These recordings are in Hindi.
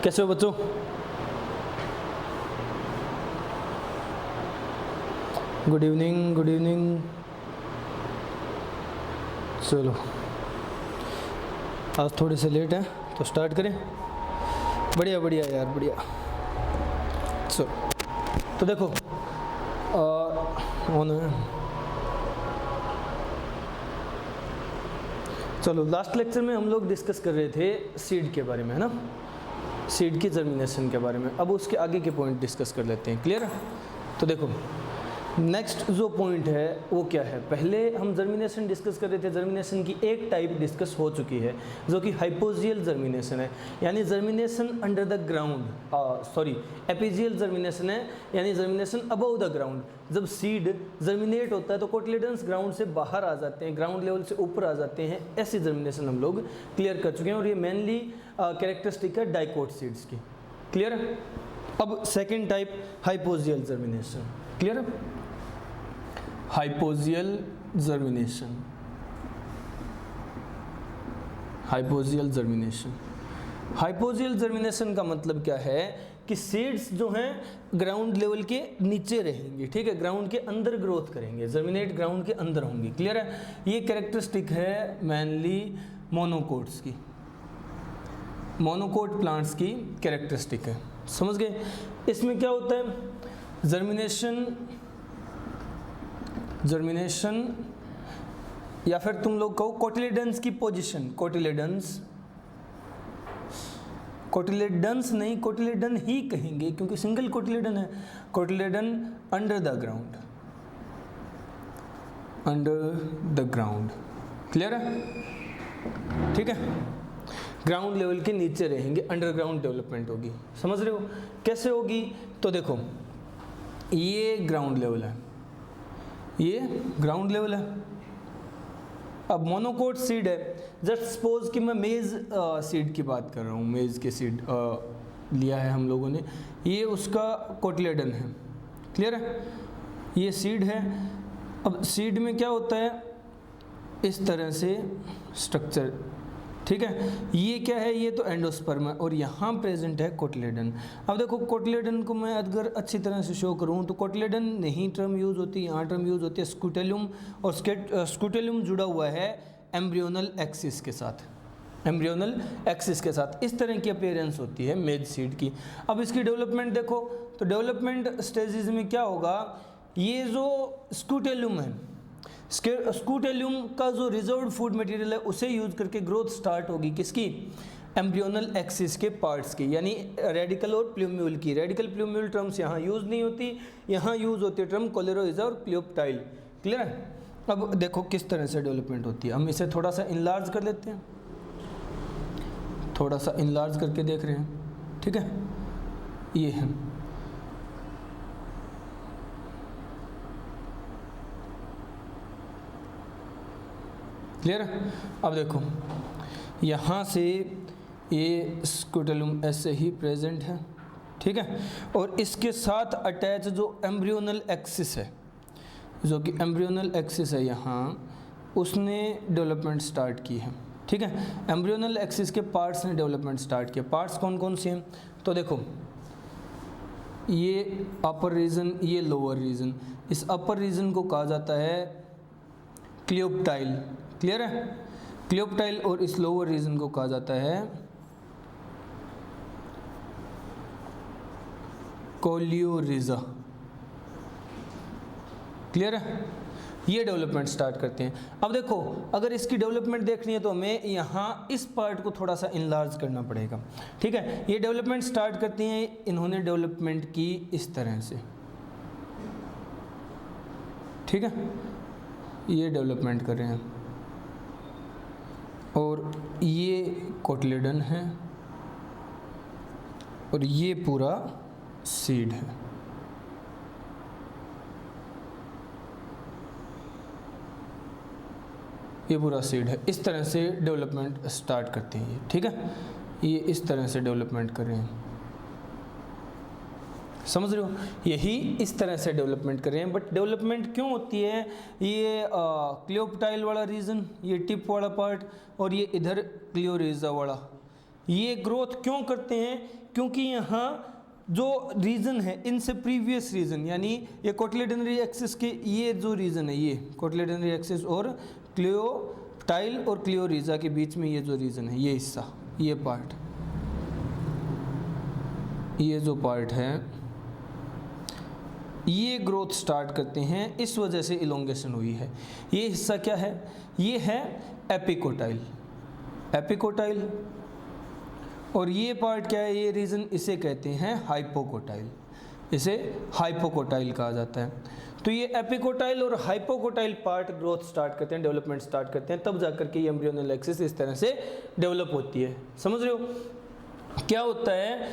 कैसे हो बच्चों? Good evening, good evening. चलो, आज थोड़े से लेट हैं तो स्टार्ट करें। बढ़िया बढ़िया यार, बढ़िया। चलो, तो देखो चलो, लास्ट लेक्चर में हम लोग डिस्कस कर रहे थे सीड के बारे में, है ना, सीड की जर्मिनेशन के बारे में। अब उसके आगे के पॉइंट डिस्कस कर लेते हैं। क्लियर है? तो देखो, नेक्स्ट जो पॉइंट है वो क्या है। पहले हम जर्मिनेशन डिस्कस कर रहे थे। जर्मिनेशन की एक टाइप डिस्कस हो चुकी है जो कि हाइपोजियल जर्मिनेशन है, यानी germination under the ground, epigeal germination है, यानी जर्मिनेशन अबव द ग्राउंड। जब सीड जर्मिनेट होता है तो कोटिलेडन्स ग्राउंड से बाहर आ जाते हैं, ग्राउंड लेवल से ऊपर आ जाते हैं। ऐसी जर्मिनेशन हम लोग क्लियर कर चुके हैं और ये मेनली कैरेक्टरिस्टिक है डाइकोट सीड्स की। क्लियर है? अब second type, hypogeal germination. Clear है? Hypogeal germination, hypogeal germination. Hypogeal germination का मतलब क्या है कि सीड्स जो हैं ग्राउंड लेवल के नीचे रहेंगी, ठीक है, ग्राउंड के अंदर ग्रोथ करेंगे, जर्मिनेट ग्राउंड के अंदर होंगी। क्लियर है? ये कैरेक्टरिस्टिक है मेनली मोनोकोट्स की, मोनोकोट प्लांट्स की कैरेक्टरिस्टिक है। समझ गए? इसमें क्या होता है, जर्मिनेशन या फिर तुम लोग कहो कोटिलेडन्स की पोजीशन, कोटिलेडन्स नहीं, कोटिलेडन ही कहेंगे क्योंकि सिंगल कोटिलेडन है। Cotyledon under the ground, under the ground. Clear है? ठीक है, ग्राउंड लेवल के नीचे रहेंगे, अंडरग्राउंड डेवलपमेंट होगी। समझ रहे हो कैसे होगी? तो देखो, ये ग्राउंड लेवल है, ये ग्राउंड लेवल है। अब मोनोकोट सीड है। जस्ट सपोज कि मैं मेज सीड की बात कर रहा हूँ, मेज के सीड लिया है हम लोगों ने, ये उसका कोटिलेडन है। क्लियर है? ये सीड है। अब सीड में क्या होता है, इस तरह से स्ट्रक्चर, ठीक है। ये क्या है, ये तो एंडोस्पर्म है और यहाँ प्रेजेंट है कोटिलेडन। अब देखो, कोटिलेडन को मैं अगर अच्छी तरह से शो करूँ तो कोटिलेडन नहीं टर्म यूज़ होती, यहाँ टर्म यूज़ होती है स्कूटेलियम, और स्कूटेलियम जुड़ा हुआ है एम्ब्रियोनल एक्सिस के साथ, एम्ब्रियोनल एक्सिस के साथ। इस तरह की अपीयरेंस होती है मेज सीड की। अब इसकी डेवलपमेंट देखो, तो डेवलपमेंट स्टेजेस में क्या होगा, ये जो स्कूटेलियम है, स्कूटेलियम का जो रिजर्व्ड फूड मटेरियल है उसे यूज करके ग्रोथ स्टार्ट होगी किसकी, एम्ब्रियोनल एक्सिस के पार्ट्स की, यानी रेडिकल और प्लूम्यूल की। रेडिकल प्लूम्यूल टर्म्स यहाँ यूज नहीं होती, यहाँ यूज होती है टर्म कोलेरोइजा और क्लियोप्टाइल। क्लियर है? अब देखो किस तरह से डेवलपमेंट होती है। हम इसे थोड़ा सा इनलार्ज कर लेते हैं, थोड़ा सा इनलार्ज करके देख रहे हैं। ठीक है, ये है, क्लियर है? अब देखो, यहाँ से ये स्कूटेलियम ऐसे ही प्रेजेंट है, ठीक है, और इसके साथ अटैच जो एम्ब्रियोनल एक्सिस है, जो कि एम्ब्रियोनल एक्सिस है यहाँ, उसने डेवलपमेंट स्टार्ट की है। ठीक है, एम्ब्रियोनल एक्सिस के पार्ट्स ने डेवलपमेंट स्टार्ट किया। पार्ट्स कौन कौन से हैं, तो देखो, ये अपर रीजन, ये लोअर रीजन। इस अपर रीजन को कहा जाता है क्लियोप्टाइल। क्लियर है? क्लियोप्टाइल। और इस लोअर रीजन को कहा जाता है कोलियोरिजा। क्लियर है? ये डेवलपमेंट स्टार्ट करते हैं। अब देखो, अगर इसकी डेवलपमेंट देखनी है तो हमें यहाँ इस पार्ट को थोड़ा सा इनलार्ज करना पड़ेगा। ठीक है, ये डेवलपमेंट स्टार्ट करती हैं, इन्होंने डेवलपमेंट की इस तरह से। ठीक है, ये डेवलपमेंट कर रहे हैं और ये कोटिलेडन है और ये पूरा सीड है। ये पूरा सीड है। इस तरह से डेवलपमेंट स्टार्ट करते हैं ये। ठीक है, ये इस तरह से डेवलपमेंट कर रहे हैं। समझ रहे हो? यही इस तरह से डेवलपमेंट कर रहे हैं। बट डेवलपमेंट क्यों होती है, ये क्लियोप्टाइल वाला रीजन, ये टिप वाला पार्ट, और ये इधर क्लियोरिजा वाला, ये ग्रोथ क्यों करते हैं? क्योंकि यहाँ जो रीजन है इनसे प्रीवियस रीजन, यानी ये कोटिलेडनरी एक्सिस के ये जो रीजन है, ये कोटिलेडनरी एक्सिस और क्लियोप्टाइल और क्लियोरिजा के बीच में ये जो रीजन है, ये हिस्सा, ये पार्ट, ये जो पार्ट है, ये ग्रोथ स्टार्ट करते हैं, इस वजह से इलोंगेशन हुई है। ये हिस्सा क्या है? ये है एपिकोटाइल, एपिकोटाइल। और ये पार्ट क्या है? ये रीजन, इसे कहते हैं हाइपोकोटाइल, इसे हाइपोकोटाइल कहा जाता है। तो ये एपिकोटाइल और हाइपोकोटाइल पार्ट ग्रोथ स्टार्ट करते हैं, डेवलपमेंट स्टार्ट करते हैं, तब जाकर के ये एम्ब्रियोनल एक्सिस इस तरह से डेवलप होती है। समझ रहे हो? क्या होता है,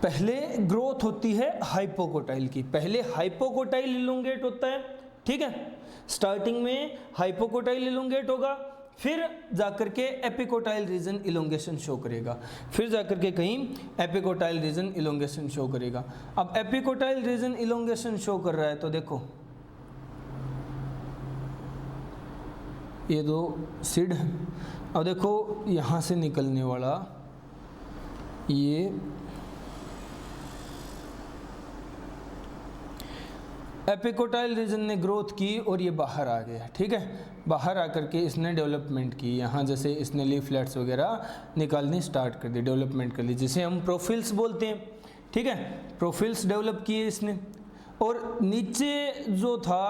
पहले ग्रोथ होती है हाइपोकोटाइल की, पहले हाइपोकोटाइल इलोंगेट होता है, ठीक है, स्टार्टिंग में हाइपोकोटाइल इलोंगेट होगा, फिर जाकर के एपिकोटाइल रीजन इलोंगेशन शो करेगा, फिर जाकर के कहीं एपिकोटाइल रीजन इलोंगेशन शो करेगा। अब एपिकोटाइल रीजन इलोंगेशन शो कर रहा है तो देखो ये दो सिड है। अब देखो यहाँ से निकलने वाला ये एपिकोटाइल रीजन ने ग्रोथ की और ये बाहर आ गया, ठीक है, बाहर आकर के इसने डेवलपमेंट की, यहाँ जैसे इसने लीफलेट्स वगैरह निकालनी स्टार्ट कर दी, डेवलपमेंट कर ली, जिसे हम प्रोफिल्स बोलते हैं, ठीक है, प्रोफिल्स डेवलप किए इसने। और नीचे जो था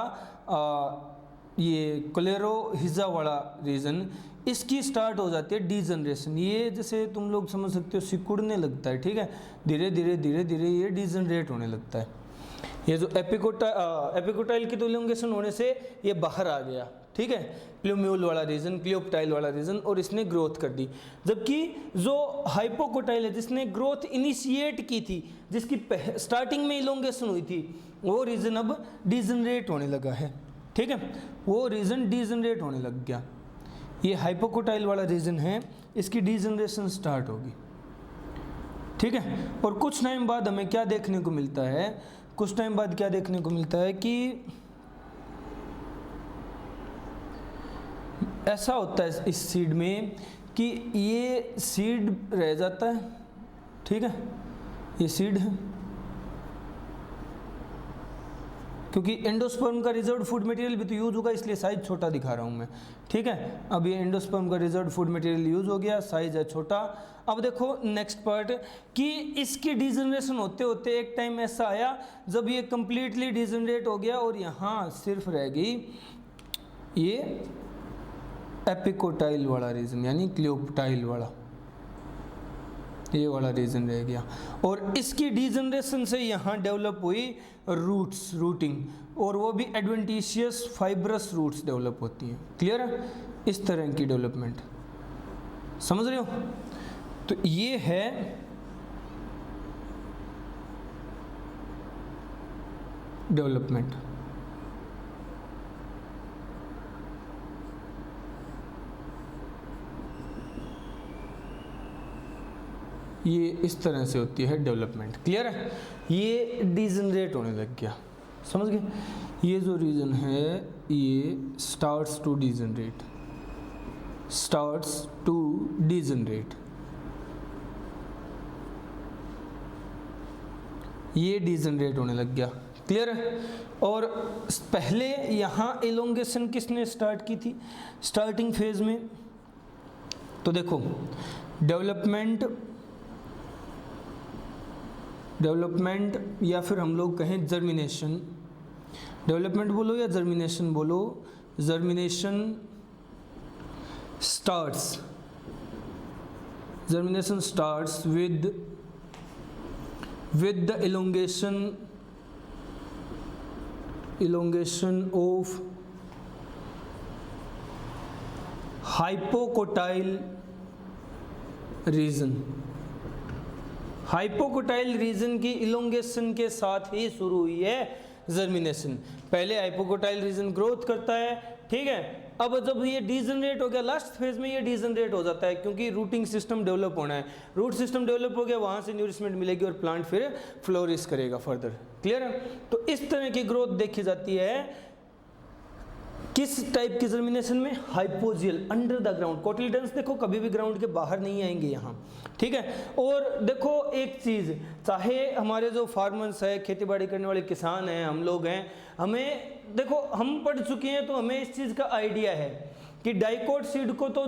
ये क्लेरोहिजा वाला रीजन, इसकी स्टार्ट हो जाती है डीजनरेशन। ये जैसे तुम लोग समझ सकते हो सिकुड़ने लगता है, ठीक है, धीरे धीरे धीरे धीरे ये डीजनरेट होने लगता है। ये जो एपिकोटाइल की इलोंगेशन होने से ये बाहर आ गया, ठीक है, क्लियोम्यूल वाला रीजन, क्लियोप्टाइल वाला रीजन, और इसने ग्रोथ कर दी। जबकि जो हाइपोकोटाइल है जिसने ग्रोथ इनिशिएट की थी, जिसकी स्टार्टिंग में इलोंगेशन हुई थी, वो रीजन अब डीजनरेट होने लगा है, ठीक है, वो रीजन डीजनरेट होने लग गया। ये हाइपोकोटाइल वाला रीजन है, इसकी डीजनरेशन स्टार्ट होगी, ठीक है। और कुछ टाइम बाद हमें क्या देखने को मिलता है, कुछ टाइम बाद क्या देखने को मिलता है कि ऐसा होता है इस सीड में कि ये सीड रह जाता है, ठीक है, ये सीड है, क्योंकि एंडोस्पर्म का रिजर्व फूड मटेरियल भी तो यूज होगा, इसलिए साइज छोटा दिखा रहा हूँ मैं, ठीक है। अब ये एंडोस्पर्म का रिजर्व फूड मटेरियल यूज हो गया, साइज है छोटा। अब देखो नेक्स्ट पार्ट कि इसकी डिजनरेशन होते होते एक टाइम ऐसा आया जब ये कंप्लीटली डिजनरेट हो गया और यहाँ सिर्फ रह गई ये एपिकोटाइल वाला रीजन, यानी क्लियोप्टाइल वाला, ये वाला रीजन रह गया। और इसकी डिजनरेशन से यहाँ डेवलप हुई रूट्स, रूटिंग, और वो भी एडवेंटिशियस फाइब्रस रूट्स डेवलप होती हैं। क्लियर है? इस तरह की डेवलपमेंट, समझ रहे हो? तो ये है डेवलपमेंट। ये इस तरह से होती है डेवलपमेंट। क्लियर है? ये डिजनरेट होने लग गया, समझ गए? ये जो रीजन है ये starts to degenerate, starts to degenerate, ये डिजनरेट होने लग गया। क्लियर है? और पहले यहाँ एलोंगेशन किसने स्टार्ट की थी स्टार्टिंग फेज में? तो देखो डेवलपमेंट या फिर हम लोग कहें जर्मिनेशन, डेवलपमेंट बोलो या जर्मिनेशन बोलो, germination starts with the elongation of hypocotyle region। Hypocotyl region की इलोंगेशन के साथ ही शुरू हुई है जर्मिनेशन। पहले हाइपोकोटाइल रीजन ग्रोथ करता है, ठीक है। अब जब ये डिजनरेट हो गया, लास्ट फेज में ये डिजनरेट हो जाता है, क्योंकि रूटिंग सिस्टम डेवलप होना है। रूट सिस्टम डेवलप हो गया, वहां से न्यूरिशमेंट मिलेगी और प्लांट फिर फ्लोरिश करेगा फर्दर। क्लियर है? तो इस तरह की ग्रोथ देखी जाती है किस टाइप की जर्मिनेशन में? Hypogeal, under the ground. Cotyledons देखो कभी भी ग्राउंड के बाहर नहीं आएंगे यहाँ, ठीक है। और देखो एक चीज़, चाहे हमारे जो फार्मर्स है, खेती बाड़ी करने वाले किसान हैं, हम लोग हैं, हमें देखो हम पढ़ चुके हैं तो हमें इस चीज़ का आइडिया है कि डाइकोट सीड को तो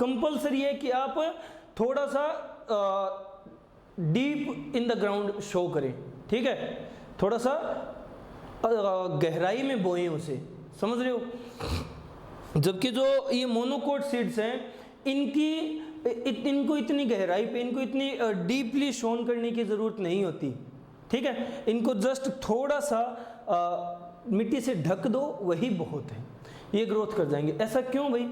कंपलसरी है कि आप थोड़ा सा deep in the ground show करें, ठीक है, थोड़ा सा गहराई में बोएं उसे, समझ रहे हो। जबकि जो ये मोनोकोट सीड्स हैं इनको इतनी गहराई पे, इनको इतनी डीपली शोन करने की ज़रूरत नहीं होती, ठीक है। इनको जस्ट थोड़ा सा मिट्टी से ढक दो, वही बहुत है, ये ग्रोथ कर जाएंगे। ऐसा क्यों भाई?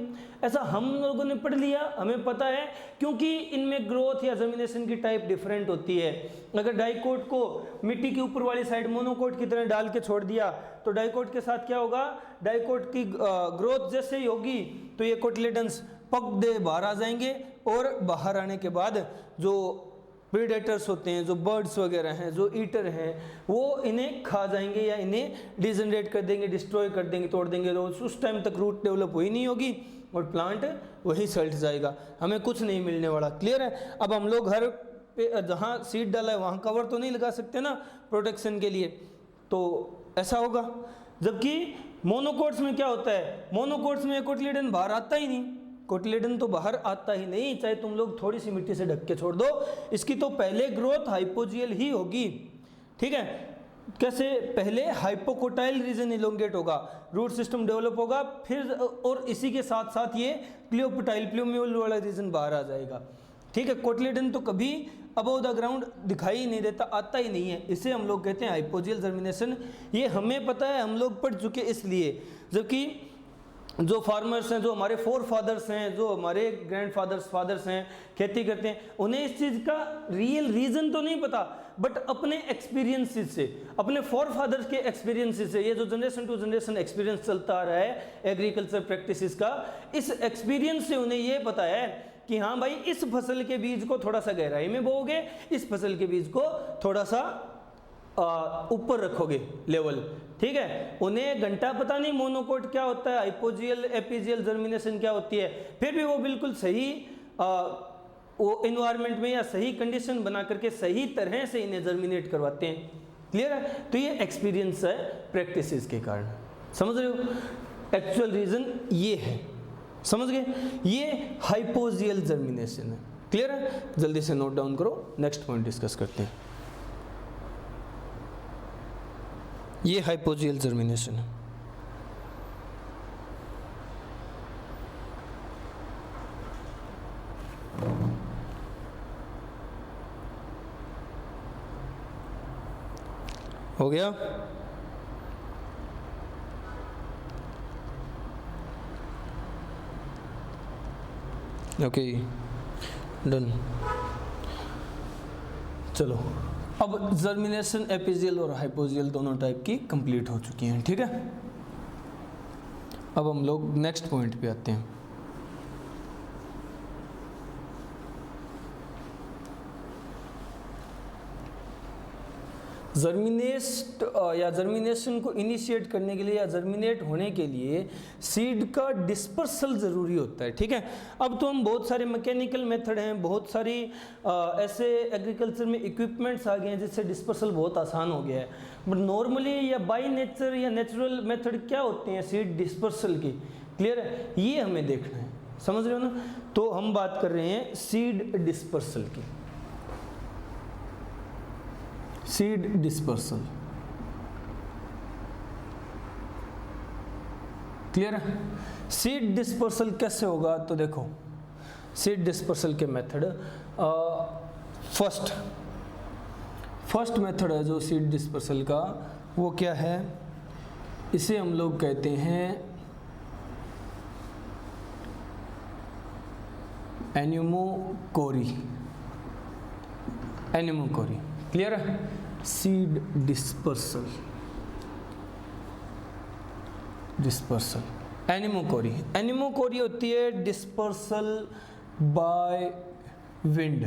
ऐसा हम लोगों ने पढ़ लिया, हमें पता है, क्योंकि इनमें ग्रोथ या जर्मिनेशन की टाइप डिफरेंट होती है। अगर डाइकोट को मिट्टी के ऊपर वाली साइड मोनोकोट की तरह डाल के छोड़ दिया तो डाइकोट के साथ क्या होगा? डाइकोट की ग्रोथ जैसे ही होगी तो ये कोटिलेडन्स पक दे बाहर आ जाएंगे, और बाहर आने के बाद जो प्रीडेटर्स होते हैं, जो बर्ड्स वगैरह हैं, जो ईटर हैं, वो इन्हें खा जाएंगे या इन्हें डिजनरेट कर देंगे, डिस्ट्रॉय कर देंगे, तोड़ देंगे। तो उस टाइम तक रूट डेवलप हुई नहीं होगी और प्लांट वही सल्ट जाएगा, हमें कुछ नहीं मिलने वाला। क्लियर है? अब हम लोग हर पे जहाँ सीड डाला है वहाँ कवर तो नहीं लगा सकते ना प्रोटेक्शन के लिए, तो ऐसा होगा। जबकि मोनोकोट्स में क्या होता है? मोनोकोट्स में कोटिलेडन बाहर आता ही नहीं, कोटिलेडन तो बाहर आता ही नहीं, चाहे तुम लोग थोड़ी सी मिट्टी से ढक के छोड़ दो, इसकी तो पहले ग्रोथ हाइपोजियल ही होगी, ठीक है। कैसे? पहले हाइपोकोटाइल रीजन इलोंगेट होगा, रूट सिस्टम डेवलप होगा, फिर और इसी के साथ साथ ये क्लियोपटाइल प्लूम्यूल वाला रीजन बाहर आ जाएगा, ठीक है। कोटिलेडन तो कभी अबव द ग्राउंड दिखाई ही नहीं देता, आता ही नहीं है, इसे हम लोग कहते हैं हाइपोजियल जर्मिनेशन। ये हमें पता है, हम लोग पढ़ चुके इसलिए। जबकि जो फार्मर्स हैं, जो हमारे फोर फादर्स हैं, जो हमारे ग्रैंड फादर्स हैं, खेती करते हैं, उन्हें इस चीज़ का रियल रीज़न तो नहीं पता, बट अपने एक्सपीरियंसेस से, अपने फोर फादर्स के एक्सपीरियंसेस से, ये जो जनरेशन टू जनरेशन एक्सपीरियंस चलता आ रहा है एग्रीकल्चर प्रैक्टिसेस का, इस एक्सपीरियंस से उन्हें ये पता है कि हाँ भाई, इस फसल के बीज को थोड़ा सा गहराई में बोओगे, इस फसल के बीज को थोड़ा सा ऊपर रखोगे लेवल, ठीक है। उन्हें घंटा पता नहीं मोनोकोट क्या होता है, हाइपोजियल एपिजियल जर्मिनेशन क्या होती है, फिर भी वो बिल्कुल सही वो इन्वायरमेंट में या सही कंडीशन बना करके सही तरह से इन्हें जर्मिनेट करवाते हैं। क्लियर है? तो ये एक्सपीरियंस है प्रैक्टिसेस के कारण, समझ रहे हो। एक्चुअल रीजन ये है, समझ गए? ये हाइपोजियल जर्मिनेशन है। क्लियर है? जल्दी से नोट डाउन करो, नेक्स्ट पॉइंट डिस्कस करते हैं। ये हाइपोजियल जर्मिनेशन है। हो गया? Okay, done. चलो, अब जर्मिनेशन एपिजियल और हाइपोजियल दोनों टाइप की कंप्लीट हो चुकी हैं, ठीक है। अब हम लोग नेक्स्ट पॉइंट पे आते हैं। जर्मिनेशन को इनिशिएट करने के लिए या जर्मिनेट होने के लिए सीड का डिस्पर्सल ज़रूरी होता है, ठीक है। अब तो हम बहुत सारे मैकेनिकल मेथड हैं, बहुत सारी ऐसे एग्रीकल्चर में इक्विपमेंट्स आ गए हैं जिससे डिस्पर्सल बहुत आसान हो गया है। बट नॉर्मली या बाय नेचर या नेचुरल मेथड क्या होते हैं सीड डिस्पर्सल की? क्लियर है? ये हमें देखना है, समझ रहे हो ना। तो हम बात कर रहे हैं सीड डिस्पर्सल की। सीड डिस्पर्सल, क्लियर है? सीड डिस्पर्सल कैसे होगा? तो देखो, सीड डिस्पर्सल के मेथड, फर्स्ट मेथड है जो सीड डिस्पर्सल का, वो क्या है? इसे हम लोग कहते हैं एन्यूमोकोरी। एन्यूमोकोरी, क्लियर है? Seed dispersal, anemochory. एनिमोकोरी होती है डिस्पर्सल बाय विंड,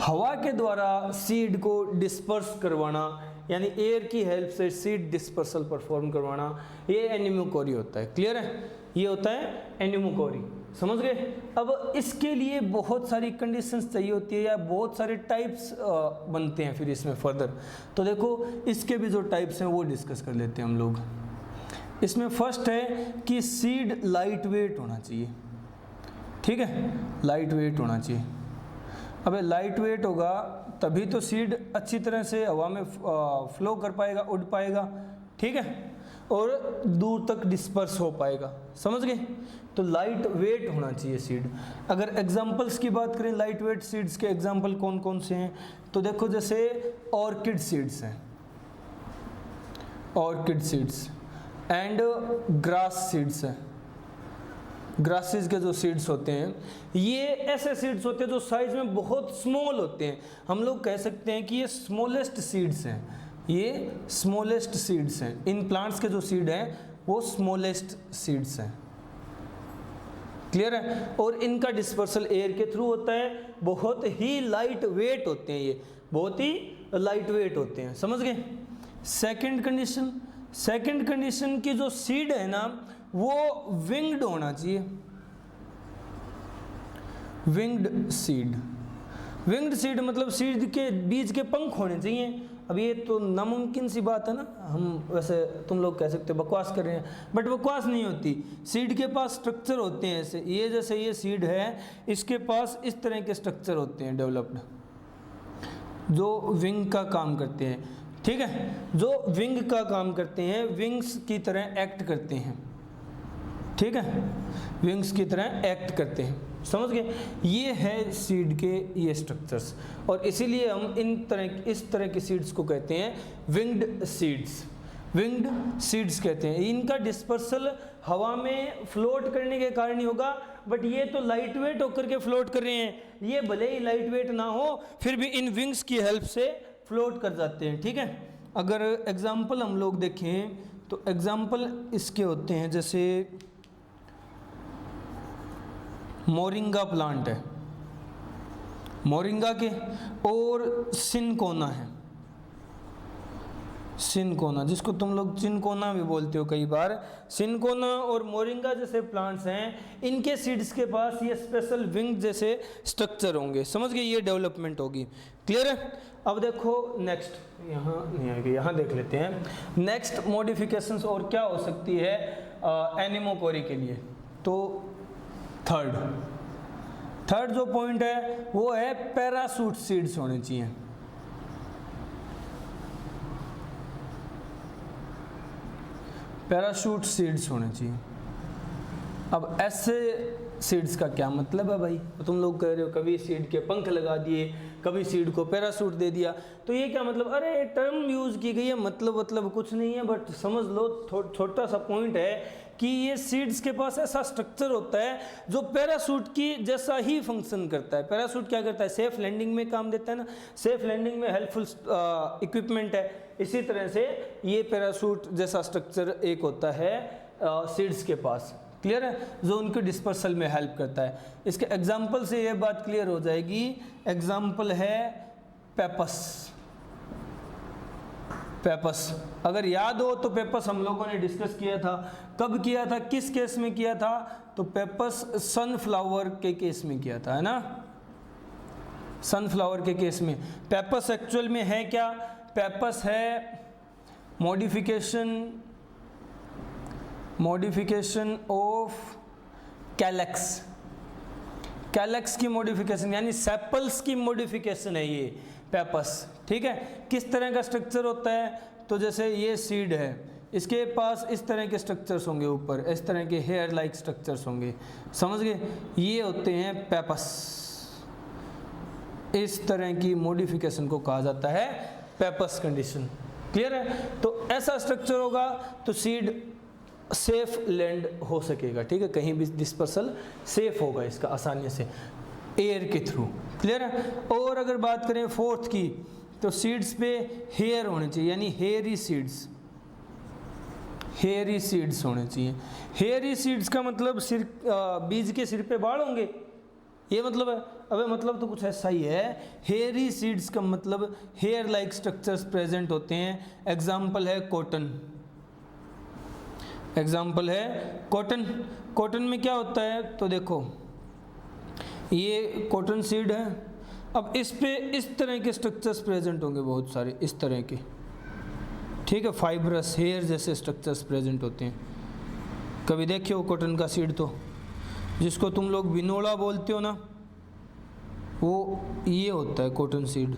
हवा के द्वारा सीड को डिस्पर्स करवाना, यानी एयर की हेल्प से सीड डिस्पर्सल परफॉर्म करवाना, ये एनीमोकोरी होता है। क्लियर है? ये होता है एनीमोकोरी, समझ गए? अब इसके लिए बहुत सारी कंडीशंस चाहिए होती है या बहुत सारे टाइप्स बनते हैं फिर इसमें फर्दर। तो देखो इसके भी जो टाइप्स हैं वो डिस्कस कर लेते हैं हम लोग। इसमें फर्स्ट है कि सीड लाइट वेट होना चाहिए, ठीक है, लाइट वेट होना चाहिए। अबे लाइट वेट होगा तभी तो सीड अच्छी तरह से हवा में फ्लो कर पाएगा, उड़ पाएगा, ठीक है, और दूर तक डिस्पर्स हो पाएगा, समझ गए? तो लाइट वेट होना चाहिए सीड। अगर एग्जांपल्स की बात करें लाइट वेट सीड्स के एग्जांपल कौन कौन से हैं, तो देखो जैसे ऑर्किड सीड्स हैं, orchid seeds and grass seeds हैं। ग्रासेस के जो सीड्स होते हैं ये ऐसे सीड्स होते हैं जो साइज में बहुत स्मॉल होते हैं। हम लोग कह सकते हैं कि ये स्मॉलेस्ट सीड्स हैं, ये स्मॉलेस्ट सीड्स हैं। इन प्लांट्स के जो सीड हैं वो स्मॉलेस्ट सीड्स हैं। क्लियर है? और इनका डिस्पर्सल एयर के थ्रू होता है, बहुत ही लाइट वेट होते हैं, ये बहुत ही लाइट वेट होते हैं, समझ गए? सेकंड कंडीशन की जो सीड है ना वो विंग्ड होना चाहिए, विंग्ड सीड। विंग्ड सीड मतलब सीड के बीज के पंख होने चाहिए। अब ये तो नामुमकिन सी बात है ना, हम वैसे तुम लोग कह सकते हो बकवास कर रहे हैं, बट बकवास नहीं होती। सीड के पास स्ट्रक्चर होते हैं ऐसे, ये जैसे ये सीड है इसके पास इस तरह के स्ट्रक्चर होते हैं डेवलप्ड जो विंग का काम करते हैं, ठीक है, जो विंग का काम करते हैं, विंग्स की तरह एक्ट करते हैं, ठीक है, विंग्स की तरह एक्ट करते हैं, समझ गए? ये है सीड के ये स्ट्रक्चर्स, और इसीलिए हम इस तरह की सीड्स को कहते हैं विंग्ड सीड्स, विंग्ड सीड्स कहते हैं। इनका डिस्पर्सल हवा में फ्लोट करने के कारण ही होगा, बट ये तो लाइट वेट होकर के फ्लोट कर रहे हैं। ये भले ही लाइट वेट ना हो फिर भी इन विंग्स की हेल्प से फ्लोट कर जाते हैं, ठीक है। अगर एग्जाम्पल हम लोग देखें तो एग्जाम्पल इसके होते हैं, जैसे मोरिंगा प्लांट है, मोरिंगा के, और सिनकोना है, सिनकोना जिसको तुम लोग चिनकोना भी बोलते हो कई बार। सिनकोना और मोरिंगा जैसे प्लांट्स हैं, इनके सीड्स के पास ये स्पेशल विंग जैसे स्ट्रक्चर होंगे, समझ गए? ये डेवलपमेंट होगी। क्लियर है? अब देखो नेक्स्ट, यहाँ नहीं आएगी, यहाँ देख लेते हैं नेक्स्ट मॉडिफिकेशंस और क्या हो सकती है एनीमोकोरी के लिए। तो थर्ड जो पॉइंट है वो है पैराशूट सीड्स होने चाहिए। पैराशूट सीड्स होने चाहिए। अब ऐसे सीड्स का क्या मतलब है भाई? तो तुम लोग कह रहे हो कभी सीड के पंख लगा दिए, कभी सीड को पैराशूट दे दिया, तो ये क्या मतलब? अरे टर्म यूज की गई है, मतलब कुछ नहीं है, बट समझ लो छोटा सा पॉइंट है कि ये सीड्स के पास ऐसा स्ट्रक्चर होता है जो पैराशूट की जैसा ही फंक्शन करता है। पैराशूट क्या करता है? सेफ लैंडिंग में काम देता है ना, सेफ लैंडिंग में हेल्पफुल इक्विपमेंट है। इसी तरह से ये पैराशूट जैसा स्ट्रक्चर एक होता है सीड्स के पास। क्लियर है? जो उनके डिस्पर्सल में हेल्प करता है। इसके एग्जाम्पल से ये बात क्लियर हो जाएगी। एग्जाम्पल है पेपस। पेपस अगर याद हो तो पेपस हम लोगों ने डिस्कस किया था। कब किया था, किस केस में किया था? तो पेपस सनफ्लावर के केस में किया था, है ना, सनफ्लावर के केस में। पेपस एक्चुअल में है क्या? पेपस है मॉडिफिकेशन ऑफ कैलेक्स। कैलेक्स की मॉडिफिकेशन यानी सेपल्स की मॉडिफिकेशन है ये पेपस, ठीक है। किस तरह का स्ट्रक्चर होता है? तो जैसे ये सीड है, इसके पास इस तरह के स्ट्रक्चर्स होंगे, ऊपर इस तरह के हेयर लाइक स्ट्रक्चर्स होंगे, समझ गए? ये होते हैं पेपस। इस तरह की मॉडिफिकेशन को कहा जाता है पेपस कंडीशन। क्लियर है? तो ऐसा स्ट्रक्चर होगा तो सीड सेफ लैंड हो सकेगा, ठीक है, कहीं भी डिस्पर्सल सेफ होगा इसका आसानी से एयर के थ्रू। क्लियर है? और अगर बात करें फोर्थ की, तो सीड्स पे हेयर होने चाहिए, यानी हेयरी सीड्स, हेयरी सीड्स होने चाहिए। हेयरी सीड्स का मतलब सिर, बीज के सिर पे बाल होंगे, ये मतलब है, अबे मतलब तो कुछ ऐसा ही है। हेयरी सीड्स का मतलब हेयर लाइक स्ट्रक्चर्स प्रेजेंट होते हैं। एग्जाम्पल है कॉटन, एग्जाम्पल है कॉटन। कॉटन में क्या होता है, तो देखो ये कॉटन सीड है, अब इस पे इस तरह के स्ट्रक्चर्स प्रेजेंट होंगे बहुत सारे, इस तरह के, ठीक है, फाइब्रस हेयर जैसे स्ट्रक्चर्स प्रेजेंट होते हैं। कभी देखे हो कॉटन का सीड, तो जिसको तुम लोग बिनोला बोलते हो ना, वो ये होता है कॉटन सीड।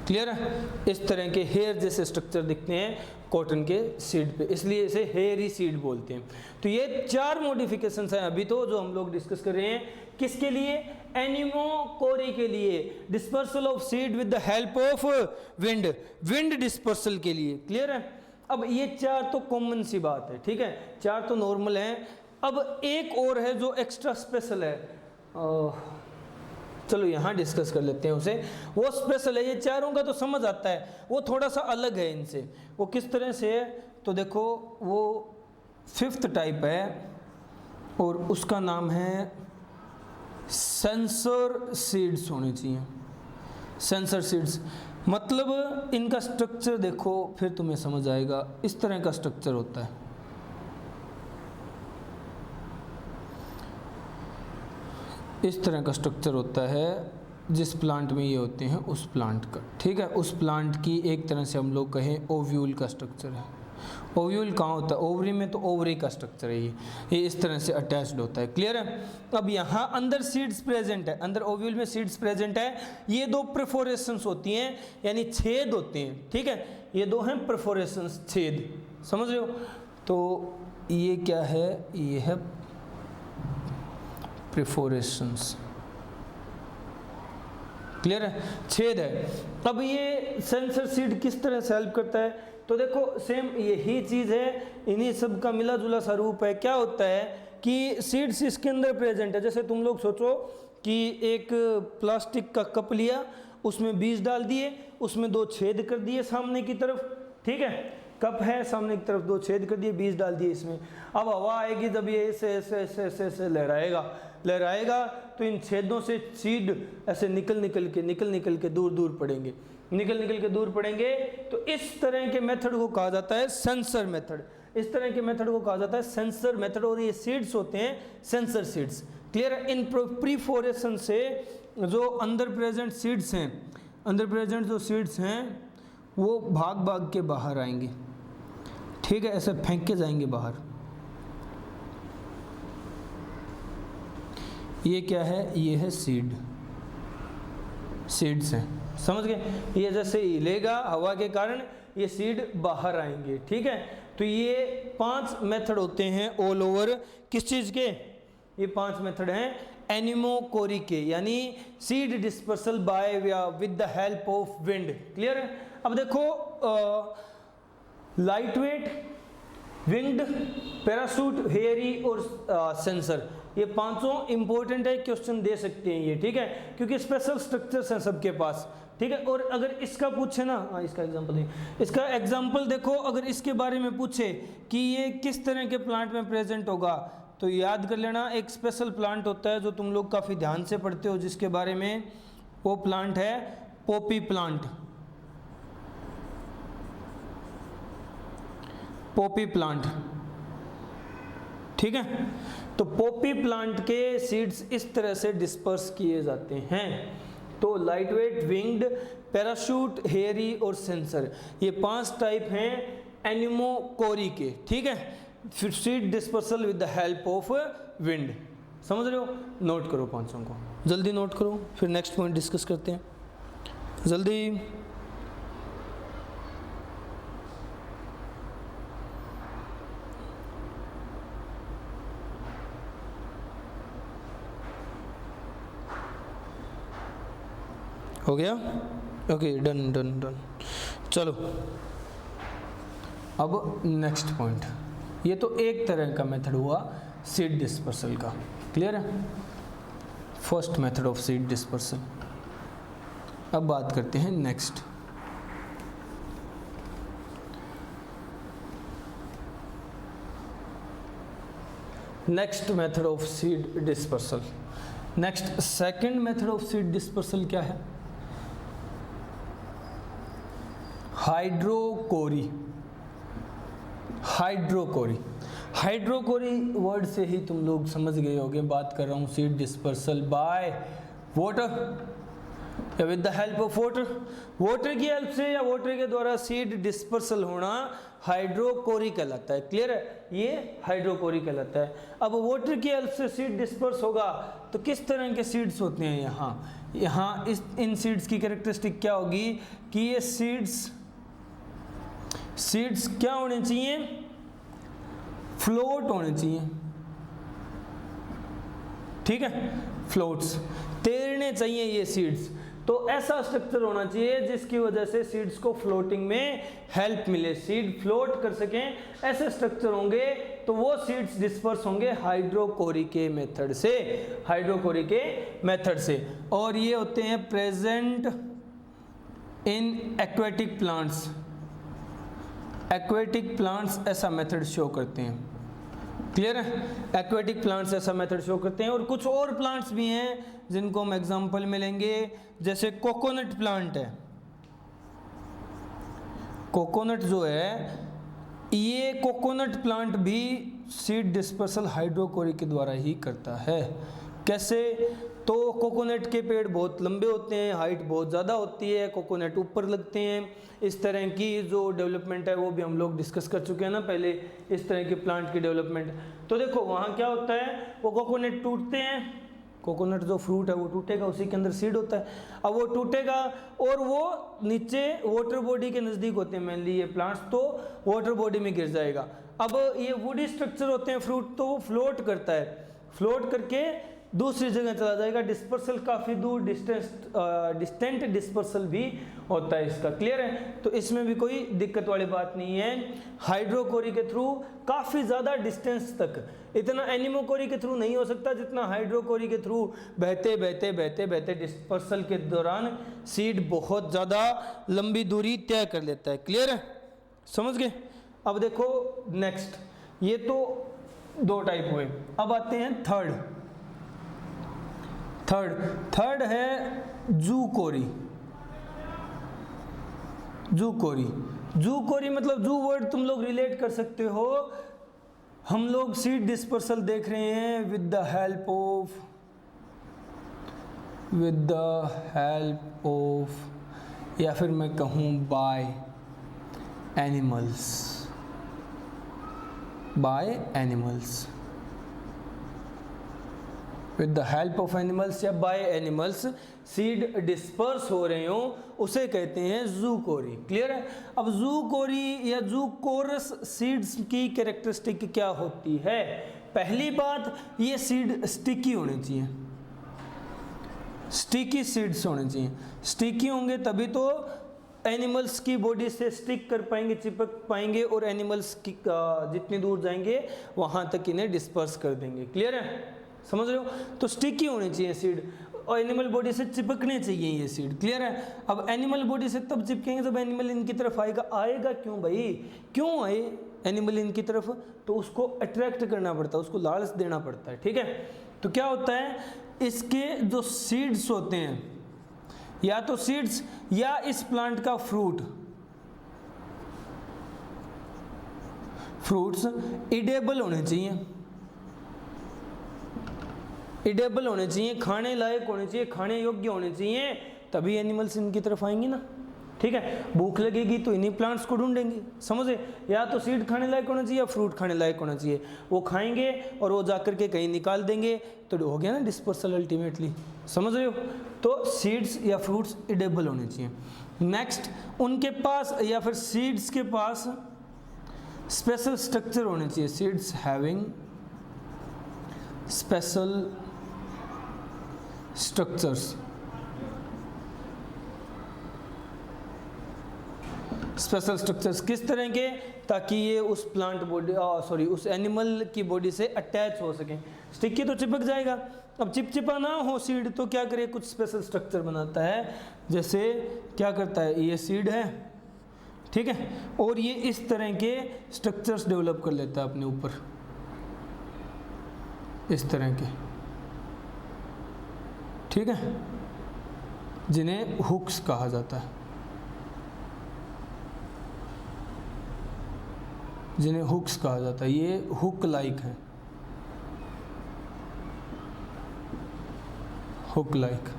क्लियर है? इस तरह के हेयर जैसे स्ट्रक्चर दिखते हैं कॉटन के सीड पे, इसलिए इसे हेयरी सीड बोलते हैं। तो ये 4 मॉडिफिकेशंस हैं अभी तो जो हम लोग डिस्कस कर रहे हैं। किसके लिए? एनिमोकोरी के लिए, dispersal of seed with the help of wind, wind dispersal के लिए। क्लियर है? अब ये 4 तो कॉमन सी बात है, ठीक है, 4 तो नॉर्मल हैं। अब एक और है जो एक्स्ट्रा स्पेशल है, चलो यहाँ डिस्कस कर लेते हैं उसे। वो स्पेशल है, ये 4 का तो समझ आता है, वो थोड़ा सा अलग है इनसे। वो किस तरह से है, तो देखो वो 5th टाइप है और उसका नाम है सेंसर सीड्स होने चाहिए। सेंसर सीड्स मतलब इनका स्ट्रक्चर देखो, फिर तुम्हें समझ आएगा। इस तरह का स्ट्रक्चर होता है, इस तरह का स्ट्रक्चर होता है जिस प्लांट में ये होते हैं उस प्लांट का, ठीक है। उस प्लांट की एक तरह से हम लोग कहें ओव्यूल का स्ट्रक्चर है। ओव्यूल कहाँ होता है? ओवरी में, तो ओवरी का स्ट्रक्चर है ये इस तरह से अटैच्ड होता है। क्लियर है? अब यहाँ अंदर सीड्स प्रेजेंट है, अंदर ओव्यूल में सीड्स प्रेजेंट है। ये 2 परफोरेशंस होती हैं, यानी छेद होते हैं, ठीक है। ये 2 हैं परफोरेशंस, छेद, समझ रहे हो? तो ये क्या है? ये है परफोरेशंस। क्लियर है? छेद है। अब ये सेंसर सीड किस तरह से हेल्प करता है? तो देखो सेम यही चीज़ है, इन्हीं सब का मिला जुला सा रूप है। क्या होता है कि सीड्स इसके अंदर प्रेजेंट है। जैसे तुम लोग सोचो कि एक प्लास्टिक का कप लिया, उसमें बीज डाल दिए, उसमें 2 छेद कर दिए सामने की तरफ, ठीक है। कप है, सामने की तरफ 2 छेद कर दिए, बीज डाल दिए इसमें। अब हवा आएगी, जब ये ऐसे ऐसे ऐसे ऐसे ऐसे लहराएगा तो इन छेदों से सीड ऐसे निकल के दूर दूर पड़ेंगे, निकल के दूर पड़ेंगे। तो इस तरह के मेथड को कहा जाता है सेंसर मेथड। इस तरह के मेथड को कहा जाता है सेंसर मेथड, और ये सीड्स होते हैं सेंसर सीड्स। क्लियर है? इन प्रीफोरेशन से जो अंदर प्रेजेंट सीड्स हैं, अंदर प्रेजेंट जो सीड्स हैं वो भाग भाग के बाहर आएंगे, ठीक है, ऐसे फेंक के जाएंगे बाहर। ये क्या है? ये है सीड, सीड्स हैं, समझ गए? ये जैसे हिलेगा हवा के कारण ये सीड बाहर आएंगे, ठीक है। तो ये 5 मेथड होते हैं ऑल ओवर किस चीज़ के? ये 5 मेथड हैं एनिमोकोरी के, यानी seed dispersal by with the help of wind. Clear है? अब देखो light weight, winged, parachute, hairy और सेंसर, ये 5 इंपॉर्टेंट है, क्वेश्चन दे सकते हैं ये, ठीक है, क्योंकि स्पेशल स्ट्रक्चर्स हैं सबके पास, ठीक है। और अगर इसका पूछे ना, इसका एग्जांपल नहीं, इसका एग्जांपल देखो, अगर इसके बारे में पूछे कि ये किस तरह के प्लांट में प्रेजेंट होगा, तो याद कर लेना एक स्पेशल प्लांट होता है जो तुम लोग काफ़ी ध्यान से पढ़ते हो, जिसके बारे में, वो प्लांट है पॉपी प्लांट। पॉपी प्लांट, ठीक है। तो पॉपी प्लांट के सीड्स इस तरह से डिस्पर्स किए जाते हैं। तो light weight, winged, parachute, hairy और सेंसर, ये 5 टाइप हैं एनिमोकोरी के, ठीक है। फिर seed dispersal with the help of wind, समझ रहे हो? नोट करो 5 को, जल्दी नोट करो, फिर नेक्स्ट पॉइंट डिस्कस करते हैं, जल्दी। हो गया? Okay, done done done. चलो अब नेक्स्ट पॉइंट, ये तो एक तरह का मेथड हुआ सीड डिस्पर्सल का। क्लियर है? First method of seed dispersal. अब बात करते हैं next. Next method of seed dispersal, next second method of seed dispersal क्या है? हाइड्रोकोरी। हाइड्रोकोरी, हाइड्रोकोरी वर्ड से ही तुम लोग समझ गए होगे, बात कर रहा हूँ सीड डिस्पर्सल बाय वाटर या with the help of water. Water की हेल्प से या वाटर के द्वारा सीड डिस्पर्सल होना हाइड्रोकोरी कहलाता है। क्लियर है? ये हाइड्रोकोरी कहलाता है। अब वाटर की हेल्प से सीड डिस्पर्स होगा तो किस तरह के सीड्स होते हैं? यहाँ इन सीड्स की कैरेक्टरिस्टिक क्या होगी कि ये सीड्स क्या होने चाहिए? फ्लोट होने चाहिए। ठीक है, फ्लोट्स, तैरने चाहिए ये सीड्स। तो ऐसा स्ट्रक्चर होना चाहिए जिसकी वजह से सीड्स को फ्लोटिंग में हेल्प मिले, सीड फ्लोट कर सकें। ऐसे स्ट्रक्चर होंगे तो वो सीड्स डिस्पर्स होंगे हाइड्रोकोरी के मेथड से, हाइड्रोकोरी के मेथड से। और ये होते हैं present in aquatic plants. Aquatic plants ऐसा मेथड शो करते हैं। क्लियर है? एक्वेटिक प्लांट्स ऐसा मेथड शो करते हैं। और कुछ और प्लांट्स भी हैं जिनको हम एग्जांपल में लेंगे, जैसे कोकोनट प्लांट है। कोकोनट जो है, ये कोकोनट प्लांट भी सीड डिस्पर्सल हाइड्रोकोरी के द्वारा ही करता है। कैसे? तो कोकोनट के पेड़ बहुत लंबे होते हैं, हाइट बहुत ज़्यादा होती है, कोकोनट ऊपर लगते हैं। इस तरह की जो डेवलपमेंट है वो भी हम लोग डिस्कस कर चुके हैं ना पहले, इस तरह के प्लांट की डेवलपमेंट। तो देखो वहाँ क्या होता है, वो कोकोनट टूटते हैं, कोकोनट जो फ्रूट है वो टूटेगा, उसी के अंदर सीड होता है। अब वो टूटेगा और वो नीचे वाटर बॉडी के नज़दीक होते हैं मेनली ये प्लांट्स, तो वाटर बॉडी में गिर जाएगा। अब ये वुडी स्ट्रक्चर होते हैं फ्रूट, तो वो फ्लोट करता है, फ्लोट करके दूसरी जगह चला जाएगा। डिस्पर्सल काफ़ी दूर डिस्टेंट डिस्पर्सल भी होता है इसका। क्लियर है? तो इसमें भी कोई दिक्कत वाली बात नहीं है। हाइड्रोकोरी के थ्रू काफ़ी ज़्यादा डिस्टेंस तक, इतना एनिमोकोरी के थ्रू नहीं हो सकता जितना हाइड्रोकोरी के थ्रू बहते बहते बहते बहते डिस्पर्सल के दौरान सीड बहुत ज़्यादा लंबी दूरी तय कर लेता है। क्लियर है? समझ गए? अब देखो नेक्स्ट, ये तो दो टाइप हुए। अब आते हैं थर्ड है जूकोरी। जूकोरी मतलब जू वर्ड तुम लोग रिलेट कर सकते हो। हम लोग सीड डिस्पर्सल देख रहे हैं विद द हेल्प ऑफ या फिर मैं कहूँ by animals, with the help of animals या बाय एनिमल्स सीड डिस्पर्स हो रहे हो, उसे कहते हैं जूकोरी। क्लियर है? अब जूकोरी या जूकोरस सीड्स की कैरेक्टरिस्टिक क्या होती है? पहली बात, ये सीड स्टिकी होने चाहिए, स्टिकी सीड्स होने चाहिए। स्टिकी होंगे तभी तो एनिमल्स की बॉडी से स्टिक कर पाएंगे, चिपक पाएंगे, और एनिमल्स की जितनी दूर जाएंगे वहाँ तक इन्हें डिस्पर्स कर देंगे। क्लियर है? समझ रहे हो? तो स्टिकी होनी चाहिए सीड, और एनिमल बॉडी से चिपकने चाहिए ये सीड। क्लियर है? अब एनिमल बॉडी से तब चिपकेंगे जब एनिमल इनकी तरफ आएगा क्यों भाई? क्यों आए एनिमल इनकी तरफ? तो उसको अट्रैक्ट करना पड़ता है, उसको लालच देना पड़ता है। ठीक है? तो क्या होता है, इसके जो सीड्स होते हैं, या तो सीड्स या इस प्लांट का फ्रूट्स इडेबल होने चाहिए, इडेबल होने चाहिए, खाने लायक होने चाहिए, खाने योग्य होने चाहिए, तभी एनिमल्स इनकी तरफ आएंगे ना। ठीक है? भूख लगेगी तो इन्हीं प्लांट्स को ढूंढेंगे। समझे? या तो सीड खाने लायक होना चाहिए या फ्रूट खाने लायक होना चाहिए। वो खाएंगे और वो जाकर के कहीं निकाल देंगे, तो हो गया ना डिस्पर्सल अल्टीमेटली। समझ रहे हो? तो सीड्स या फ्रूट्स इडेबल होने चाहिए। नेक्स्ट, उनके पास या फिर सीड्स के पास स्पेशल स्ट्रक्चर होने चाहिए। Seeds having special structures, special structures किस तरह के? ताकि ये उस प्लांट बॉडी उस एनिमल की बॉडी से अटैच हो सकें। स्टिकी तो चिपक जाएगा, अब चिपचिपा ना हो सीड तो क्या करे, कुछ स्पेशल स्ट्रक्चर बनाता है। जैसे क्या करता है, ये सीड है, ठीक है, और ये इस तरह के स्ट्रक्चर्स डेवलप कर लेता है अपने ऊपर, इस तरह के। ठीक है, जिन्हें हुक्स कहा जाता है, जिन्हें हुक्स कहा जाता है। ये हुक लाइक है, hook like,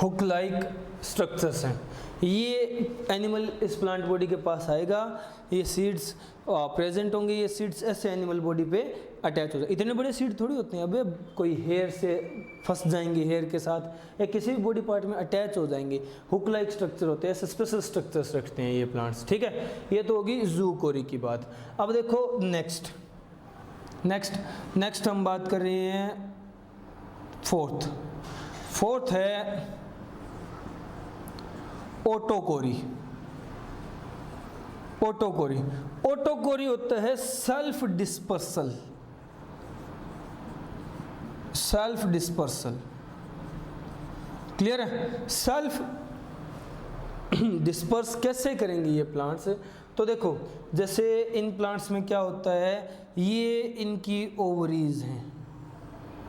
hook like structures हैं। ये एनिमल इस प्लांट बॉडी के पास आएगा, ये सीड्स प्रेजेंट होंगे, ये सीड्स ऐसे एनिमल बॉडी पे अटैच हो जाए। इतने बड़े सीड थोड़ी होते हैं, अबे कोई हेयर से फंस जाएंगे, हेयर के साथ या किसी भी बॉडी पार्ट में अटैच हो जाएंगे। हुक लाइक स्ट्रक्चर होते हैं, ऐसे स्पेशल स्ट्रक्चर्स रखते हैं ये प्लांट्स, ठीक है। ये तो होगी ज़ूकोरी की बात। अब देखो नेक्स्ट हम बात कर रहे हैं फोर्थ है ओटोकोरी। ओटोकोरी होता है सेल्फ डिस्पर्सल। क्लियर है? सेल्फ डिस्पर्स कैसे करेंगे ये प्लांट्स? तो देखो, जैसे इन प्लांट्स में क्या होता है, ये इनकी ओवरीज हैं,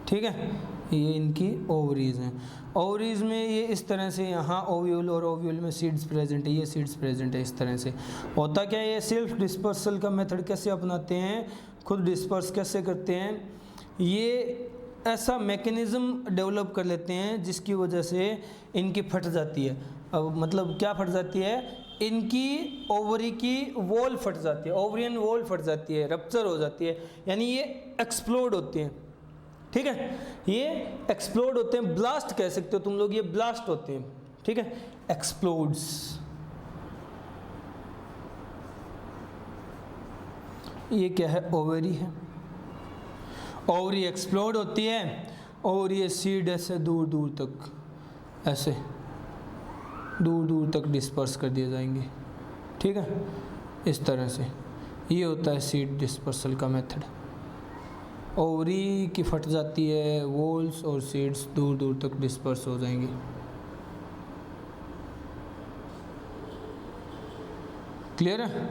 ठीक है, ये इनकी ओवरीज हैं। ओवरीज में ये इस तरह से यहाँ ओव्यूल और ओव्यूल में सीड्स प्रेजेंट है, ये सीड्स प्रेजेंट है। इस तरह से होता क्या है, ये सेल्फ डिस्पर्सल का मेथड कैसे अपनाते हैं, खुद डिस्पर्स कैसे करते हैं, ये ऐसा मैकेनिज़्म डेवलप कर लेते हैं जिसकी वजह से इनकी फट जाती है। अब मतलब क्या फट जाती है, इनकी ओवरी की वॉल फट जाती है, ओवरियन वॉल फट जाती है, रप्चर हो जाती है, यानी ये एक्सप्लोड होते हैं, ठीक है, ये एक्सप्लोड होते हैं, ब्लास्ट कह सकते हो तुम लोग, ये ब्लास्ट होते हैं, ठीक है, एक्सप्लोड्स। ये क्या है, ओवरी है, ओवरी एक्सप्लोड होती है और ये सीड ऐसे दूर दूर तक डिस्पर्स कर दिए जाएंगे, ठीक है, इस तरह से। ये होता है सीड डिस्पर्सल का मेथड। ओवरी की फट जाती है वॉल्स और सीड्स दूर तक डिस्पर्स हो जाएंगे। क्लियर है?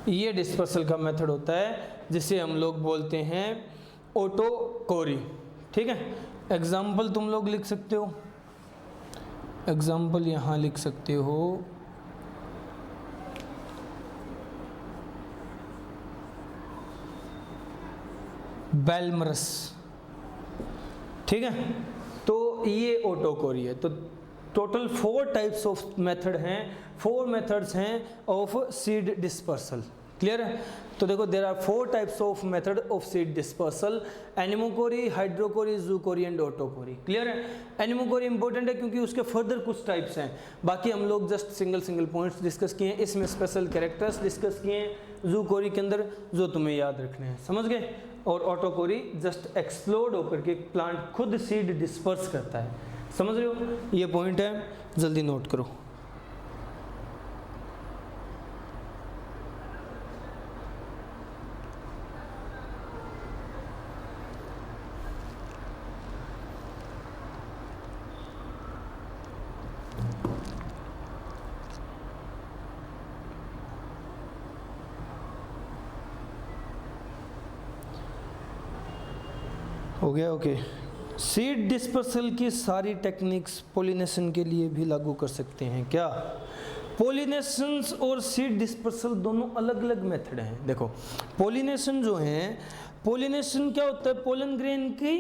ये डिस्पर्सल का मेथड होता है जिसे हम लोग बोलते हैं ओटोकोरी, ठीक है। एग्जाम्पल तुम लोग लिख सकते हो, एग्जाम्पल यहाँ लिख सकते हो, बेलमरस, ठीक है। तो ये ओटोकोरी है। तो टोटल 4 टाइप्स ऑफ मेथड हैं, 4 मेथड्स हैं ऑफ सीड डिस्पर्सल। क्लियर है? तो देखो, there are 4 types of method of seed dispersal, anemochory, hydrochory, zoochory and autochory. Clear है? एनिमोकोरी इंपॉर्टेंट है क्योंकि उसके फर्दर कुछ टाइप्स हैं, बाकी हम लोग जस्ट सिंगल पॉइंट्स डिस्कस किए हैं, इसमें स्पेशल कैरेक्टर्स डिस्कस किए हैं ज़ूकोरी के अंदर जो तुम्हें याद रखने हैं, समझ गए। और ओटोकोरी जस्ट एक्सप्लोड होकर के प्लांट खुद सीड डिस्पर्स करता है, समझ रहे हो? ये पॉइंट है, जल्दी नोट करो। हो गया? ओके। सीड डिस्पर्सल की सारी टेक्निक्स पोलिनेशन के लिए भी लागू कर सकते हैं क्या? पोलिनेशंस और सीड डिस्पर्सल दोनों अलग अलग मेथड हैं। देखो, पोलिनेशन जो है, पोलिनेशन क्या होता है, पोलन ग्रेन की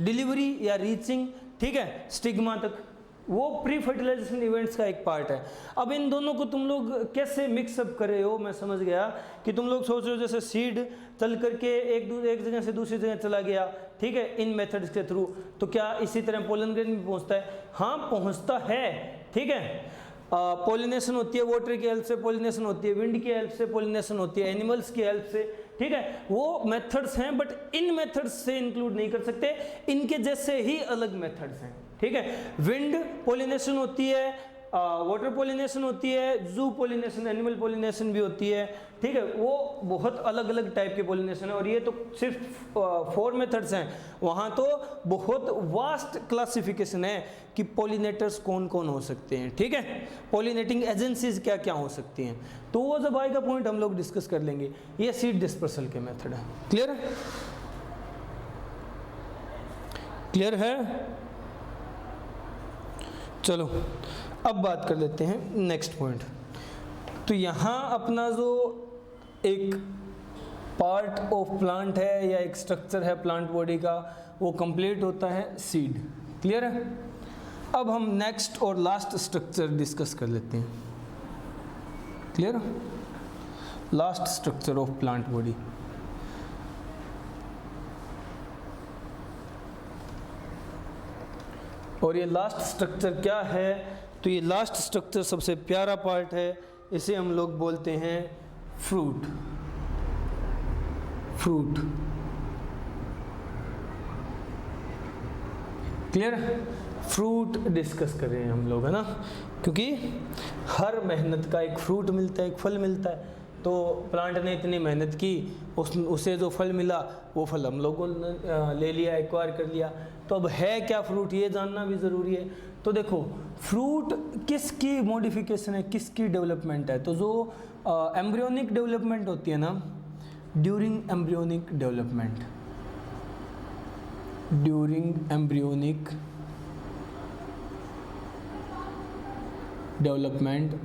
डिलीवरी या रीचिंग, ठीक है, स्टिग्मा तक, वो प्री फर्टिलाइजेशन इवेंट्स का एक पार्ट है। अब इन दोनों को तुम लोग कैसे मिक्सअप कर रहे हो, मैं समझ गया कि तुम लोग सोच रहे हो जैसे सीड चल करके एक जगह से दूसरी जगह चला गया, ठीक है, इन मेथड्स के थ्रू, तो क्या इसी तरह पोलन ग्रेन भी पहुंचता है? हाँ, पहुंचता है, ठीक है। पोलिनेशन होती है वाटर की हेल्प से, पोलिनेशन होती है विंड की हेल्प से, पोलिनेशन होती है एनिमल्स की हेल्प से, ठीक है। वो मेथड्स हैं, बट इन मेथड्स से इंक्लूड नहीं कर सकते, इनके जैसे ही अलग मेथड्स हैं, ठीक है। विंड पोलिनेशन होती है, वाटर पोलिनेशन होती है, जू पोलिनेशन, एनिमल पोलिनेशन भी होती है, ठीक है। वो बहुत अलग अलग टाइप के पोलिनेशन है, और ये तो सिर्फ 4 मेथड्स हैं, वहाँ तो बहुत वास्ट क्लासिफिकेशन है कि पोलिनेटर्स कौन कौन हो सकते हैं, ठीक है, पोलिनेटिंग एजेंसीज क्या क्या हो सकती हैं। तो वो जब आएगा पॉइंट हम लोग डिस्कस कर लेंगे। ये सीड डिस्पर्सल के मेथड है। क्लियर है? क्लियर है? चलो अब बात कर लेते हैं नेक्स्ट पॉइंट। तो यहाँ अपना जो एक पार्ट ऑफ प्लांट है या एक स्ट्रक्चर है प्लांट बॉडी का, वो कंप्लीट होता है सीड। क्लियर है? अब हम नेक्स्ट और लास्ट स्ट्रक्चर डिस्कस कर लेते हैं। Clear? Last structure of plant body. और ये लास्ट स्ट्रक्चर क्या है? तो ये लास्ट स्ट्रक्चर सबसे प्यारा पार्ट है, इसे हम लोग बोलते हैं fruit. Fruit. Clear? Fruit discuss कर रहे हैं हम लोग, है ना, क्योंकि हर मेहनत का एक फ्रूट मिलता है, एक फल मिलता है। तो प्लांट ने इतनी मेहनत की, उसे जो फल मिला वो फल हम लोगों ने ले लिया, एक्वायर कर लिया। तो अब है क्या फ्रूट, ये जानना भी ज़रूरी है। तो देखो फ्रूट किसकी मॉडिफिकेशन है, किसकी डेवलपमेंट है? तो जो एम्ब्रियोनिक डेवलपमेंट होती है ना, during embryonic development, during embryonic development,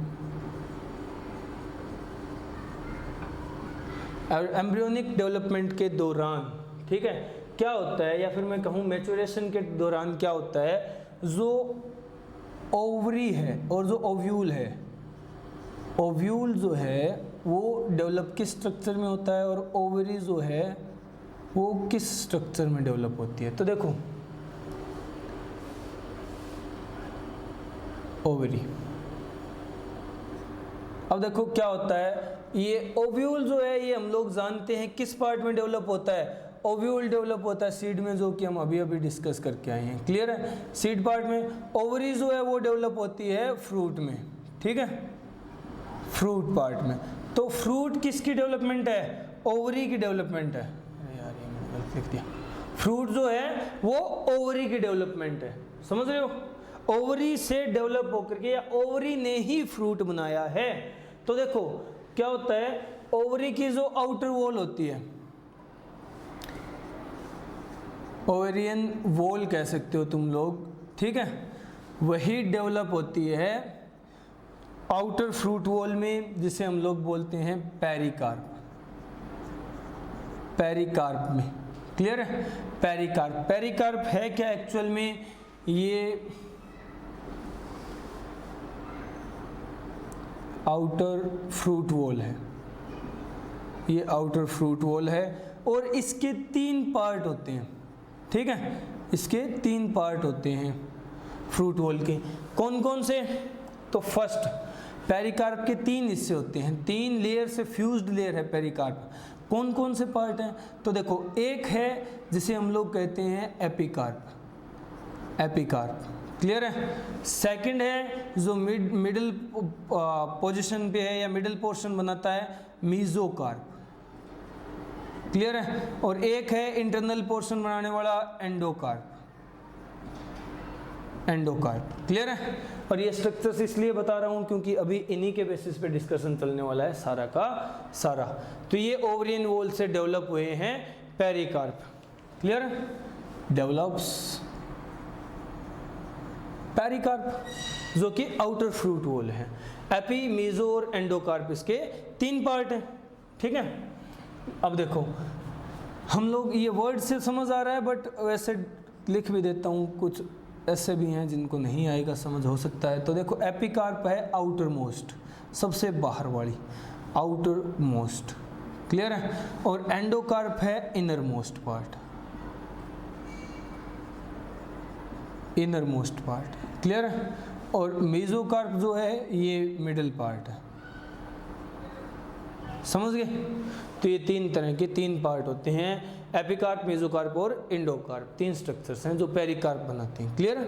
embryonic development के दौरान, ठीक है, क्या होता है, या फिर मैं कहूँ मैच्योरेशन के दौरान क्या होता है, जो ओवरी है और जो ओव्यूल है, ओव्यूल जो है वो डेवलप किस स्ट्रक्चर में होता है और ओवरी जो है वो किस स्ट्रक्चर में डेवलप होती है? तो देखो ओवरी। अब देखो क्या होता है, ये ओव्यूल जो है ये हम लोग जानते हैं किस पार्ट में डेवलप होता है, ओव्यूल डेवलप होता है सीड में, जो कि हम अभी अभी डिस्कस करके आए हैं। क्लियर है? सीड पार्ट में। ओवरी जो है वो डेवलप होती है फ्रूट में, ठीक है, फ्रूट पार्ट में। तो फ्रूट किसकी डेवलपमेंट है? ओवरी की डेवलपमेंट है। यार ये मैंने गलत लिख दिया। फ्रूट जो है वो ओवरी की डेवलपमेंट है, समझ रहे हो? ओवरी से डेवलप होकर के, या ओवरी ने ही फ्रूट बनाया है। तो देखो क्या होता है, ओवरी की जो आउटर वॉल होती है, ओवेरियन वॉल कह सकते हो तुम लोग, ठीक है, वही डेवलप होती है आउटर फ्रूट वॉल में, जिसे हम लोग बोलते हैं पेरिकार्प। पेरिकार्प में। क्लियर है? पेरिकार्प। पेरिकार्प है क्या एक्चुअल में? ये आउटर फ्रूट वॉल है, ये आउटर फ्रूट वॉल है, और इसके 3 पार्ट होते हैं, ठीक है, इसके 3 पार्ट होते हैं फ्रूट वॉल के। कौन कौन से? तो फर्स्ट, पेरिकार्प के 3 हिस्से होते हैं, 3 लेयर से फ्यूज्ड लेयर है पेरिकार्प। कौन कौन से पार्ट हैं? तो देखो एक है जिसे हम लोग कहते हैं एपिकार्प, एपिकार्प। क्लियर है? सेकंड है जो मिडिल पोजीशन पे है या मिडिल पोर्शन बनाता है, मीजोकार्प। क्लियर है? और एक है इंटरनल पोर्शन बनाने वाला, एंडोकार्प, एंडोकार्प। क्लियर है? और ये स्ट्रक्चर्स इसलिए बता रहा हूँ क्योंकि अभी इन्हीं के बेसिस पे डिस्कशन चलने वाला है सारा का सारा। तो ये ओवरियन वॉल से डेवलप हुए हैं पेरिकार्प। क्लियर? डेवलप्स पेरिकार्प जो कि आउटर फ्रूट वॉल है। एपी, मेसो और एंडोकार्प इसके 3 पार्ट हैं, ठीक है। अब देखो हम लोग ये वर्ड से समझ आ रहा है, बट वैसे लिख भी देता हूँ, कुछ ऐसे भी हैं जिनको नहीं आएगा समझ, हो सकता है। तो देखो एपिकार्प है आउटर मोस्ट, सबसे बाहर वाली, आउटर मोस्ट। क्लियर है? और एंडोकार्प है inner most part, inner most part. Clear है? और मेसोकार्प जो है ये मिडिल पार्ट है। समझ गए? तो ये 3 तरह के 3 पार्ट होते हैं, एपिकार्प, मेसोकार्प और एंडोकार्प। 3 स्ट्रक्चर्स हैं जो पेरिकार्प बनाते हैं। क्लियर?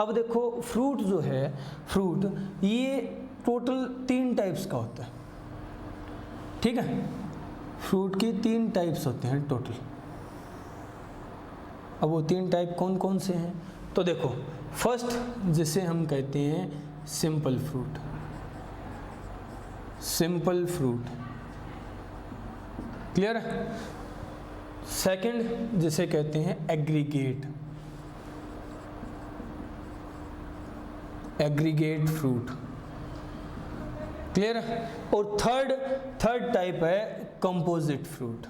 अब देखो फ्रूट जो है, फ्रूट ये टोटल 3 टाइप्स का होता है, ठीक है। फ्रूट के 3 टाइप्स होते हैं टोटल। अब वो 3 टाइप कौन कौन से हैं? तो देखो फर्स्ट जिसे हम कहते हैं simple fruit, simple fruit. Clear? Second जिसे कहते हैं एग्रीगेट, एग्रीगेट फ्रूट, क्लियर है। और थर्ड टाइप है composite fruit,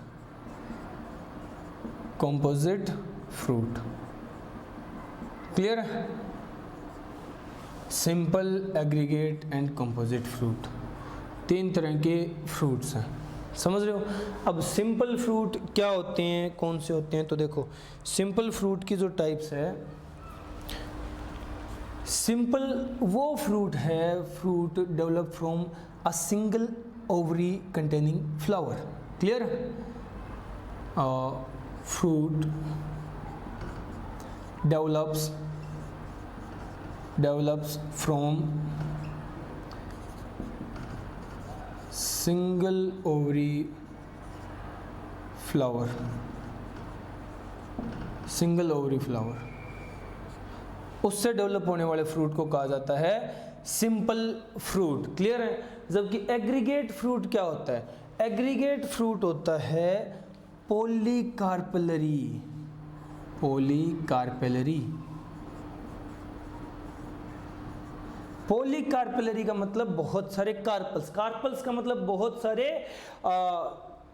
composite fruit, clear है। Simple, aggregate and composite fruit, 3 तरह के फ्रूट्स हैं, समझ रहे हो। अब सिंपल फ्रूट क्या होते हैं, कौन से होते हैं, तो देखो सिंपल फ्रूट की जो टाइप्स है, सिंपल वो फ्रूट है, fruit develop from a single ovary containing flower, clear. Fruit develops from single ovary flower, single ovary flower, उससे डेवलप होने वाले फ्रूट को कहा जाता है सिंपल फ्रूट, क्लियर है। जबकि एग्रीगेट फ्रूट क्या होता है, एग्रीगेट फ्रूट होता है पॉलीकार्पेलरी, पॉलीकार्पेलरी का मतलब बहुत सारे कार्पल्स, कार्पल्स का मतलब बहुत सारे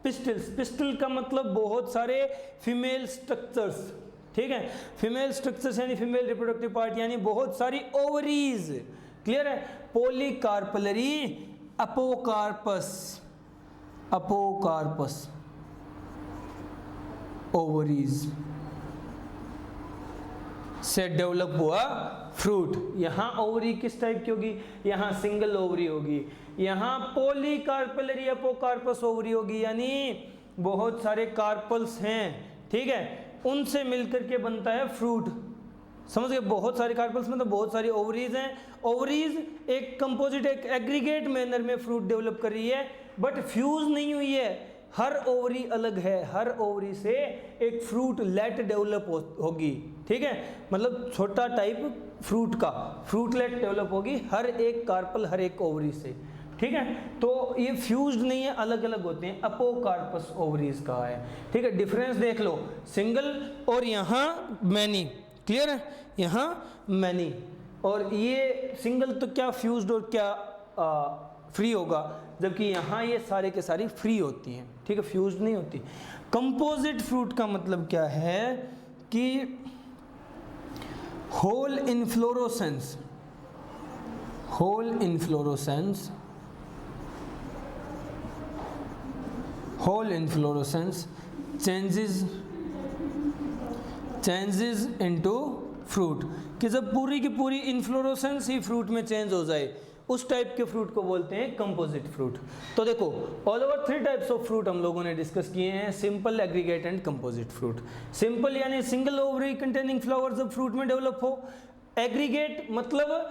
पिस्टल्स, पिस्टल का मतलब बहुत सारे फीमेल स्ट्रक्चर्स, ठीक है। फीमेल स्ट्रक्चर्स यानी फीमेल रिप्रोडक्टिव पार्ट, यानी बहुत सारी ओवरीज, क्लियर है। पॉलीकार्पेलरी, अपोकार्पस ओवरीज से डेवलप हुआ फ्रूट। यहाँ ओवरी किस टाइप की होगी, यहाँ सिंगल ओवरी होगी, यहाँ पॉलीकार्पेलरी अपोकार्पस ओवरी होगी, यानी बहुत सारे कार्पल्स हैं, ठीक है, उनसे मिलकर के बनता है फ्रूट, समझ गए। बहुत सारे कार्पल्स मतलब बहुत सारी ओवरीज हैं, ओवरीज एक कंपोजिट, एक एग्रीगेट मैनर में फ्रूट डेवलप कर रही है, बट फ्यूज नहीं हुई है, हर ओवरी अलग है, हर ओवरी से एक फ्रूट लेट डेवलप होगी, ठीक है। मतलब छोटा टाइप फ्रूट का फ्रूटलेट डेवलप होगी हर एक कार्पल, हर एक ओवरी से, ठीक है। तो ये फ्यूज्ड नहीं है, अलग अलग होते हैं, अपोकार्पस ओवरीज का है, ठीक है। डिफरेंस देख लो, सिंगल और यहाँ मैनी, क्लियर है, यहाँ मैनी, और ये सिंगल तो क्या फ्यूज्ड और क्या फ्री होगा, जबकि यहाँ ये सारे के सारी फ्री होती हैं, ठीक है, फ्यूज नहीं होती। कंपोजिट फ्रूट का मतलब क्या है कि whole inflorescence changes into fruit, कि जब पूरी की पूरी इन्फ्लोरोसेंस ही फ्रूट में चेंज हो जाए, उस टाइप के फ्रूट को बोलते हैं कंपोजिट फ्रूट। तो देखो all over 3 types of fruit हम लोगों ने डिस्कस किए हैं, simple, aggregate and composite fruit. Simple यानी सिंगल ओवरी कंटेनिंग फ्लावर जब फ्रूट में डेवलप हो, एग्रीगेट मतलब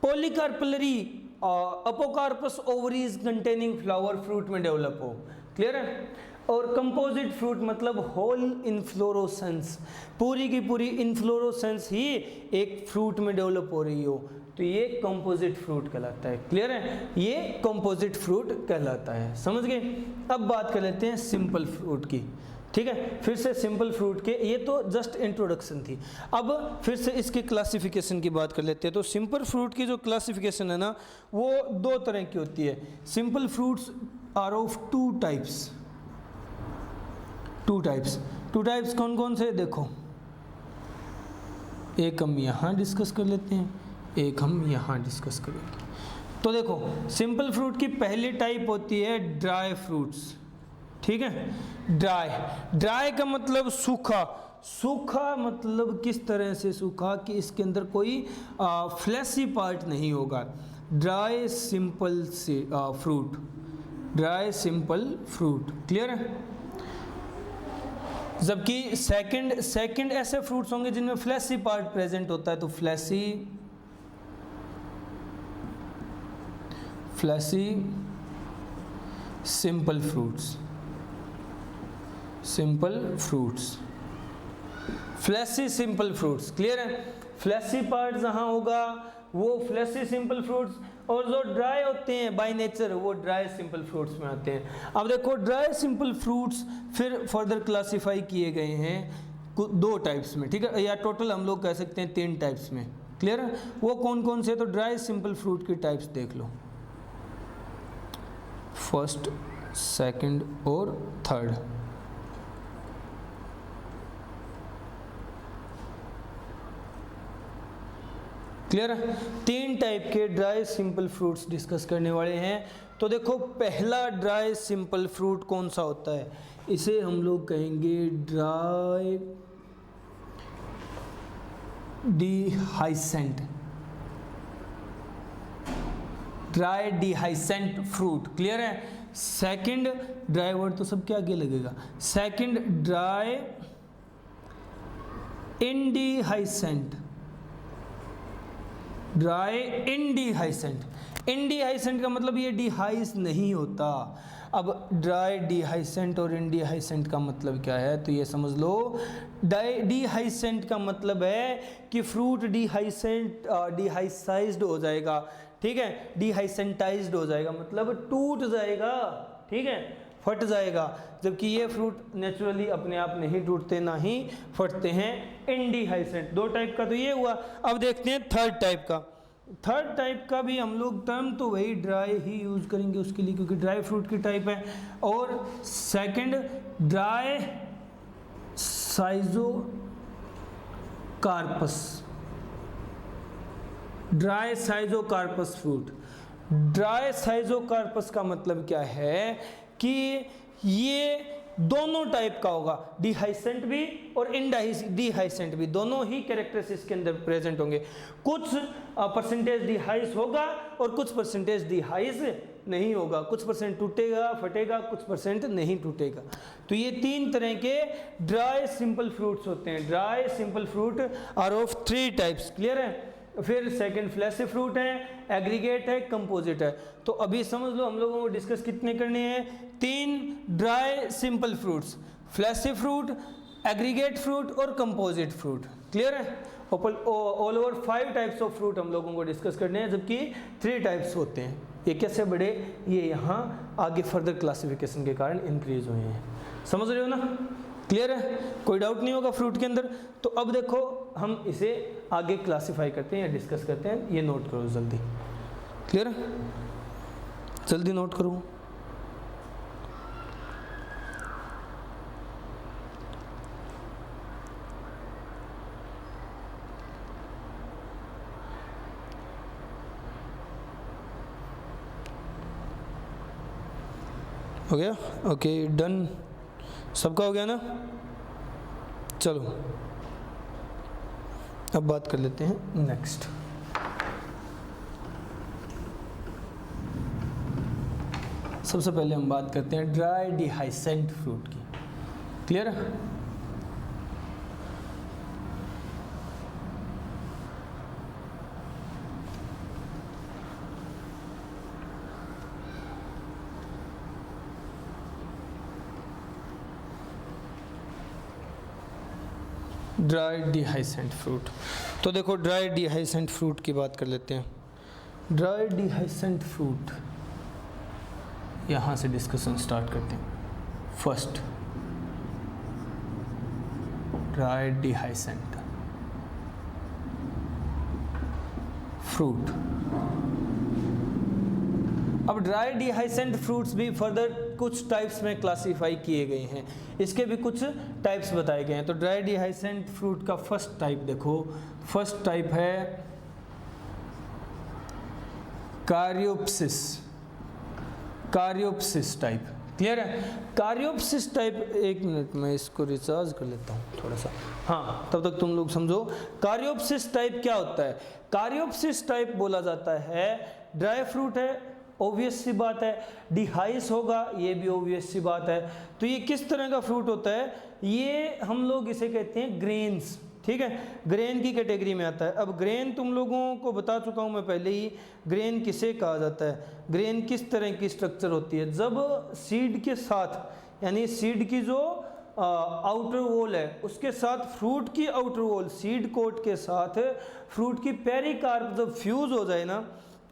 पॉलीकार्पेलरी अपोकार्पस ओवरीज कंटेनिंग फ्लावर फ्रूट में डेवलप हो, क्लियर है। और कंपोजिट फ्रूट मतलब होल इन्फ्लोरोसेंस, पूरी की पूरी इन्फ्लोरोसेंस ही एक फ्रूट में डेवलप हो रही हो, तो ये कंपोजिट फ्रूट कहलाता है, क्लियर है, ये कंपोजिट फ्रूट कहलाता है, समझ गए। अब बात कर लेते हैं सिंपल फ्रूट की, ठीक है। फिर से सिंपल फ्रूट के, ये तो जस्ट इंट्रोडक्शन थी, अब फिर से इसके क्लासिफिकेशन की बात कर लेते हैं। तो सिंपल फ्रूट की जो क्लासिफिकेशन है ना, वो 2 तरह की होती है। Simple fruits are of 2 types, 2 types कौन कौन से, देखो एक हम यहाँ डिस्कस कर लेते हैं, एक हम यहाँ डिस्कस करेंगे। तो देखो सिंपल फ्रूट की पहली टाइप होती है ड्राई फ्रूट्स, ठीक है। ड्राई का मतलब सूखा मतलब किस तरह से सूखा कि इसके अंदर कोई फ्लैशी पार्ट नहीं होगा। ड्राई सिंपल फ्रूट, क्लियर है। जबकि सेकंड ऐसे फ्रूट्स होंगे जिनमें फ्लैशी पार्ट प्रेजेंट होता है, तो fleshy simple fruits, fleshy simple fruits, clear है। फ्लैशी पार्ट जहाँ होगा वो फ्लैशी सिंपल फ्रूट्स, और जो ड्राई होते हैं बाय नेचर वो ड्राई सिंपल फ्रूट्स में आते हैं। अब देखो ड्राई सिंपल फ्रूट्स फिर फर्दर क्लासीफाई किए गए हैं 2 टाइप्स में, ठीक है, या टोटल हम लोग कह सकते हैं 3 टाइप्स में, क्लियर है? वो कौन कौन से? तो ड्राई सिंपल फ्रूट की टाइप्स देख लो, फर्स्ट, सेकंड और थर्ड। क्लियर है? 3 टाइप के ड्राई सिंपल फ्रूट्स डिस्कस करने वाले हैं। तो देखो पहला ड्राई सिंपल फ्रूट कौन सा होता है? इसे हम लोग कहेंगे dry डिहाइसेंट, dry dehiscent fruit. Clear है? सेकंड, ड्राई वर्ड तो सबके आगे लगेगा, सेकंड ड्राई इंडिहाइसेंट, ड्राई इंडिहाइसेंट। इंडिहाइसेंट का मतलब ये डिहाइस नहीं होता। अब ड्राई डिहाइसेंट और इंडिहाइसेंट का मतलब क्या है? तो ये समझ लो, डिहाइसेंट का मतलब है कि फ्रूट डिहाइसाइज्ड हो जाएगा, ठीक है, डिहाइसेंटाइज्ड हो जाएगा, मतलब टूट जाएगा, ठीक है, फट जाएगा। जबकि ये फ्रूट नेचुरली अपने आप नहीं टूटते ना ही फटते हैं, इंडिहाइसेंट। 2 टाइप का तो ये हुआ। अब देखते हैं थर्ड टाइप का। थर्ड टाइप का भी हम लोग टर्म तो वही ड्राई ही यूज करेंगे उसके लिए, क्योंकि ड्राई फ्रूट की टाइप है। और second dry schizocarpous, dry schizocarpous fruit. Dry schizocarpous का मतलब क्या है कि ये दोनों टाइप का होगा, डिहाइसेंट भी और डिहाइसेंट भी, दोनों ही कैरेक्टरिस्टिक्स के अंदर प्रेजेंट होंगे। कुछ परसेंटेज डिहाइस होगा और कुछ परसेंटेज डिहाइस नहीं होगा, कुछ परसेंट टूटेगा फटेगा, कुछ परसेंट नहीं टूटेगा। तो ये 3 तरह के ड्राई सिंपल फ्रूट्स होते हैं। Dry simple fruit are of 3 types. Clear है? फिर सेकंड फ्लैशी फ्रूट है, एग्रीगेट है, कंपोजिट है। तो अभी समझ लो हम लोगों को डिस्कस कितने करने हैं? 3 dry simple fruits, fleshy fruit, aggregate fruit और कंपोजिट फ्रूट। क्लियर है? All over 5 types of fruit हम लोगों को डिस्कस करने हैं, जबकि 3 टाइप्स होते हैं। ये कैसे बढ़े? ये यहाँ आगे फर्दर क्लासिफिकेशन के कारण इंक्रीज हुए हैं। समझ रहे हो ना? क्लियर है? कोई डाउट नहीं होगा फ्रूट के अंदर। तो अब देखो हम इसे आगे क्लासिफाई करते हैं या डिस्कस करते हैं। ये नोट करो जल्दी। क्लियर है? जल्दी नोट करो। हो गया? Okay, done. सबका हो गया ना? चलो अब बात कर लेते हैं नेक्स्ट। सबसे पहले हम बात करते हैं ड्राई डिहाइसेंट फ्रूट की। क्लियर है? Dry dehiscent fruit. तो देखो ड्राई डिहाइसेंट फ्रूट की बात कर लेते हैं। ड्राई डिहाइसेंट फ्रूट, यहाँ से डिस्कशन स्टार्ट करते हैं। First dry dehiscent fruit. अब ड्राई डिहाइसेंट फ्रूट्स भी फर्दर कुछ टाइप्स में क्लासीफाई किए गए हैं, इसके भी कुछ टाइप्स बताए गए हैं। तो ड्राई डिहाइसेंट फ्रूट का फर्स्ट टाइप देखो, फर्स्ट टाइप है कारियोप्सिस, कारियोप्सिस टाइप। क्लियर है? कारियोप्सिस टाइप, 1 मिनट में इसको रिचार्ज कर लेता हूँ थोड़ा सा, हाँ तब तक तुम लोग समझो। कारियोप्सिस टाइप क्या होता है? कारियोप्सिस टाइप बोला जाता है ड्राई फ्रूट है, ऑब्वियस सी बात है, डिहाइस होगा, ये भी ऑब्वियस सी बात है। तो ये किस तरह का फ्रूट होता है? ये हम लोग इसे कहते हैं ग्रेन्स, ठीक है, ग्रेन की कैटेगरी में आता है। अब ग्रेन तुम लोगों को बता चुका हूँ मैं पहले ही, ग्रेन किसे कहा जाता है, ग्रेन किस तरह की स्ट्रक्चर होती है। जब सीड के साथ, यानी सीड की जो आउटर वॉल है उसके साथ फ्रूट की आउटर वॉल, सीड कोट के साथ फ्रूट की पेरिकार्प जब फ्यूज हो जाए ना,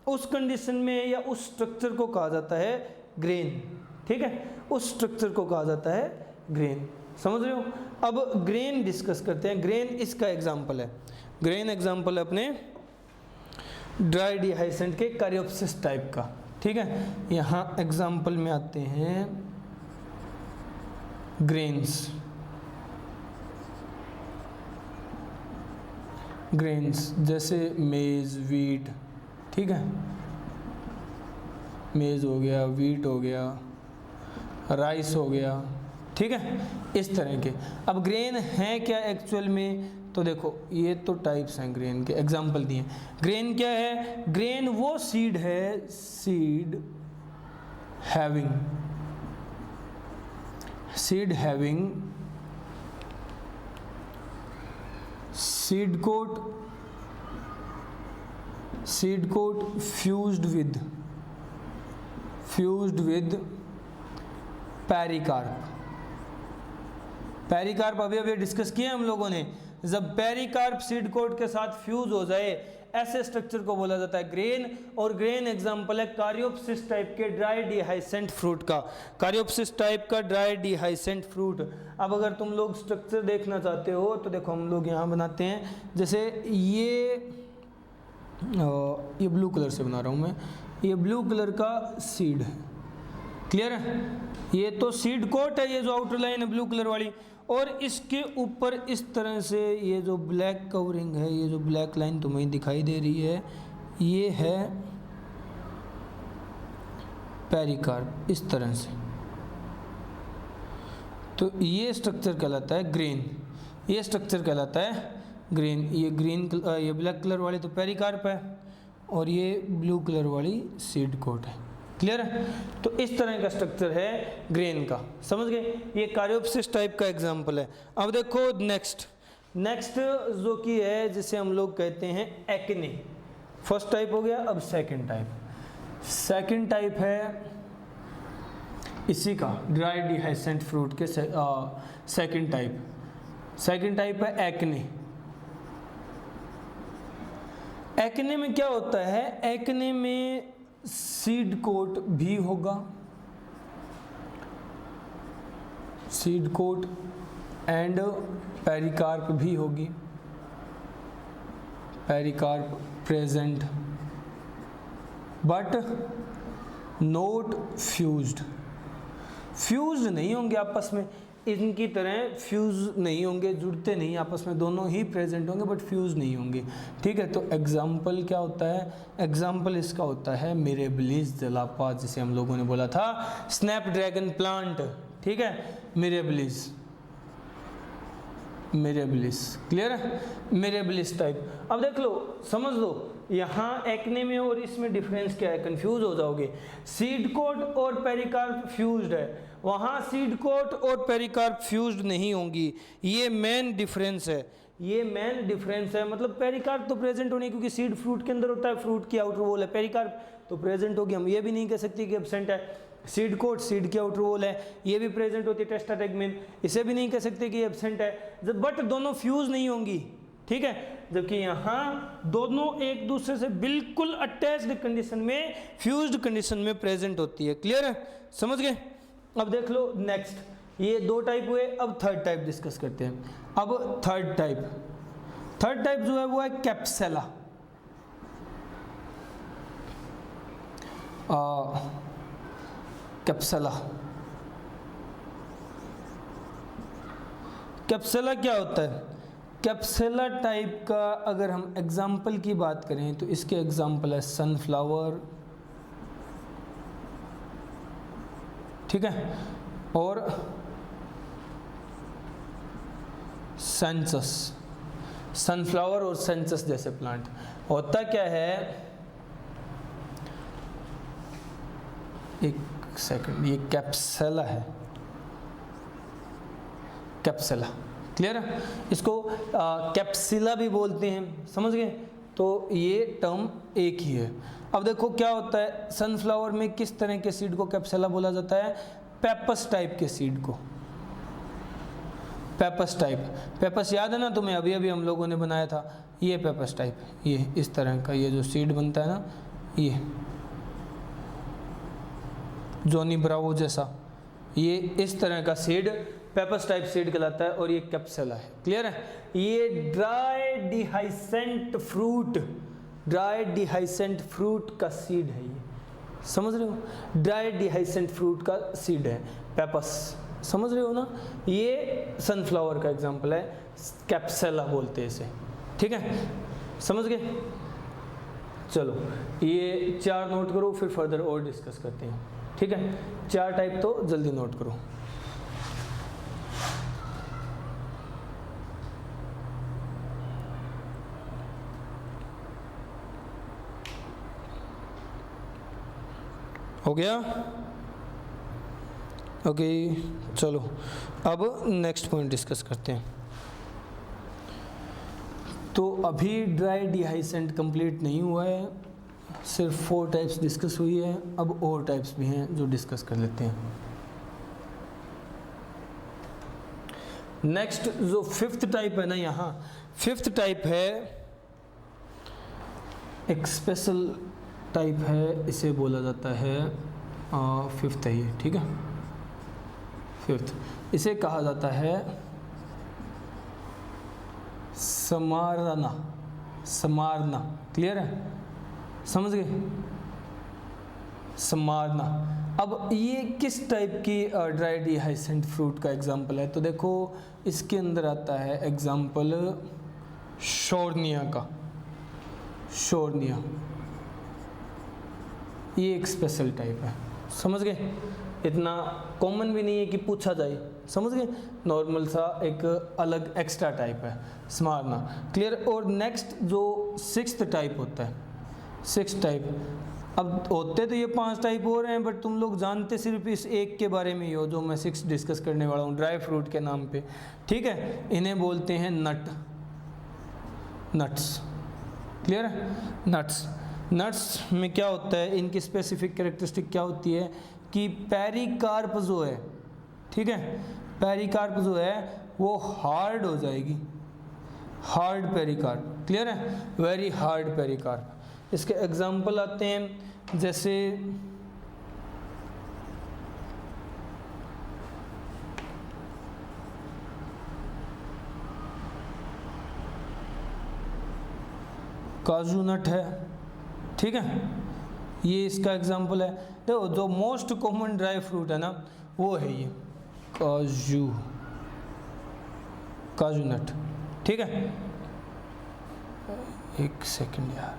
उस कंडीशन में या उस स्ट्रक्चर को कहा जाता है ग्रेन, ठीक है, उस स्ट्रक्चर को कहा जाता है ग्रेन। समझ रहे हो? अब ग्रेन डिस्कस करते हैं। ग्रेन इसका एग्जाम्पल है, ग्रेन एग्जाम्पल है अपने ड्राई डिहाइसेंट के कारियोप्सिस टाइप का, ठीक है। यहाँ एग्जाम्पल में आते हैं ग्रेन्स, जैसे मेज, वीट, ठीक है, मेज हो गया, वीट हो गया, राइस हो गया, ठीक है, इस तरह के। अब ग्रेन है क्या एक्चुअल में, तो देखो ये तो टाइप्स हैं ग्रेन के, एग्जाम्पल दिए। ग्रेन क्या है, ग्रेन वो सीड है, seed having seed coat fused with pericarp अभी डिस्कस किया हम लोगों ने। जब पेरिकार्प सीड कोट के साथ फ्यूज हो जाए, ऐसे स्ट्रक्चर को बोला जाता है ग्रेन। और ग्रेन एग्जांपल है कारियोप्सिस टाइप के ड्राई डिहाइसेंट फ्रूट का, कारियोप्सिस टाइप का ड्राई डिहाइसेंट फ्रूट। अब अगर तुम लोग स्ट्रक्चर देखना चाहते हो तो देखो हम लोग यहाँ बनाते हैं, जैसे ये ब्लू कलर से बना रहा हूँ मैं, ये ब्लू कलर का सीड है, क्लियर है, ये तो सीड कोट है, ये जो आउटर लाइन है ब्लू कलर वाली, और इसके ऊपर इस तरह से ये जो ब्लैक कवरिंग है, ये जो ब्लैक लाइन तुम्हें दिखाई दे रही है, ये है पेरिकार्प, इस तरह से। तो ये स्ट्रक्चर कहलाता है ग्रेन, ये स्ट्रक्चर कहलाता है ग्रेन। ये ये ब्लैक कलर वाली तो पेरिकार्प है, और ये ब्लू कलर वाली सीड कोट है, क्लियर है। तो इस तरह का स्ट्रक्चर है ग्रेन का, समझ गए। ये कारियोप्सिस टाइप का एग्जांपल है। अब देखो नेक्स्ट जो कि है जिसे हम लोग कहते हैं एक्ने। फर्स्ट टाइप हो गया, अब सेकंड टाइप है इसी का ड्राई डिहाइसेंट फ्रूट के सेकंड टाइप है एक्ने। एक्ने में क्या होता है, एक्ने में सीड कोट भी होगा, सीड कोट एंड पेरिकार्प भी होगी, pericarp present, but note fused नहीं होंगे आपस में, इनकी तरह फ्यूज नहीं होंगे, जुड़ते नहीं आपस में, दोनों ही प्रेजेंट होंगे बट फ्यूज नहीं होंगे, ठीक है। तो एग्जाम्पल क्या होता है, एग्जाम्पल इसका होता है मिरेबिलिस जलापा, जिसे हम लोगों ने बोला था स्नैपड्रैगन प्लांट, ठीक है, मिरेबिलिस, क्लियर है, मिरेबिलिस टाइप। अब देख लो, समझ लो, यहाँ एक्ने में और इसमें डिफरेंस क्या है, कंफ्यूज हो जाओगे। सीड कोट और पेरिकार्प फ्यूज्ड है, वहाँ सीड कोट और पेरिकार्प फ्यूज्ड नहीं होंगी, ये मेन डिफरेंस है। मतलब पेरिकार्प तो प्रेजेंट होने, क्योंकि सीड फ्रूट के अंदर होता है, फ्रूट की आउटर वॉल है, पेरिकार्प तो प्रेजेंट होगी, हम ये भी नहीं कह सकते कि एब्सेंट है। सीड कोट सीड की आउटर वॉल है, ये भी प्रेजेंट होती है, टेस्टा टेगमेन, इसे भी नहीं कह सकते कि एब्सेंट है, बट दोनों फ्यूज नहीं होंगी, ठीक है। जबकि यहाँ दोनों एक दूसरे से बिल्कुल अटैच्ड कंडीशन में, फ्यूज्ड कंडीशन में प्रेजेंट होती है, क्लियर है, समझ गए। अब देख लो नेक्स्ट, ये दो टाइप हुए, अब थर्ड टाइप डिस्कस करते हैं। अब थर्ड टाइप जो है वो है कैप्सेला। कैप्सेला क्या होता है, कैप्सेला टाइप का अगर हम एग्जाम्पल की बात करें तो इसके एग्जाम्पल है सनफ्लावर, ठीक है, और सेंसस, सनफ्लावर और सेंसस जैसे प्लांट। होता क्या है, एक सेकंड, ये कैप्सेला है, कैप्सेला, क्लियर है, इसको कैप्सिला भी बोलते हैं, समझ गए। तो ये टर्म एक ही है। अब देखो क्या होता है, सनफ्लावर में किस तरह के सीड को कैप्सेला बोला जाता है, पेपस टाइप के सीड को, पेपस याद है ना तुम्हें, अभी हम लोगों ने बनाया था, ये पेपस टाइप, ये इस तरह का, ये जो सीड बनता है ना, ये जॉनी ब्रावो जैसा, ये इस तरह का सीड पेपस टाइप सीड कहलाता है, और ये कैप्सेला है, क्लियर है। ये dry dehiscent fruit dry dehiscent fruit का सीड है ये, समझ रहे हो, ड्राई डिहाइसेंट फ्रूट का सीड है पेपस, समझ रहे हो ना। ये सनफ्लावर का एग्जांपल है, कैप्सेला बोलते हैं इसे, ठीक है, समझ गए। चलो ये 4 नोट करो, फिर फर्दर और डिस्कस करते हैं, ठीक है। 4 टाइप तो जल्दी नोट करो। हो गया, ओके। चलो अब नेक्स्ट पॉइंट डिस्कस करते हैं। तो अभी ड्राई डिहाइसेंट कंप्लीट नहीं हुआ है, सिर्फ 4 टाइप्स डिस्कस हुई है, अब और टाइप्स भी हैं जो डिस्कस कर लेते हैं। नेक्स्ट जो 5th टाइप है ना, यहाँ 5th टाइप है, एक स्पेशल टाइप है, इसे बोला जाता है 5th है ये, ठीक है, 5th, इसे कहा जाता है समारना, समारना, क्लियर है, समझ गए, समारना। अब ये किस टाइप की ड्राई डिहाइसेंट फ्रूट का एग्जांपल है, तो देखो इसके अंदर आता है एग्जांपल शोरनिया का, शोरनिया, ये एक स्पेशल टाइप है, समझ गए, इतना कॉमन भी नहीं है कि पूछा जाए, समझ गए, नॉर्मल सा एक अलग एक्स्ट्रा टाइप है स्मारना, क्लियर। और नेक्स्ट जो 6th टाइप होता है, 6th टाइप, अब होते तो ये 5 टाइप और हैं, बट तुम लोग जानते सिर्फ इस एक के बारे में ही हो जो मैं 6 डिस्कस करने वाला हूँ, ड्राई फ्रूट के नाम पे, ठीक है। इन्हें बोलते हैं नट, नट्स, क्लियर है, नट्स। नट्स में क्या होता है, इनकी स्पेसिफिक कैरेक्टरिस्टिक क्या होती है कि पेरिकार्प जो है, ठीक है, पेरिकार्प जो है वो हार्ड हो जाएगी, हार्ड पेरिकार्प, क्लियर है, वेरी हार्ड पेरिकार्प। इसके एग्जांपल आते हैं जैसे काजू नट है, ठीक है, ये इसका एग्जांपल है। देखो जो मोस्ट कॉमन ड्राई फ्रूट है ना वो है ये काजू, काजू नट, ठीक है, एक सेकंड यार,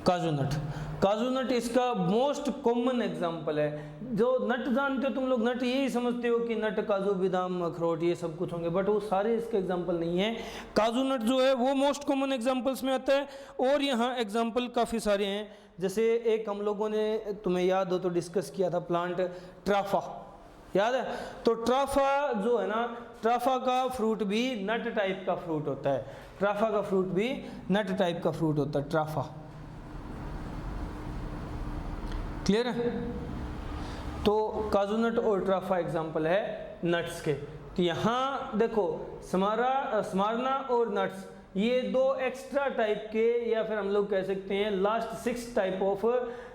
काजू नट, काजू नट इसका मोस्ट कॉमन एग्जांपल है। जो नट जानते हो तुम लोग, नट यही समझते हो कि नट, काजू, बादाम, अखरोट ये सब कुछ होंगे, बट वो सारे इसके एग्जांपल नहीं है। काजू नट जो है वो मोस्ट कॉमन एग्जांपल्स में आता है, और यहाँ एग्जांपल काफ़ी सारे हैं। जैसे एक हम लोगों ने, तुम्हें याद हो तो डिस्कस किया था, प्लांट ट्राफा, याद है, तो ट्राफा जो है ना, ट्राफा का फ्रूट भी नट टाइप का फ्रूट होता है, ट्राफा का फ्रूट भी नट टाइप का फ्रूट होता है, ट्राफा, क्लियर है। तो काजू नट और ट्राफा एग्जांपल है नट्स के। तो यहाँ देखो स्मारना और नट्स, ये 2 एक्स्ट्रा टाइप के, या फिर हम लोग कह सकते हैं last 6 type of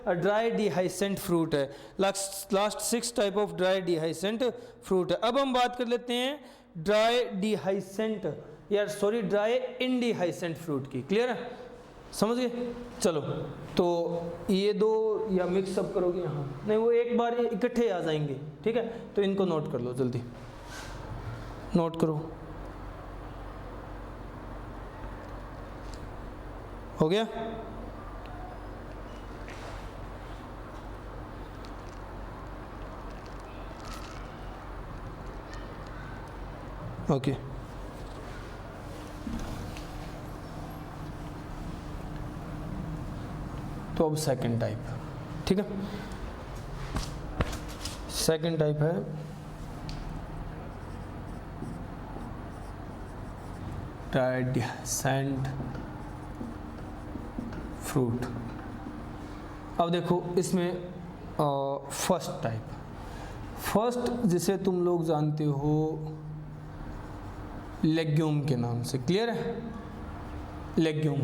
dry dehiscent fruit है, last 6 type of dry dehiscent fruit है। अब हम बात कर लेते हैं ड्राई डिहाइसेंट, या सॉरी ड्राई इनडिहाइसेंट फ्रूट की, क्लियर है, समझ गए। चलो तो ये 2 या मिक्सअप करोगे यहाँ, नहीं वो एक बार इकट्ठे आ जाएंगे, ठीक है, तो इनको नोट कर लो, जल्दी नोट करो, हो गया। ओके, तो अब सेकंड टाइप, ठीक है, सेकंड टाइप है ड्राई डिहाइसेंट फ्रूट। अब देखो इसमें फर्स्ट टाइप, फर्स्ट जिसे तुम लोग जानते हो लेग्यूम के नाम से, क्लियर है, लेग्यूम,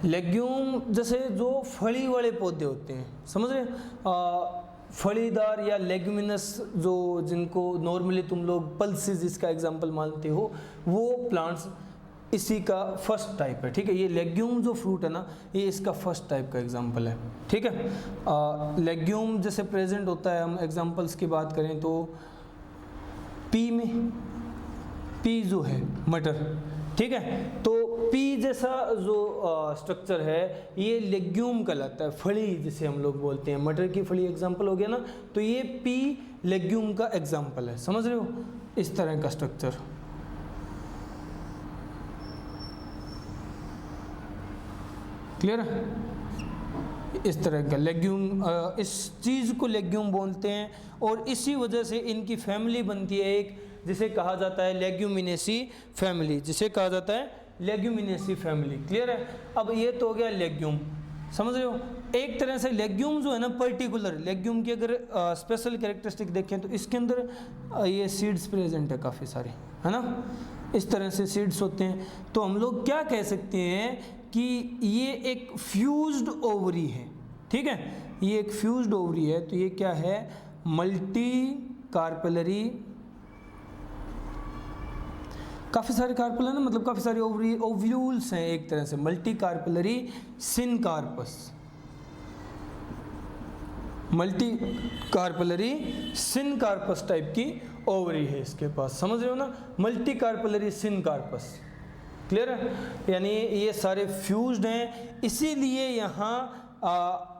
लेग्यूम जैसे जो फली वाले पौधे होते हैं, समझ रहे, फलीदार या लेग्यूमिनस, जो जिनको नॉर्मली तुम लोग पल्सेस इसका एग्जांपल मानते हो, वो प्लांट्स इसी का फर्स्ट टाइप है, ठीक है। ये लेग्यूम जो फ्रूट है ना, ये इसका फर्स्ट टाइप का एग्जाम्पल है, ठीक है। लेग्यूम जैसे प्रेजेंट होता है, हम एग्जाम्पल्स की बात करें तो पी में, पी जो है मटर, ठीक है, तो पी जैसा जो स्ट्रक्चर है ये लेग्यूम कहलाता है, फली जिसे हम लोग बोलते हैं, मटर की फली एग्जाम्पल हो गया ना, तो ये पी लेग्यूम का एग्जाम्पल है, समझ रहे हो, इस तरह का स्ट्रक्चर। क्लियर है? इस तरह का लेग्यूम, इस चीज़ को लेग्यूम बोलते हैं, और इसी वजह से इनकी फैमिली बनती है एक, जिसे कहा जाता है लेग्यूमिनेसी फैमिली, जिसे कहा जाता है लेग्यूमिनेसी फैमिली। क्लियर है? अब ये तो हो गया लेग्यूम, समझ रहे हो। एक तरह से लेग्यूम जो है ना, पर्टिकुलर लेग्यूम की अगर स्पेशल कैरेक्टरिस्टिक देखें तो इसके अंदर ये सीड्स प्रेजेंट है काफ़ी सारे, है ना, इस तरह से सीड्स होते हैं। तो हम लोग क्या कह सकते हैं कि ये एक फ्यूज्ड ओवरी है, ठीक है, ये एक फ्यूज्ड ओवरी है। तो ये क्या है, मल्टी कार्पेलरी, काफ़ी सारे कार्पेल है ना, मतलब काफ़ी सारे ओव्यूल्स हैं एक तरह से, multi carpellary syncarpous, multi carpellary syncarpous type की ओवरी है इसके पास, समझ रहे हो ना, मल्टी कार्पेलरी सिनकार्पस। क्लियर है? यानी ये सारे फ्यूज्ड हैं, इसीलिए यहाँ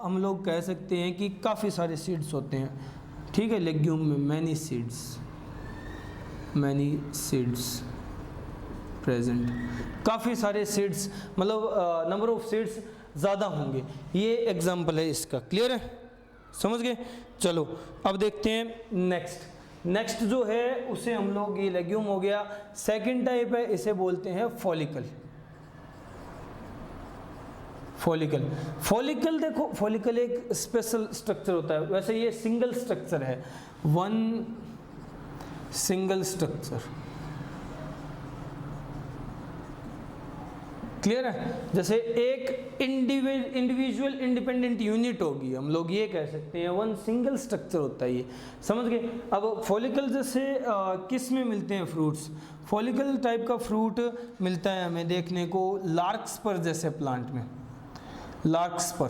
हम लोग कह सकते हैं कि काफ़ी सारे सीड्स होते हैं, ठीक है, लेग्यूम में मैनी सीड्स प्रेजेंट, काफ़ी सारे सीड्स, मतलब नंबर ऑफ सीड्स ज़्यादा होंगे, ये एग्जाम्पल है इसका। क्लियर है? समझ गए? चलो अब देखते हैं नेक्स्ट जो है उसे हम लोग, ये लेग्यूम हो गया। सेकंड टाइप है, इसे बोलते हैं फॉलिकल। फॉलिकल देखो, फॉलिकल एक स्पेशल स्ट्रक्चर होता है, वैसे ये सिंगल स्ट्रक्चर है, वन सिंगल स्ट्रक्चर। क्लियर है? जैसे एक इंडिविजुअल इंडिपेंडेंट यूनिट होगी, हम लोग ये कह सकते हैं वन सिंगल स्ट्रक्चर होता है ये, समझ गए। अब फॉलिकल जैसे किस में मिलते हैं फ्रूट्स, फॉलिकल टाइप का फ्रूट मिलता है हमें देखने को लार्कस्पर जैसे प्लांट में, लार्कस्पर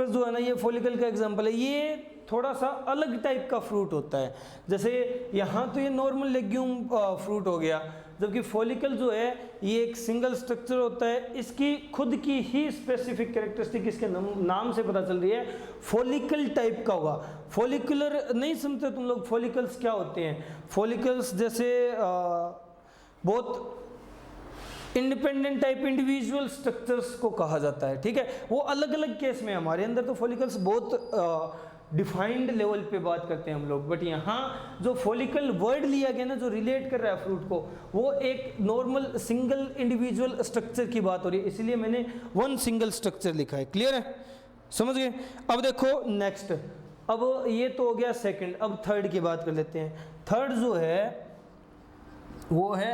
जो है ना, ये फॉलिकल का एग्जांपल है। ये थोड़ा सा अलग टाइप का फ्रूट होता है, जैसे यहाँ तो ये नॉर्मल लेग्यूम फ्रूट हो गया, जबकि फॉलिकल जो है ये एक सिंगल स्ट्रक्चर होता है। इसकी खुद की ही स्पेसिफिक कैरेक्टरिस्टिक इसके नाम से पता चल रही है, फॉलिकल टाइप का होगा। फॉलिकुलर नहीं सुनते तुम लोग, फॉलिकल्स क्या होते हैं, फॉलिकल्स जैसे बहुत इंडिपेंडेंट टाइप इंडिविजुअल स्ट्रक्चर्स को कहा जाता है, ठीक है, वो अलग अलग केस में। हमारे अंदर तो फॉलिकल्स बहुत डिफाइंड लेवल पे बात करते हैं हम लोग, बट यहाँ जो फॉलिकल वर्ड लिया गया ना, जो रिलेट कर रहा है फ्रूट को, वो एक नॉर्मल सिंगल इंडिविजुअल स्ट्रक्चर की बात हो रही है, इसलिए मैंने वन सिंगल स्ट्रक्चर लिखा है। क्लियर है? समझ गए? अब देखो नेक्स्ट, अब ये तो हो गया सेकंड, अब थर्ड की बात कर लेते हैं। थर्ड जो है वो है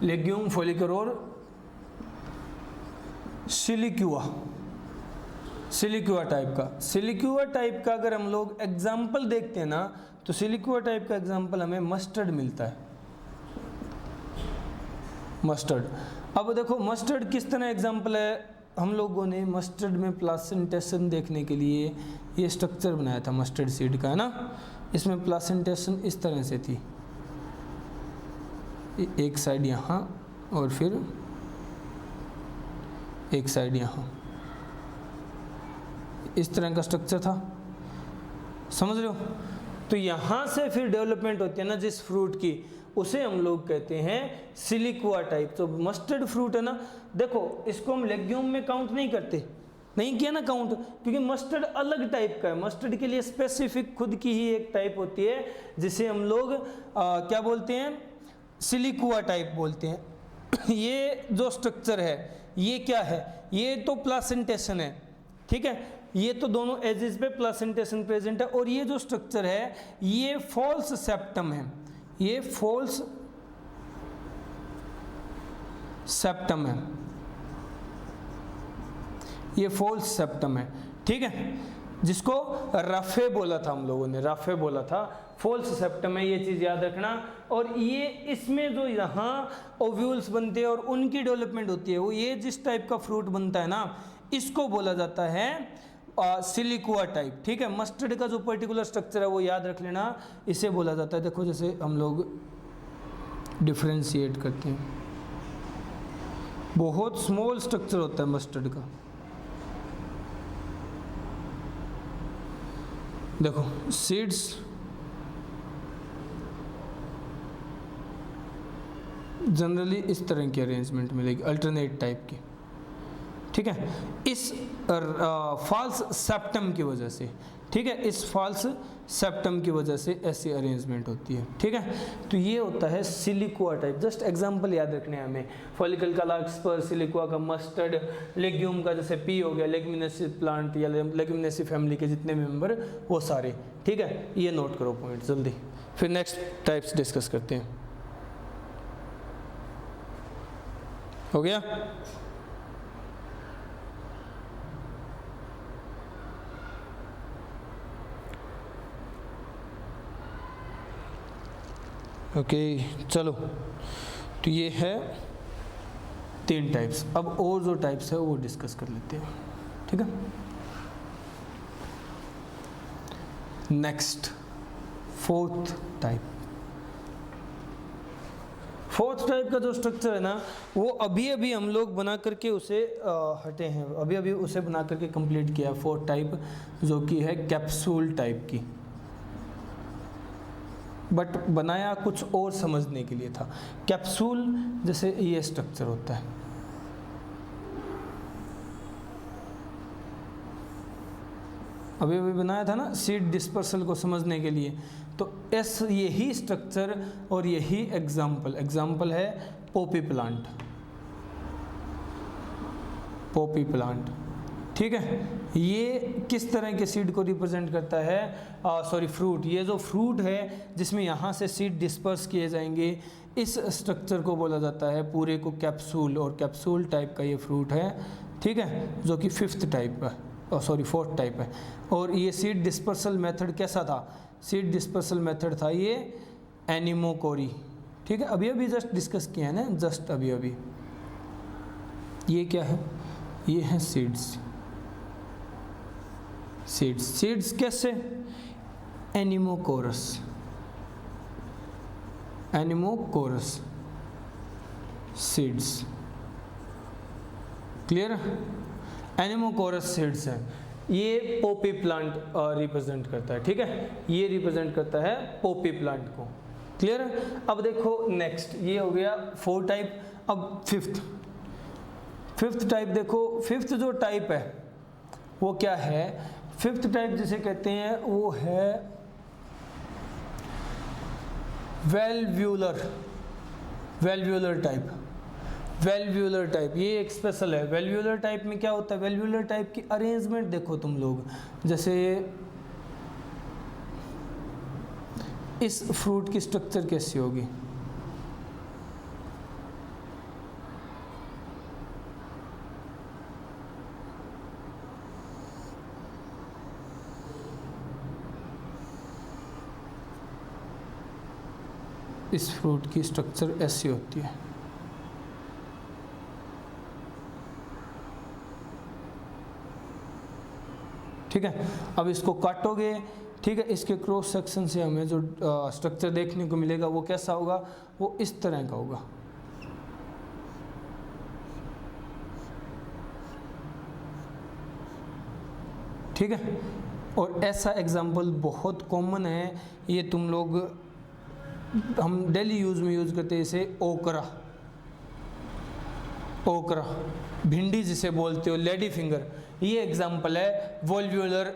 लेग्यूम, फॉलिकल और सिलिक्यूआ टाइप का अगर हम लोग एग्जाम्पल देखते हैं ना, तो सिलिक्यूआ टाइप का एग्जाम्पल हमें मस्टर्ड मिलता है, मस्टर्ड। अब देखो मस्टर्ड किस तरह एग्जाम्पल है, हम लोगों ने मस्टर्ड में प्लासेंटेशन देखने के लिए ये स्ट्रक्चर बनाया था मस्टर्ड सीड का, है ना, इसमें प्लासेंटेशन इस तरह से थी, एक साइड यहाँ और फिर एक साइड यहाँ, इस तरह का स्ट्रक्चर था, समझ रहे हो। तो यहाँ से फिर डेवलपमेंट होती है ना जिस फ्रूट की, उसे हम लोग कहते हैं सिलिक्यूआ टाइप। तो मस्टर्ड फ्रूट है ना, देखो इसको हम लेग्यूम में काउंट नहीं किया ना काउंट, क्योंकि मस्टर्ड अलग टाइप का है। मस्टर्ड के लिए स्पेसिफिक खुद की ही एक टाइप होती है, जिसे हम लोग क्या बोलते हैं, सिलिक्यूआ टाइप बोलते हैं। ये जो स्ट्रक्चर है ये क्या है, ये तो प्लासेंटेशन है, ठीक है, ये तो दोनों एजेस पे प्लासेंटेशन प्रेजेंट है, और ये जो स्ट्रक्चर है ये फॉल्स सेप्टम है, ये फॉल्स सेप्टम है, ये फॉल्स सेप्टम है, ठीक है, जिसको रफे बोला था हम लोगों ने, रफे बोला था। फॉल्स सेप्टम है, ये चीज़ याद रखना। और ये इसमें जो यहाँ ओव्यूल्स बनते हैं और उनकी डेवलपमेंट होती है, वो ये जिस टाइप का फ्रूट बनता है ना, इसको बोला जाता है सिलिकुआ टाइप। ठीक है, मस्टर्ड का जो पर्टिकुलर स्ट्रक्चर है वो याद रख लेना, इसे बोला जाता है। देखो जैसे हम लोग डिफ्रेंशिएट करते हैं, बहुत स्मॉल स्ट्रक्चर होता है मस्टर्ड का। देखो सीड्स जनरली इस तरह की अरेंजमेंट मिलेगी, अल्टरनेट टाइप की। ठीक है, इस फॉल्स सेप्टम की वजह से, ठीक है, इस फॉल्स सेप्टम की वजह से ऐसी अरेंजमेंट होती है। ठीक है, तो ये होता है सिलिकुआ टाइप। जस्ट एग्जांपल याद रखने हैं हमें, फॉलिकल का लार्कस्पर, सिलिकुआ का मस्टर्ड, लेग्यूम का जैसे पी हो गया, लेग्यूमिनेसी प्लांट या लेग्यूमिनेसी फैमिली के जितने भी मेंबर वो सारे। ठीक है, ये नोट करो पॉइंट जल्दी, फिर नेक्स्ट टाइप्स डिस्कस करते हैं। हो गया? ओके चलो, तो ये है 3 टाइप्स। अब और जो टाइप्स है वो डिस्कस कर लेते हैं। ठीक है, next 4th type. 4th type का जो स्ट्रक्चर है ना, वो अभी अभी हम लोग बना करके उसे हटे हैं, अभी अभी उसे बना करके कंप्लीट किया। 4th टाइप जो कि है कैप्सूल टाइप की, बट बनाया कुछ और समझने के लिए था। कैप्सूल जैसे ये स्ट्रक्चर होता है, अभी अभी बनाया था ना सीड डिस्पर्सल को समझने के लिए, तो यही स्ट्रक्चर और यही एग्जाम्पल है पोपी प्लांट। पोपी प्लांट, ठीक है, ये किस तरह के सीड को रिप्रेजेंट करता है? फ्रूट। ये जो फ्रूट है जिसमें यहाँ से सीड डिस्पर्स किए जाएंगे, इस स्ट्रक्चर को बोला जाता है पूरे को कैप्सूल, और कैप्सूल टाइप का ये फ्रूट है। ठीक है, जो कि 4th टाइप है। और ये सीड डिस्पर्सल मेथड कैसा था? सीड डिस्पर्सल मेथड था ये एनिमोकोरी। ठीक है, अभी अभी जस्ट डिस्कस किया है ना, जस्ट अभी अभी। ये क्या है? ये है सीड्स। सीड्स कैसे? एनिमोकोरस सीड्स। क्लियर? एनिमोकोरस सीड्स है। ये पोपी प्लांट रिप्रेजेंट करता है। ठीक है, ये रिप्रेजेंट करता है पोपी प्लांट को। क्लियर? अब देखो नेक्स्ट, ये हो गया 4 टाइप। अब 5th टाइप देखो। 5th जो टाइप है वो क्या है? 5th टाइप जिसे कहते हैं वो है वेलव्यूलर टाइप। ये एक स्पेशल है। वेलव्यूलर टाइप में क्या होता है? वेलव्यूलर टाइप की अरेंजमेंट देखो तुम लोग, जैसे इस फ्रूट की स्ट्रक्चर कैसी होगी? इस फ्रूट की स्ट्रक्चर ऐसी होती है। ठीक है, अब इसको काटोगे, ठीक है, इसके क्रॉस सेक्शन से हमें जो स्ट्रक्चर देखने को मिलेगा वो कैसा होगा? वो इस तरह का होगा। ठीक है, और ऐसा एग्जाम्पल बहुत कॉमन है, ये तुम लोग हम डेली यूज में यूज करते हैं, जैसे ओकरा, भिंडी जिसे बोलते हो, लेडी फिंगर, ये एग्जाम्पल है वोल्व्यूलर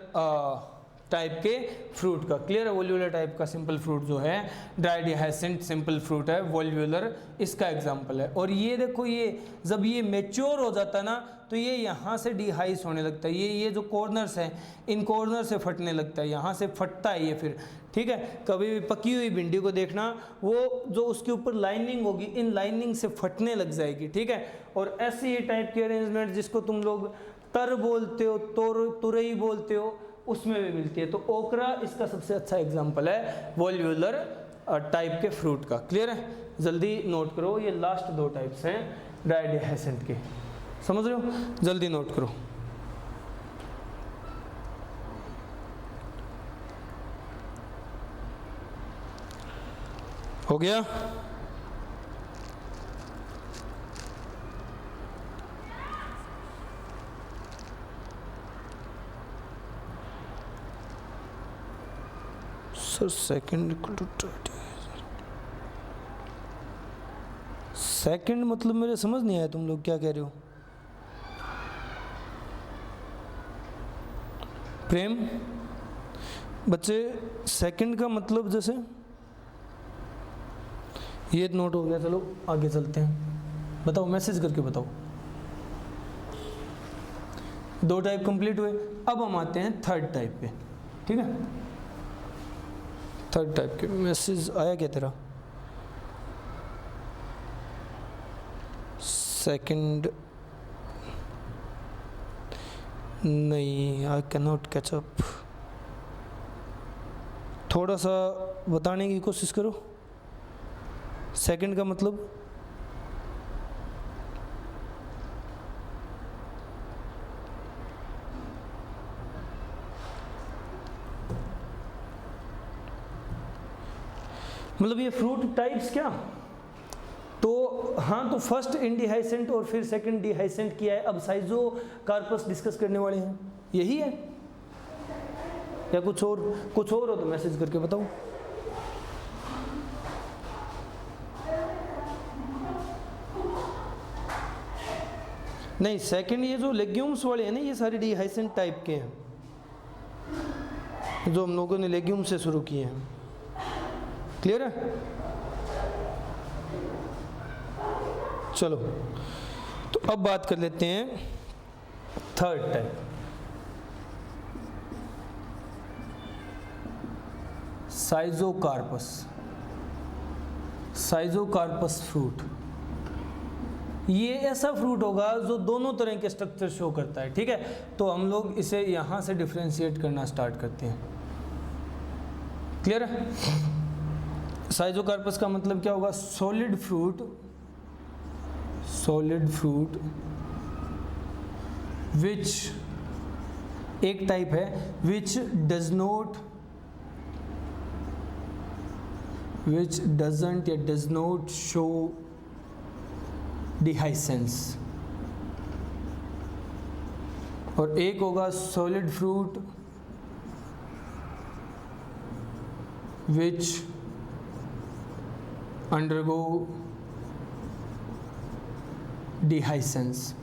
टाइप के फ्रूट का। क्लियर है? वोल्व्यूलर टाइप का सिंपल फ्रूट जो है, ड्राइड हाइसेंट सिंपल फ्रूट है, वोल्व्यूलर इसका एग्जाम्पल है। और ये देखो, ये जब ये मेच्योर हो जाता है ना, तो ये यहाँ से डिहाइस होने लगता है। ये जो कॉर्नर्स हैं, इन कॉर्नर से फटने लगता है, यहाँ से फटता है ये फिर। ठीक है, कभी भी पकी हुई भिंडी को देखना, वो जो उसके ऊपर लाइनिंग होगी, इन लाइनिंग से फटने लग जाएगी। ठीक है, और ऐसी ये टाइप की अरेंजमेंट जिसको तुम लोग तर बोलते हो, तुरई बोलते हो, उसमें भी मिलती है। तो ओकरा इसका सबसे अच्छा एग्जाम्पल है वॉल्यूलर टाइप के फ्रूट का। क्लियर है? जल्दी नोट करो, ये लास्ट दो टाइप्स हैं डायडिहाइसेंट के, समझ रहे हो? जल्दी नोट करो। हो गया? Sir second equal to 30। Second मतलब मेरे समझ नहीं आया तुम लोग क्या कह रहे हो। प्रेम बच्चे, सेकंड का मतलब जैसे ये नोट हो गया, चलो आगे चलते हैं। बताओ, मैसेज करके बताओ। दो टाइप कंप्लीट हुए, अब हम आते हैं थर्ड टाइप पे। ठीक है, थर्ड टाइप के मैसेज आया क्या तेरा? सेकंड नहीं, I can not catch up. थोड़ा सा बताने की कोशिश करो। सेकंड का मतलब ये फ्रूट टाइप्स क्या? तो हाँ, तो फर्स्ट इंडिहाइसेंट और फिर सेकंड डिहाइसेंट किया है। अब साइजो कार्पस डिस्कस करने वाले हैं, यही है या कुछ और हो तो मैसेज करके बताओ। नहीं, सेकंड ये जो लेग्यूम्स वाले हैं ना, ये सारे डिहाइसेंट टाइप के हैं जो हम लोगों ने लेग्यूम से शुरू किए हैं। क्लियर है? चलो, तो अब बात कर लेते हैं थर्ड टाइप, साइजोकार्पस। साइजोकार्पस फ्रूट, ये ऐसा फ्रूट होगा जो दोनों तरह के स्ट्रक्चर शो करता है। ठीक है, तो हम लोग इसे यहां से डिफरेंशिएट करना स्टार्ट करते हैं। क्लियर है? साइजोकार्पस का मतलब क्या होगा? सॉलिड फ्रूट विच एक टाइप है, विच डजंट या डज नॉट शो डिहाइसेंस। और एक होगा सॉलिड फ्रूट विच अंडरगो डिहाइसेंस।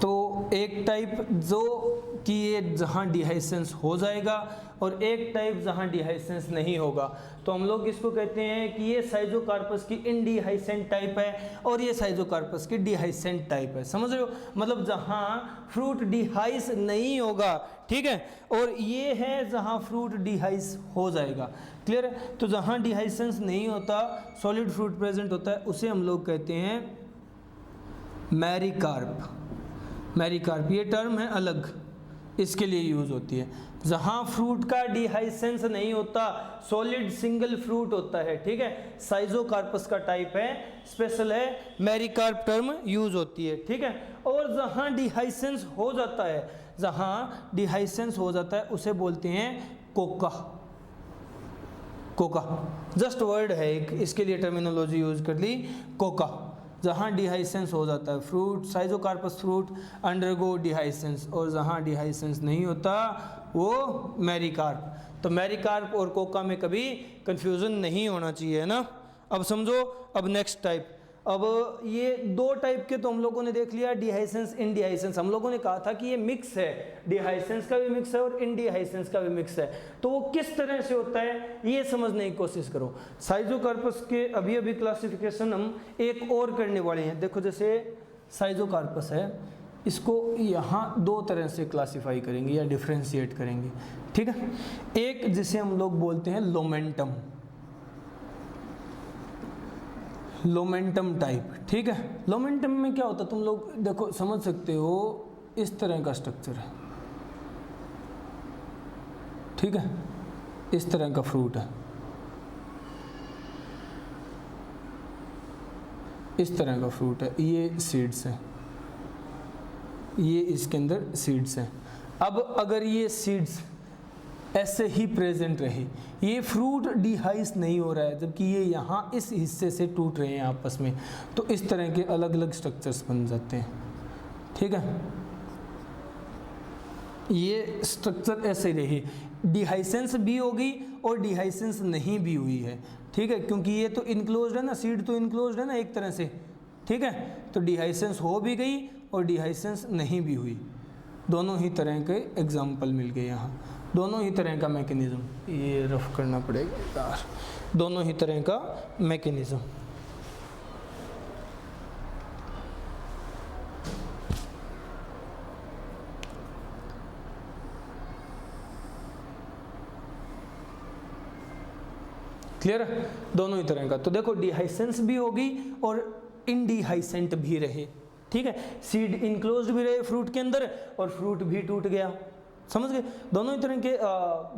तो एक टाइप जो कि ये जहाँ डिहाइसेंस हो जाएगा और एक टाइप जहाँ डिहाइसेंस नहीं होगा, तो हम लोग इसको कहते हैं कि ये साइजोकार्पस की इनडिहाइसेंट टाइप है और ये साइजोकार्पस की डिहाइसेंट टाइप है। समझ रहे हो? मतलब जहाँ फ्रूट डिहाइस नहीं होगा, ठीक है, और ये है जहाँ फ्रूट डिहाइस हो जाएगा। क्लियर है? तो जहाँ डिहाइसेंस नहीं होता, सॉलिड फ्रूट प्रेजेंट होता है, उसे हम लोग कहते हैं मैरीकार्प। मैरीकार्प ये टर्म है अलग, इसके लिए यूज होती है। जहां फ्रूट का डिहाइसेंस नहीं होता, सॉलिड सिंगल फ्रूट होता है, ठीक है, साइजोकार्पस का टाइप है, स्पेशल है, मैरीकार्प टर्म यूज होती है। ठीक है, और जहां डिहाइसेंस हो जाता है, जहां डिहाइसेंस हो जाता है उसे बोलते हैं कोका। कोका जस्ट वर्ड है एक, इसके लिए टर्मिनोलॉजी यूज कर ली, कोका। जहाँ डिहाइसेंस हो जाता है फ्रूट, साइजोकार्पस फ्रूट अंडरगो डिहाइसेंस, और जहाँ डिहाइसेंस नहीं होता वो मैरीकार्प। तो मैरीकार्प और कोका में कभी कंफ्यूजन नहीं होना चाहिए, है ना? अब समझो, अब नेक्स्ट टाइप। अब ये दो टाइप के तो हम लोगों ने देख लिया, डिहाइसेंस इनडिहाइसेंस। हम लोगों ने कहा था कि ये मिक्स है, डिहाइसेंस का भी मिक्स है और इनडिहाइसेंस का भी मिक्स है। तो वो किस तरह से होता है ये समझने की कोशिश करो। साइजोकार्पस के अभी अभी क्लासिफिकेशन हम एक और करने वाले हैं। देखो, जैसे साइजोकार्पस है, इसको यहाँ दो तरह से क्लासीफाई करेंगे या डिफ्रेंशिएट करेंगे। ठीक है, एक जिसे हम लोग बोलते हैं लोमेंटम, लोमेंटम टाइप। ठीक है, लोमेंटम में क्या होता है तुम लोग देखो समझ सकते हो, इस तरह का स्ट्रक्चर है, ठीक है, इस तरह का फ्रूट है, इस तरह का फ्रूट है, ये सीड्स है, ये इसके अंदर सीड्स हैं। अब अगर ये सीड्स ऐसे ही प्रेजेंट रहे, ये फ्रूट डिहाइस नहीं हो रहा है, जबकि ये यहाँ इस हिस्से से टूट रहे हैं आपस में, तो इस तरह के अलग अलग स्ट्रक्चर्स बन जाते हैं, ठीक है। ये स्ट्रक्चर ऐसे रही, डिहाइसेंस भी होगी और डिहाइसेंस नहीं भी हुई है, ठीक है, क्योंकि ये तो इनक्लोज्ड है ना, सीड तो इनक्लोज्ड है ना एक तरह से, ठीक है, तो डिहाइसेंस हो भी गई और डिहाइसेंस नहीं भी हुई, दोनों ही तरह के एग्जाम्पल मिल गए यहाँ, दोनों ही तरह का मैकेनिज्म, ये रफ करना पड़ेगा यार, दोनों ही तरह का मैकेनिज्म। क्लियर है, दोनों ही तरह का। तो देखो डिहाइसेंस भी होगी और इनडिहाइसेंट भी रहे, ठीक है, सीड इनक्लोज्ड भी रहे फ्रूट के अंदर और फ्रूट भी टूट गया, समझ गए, दोनों ही तरह के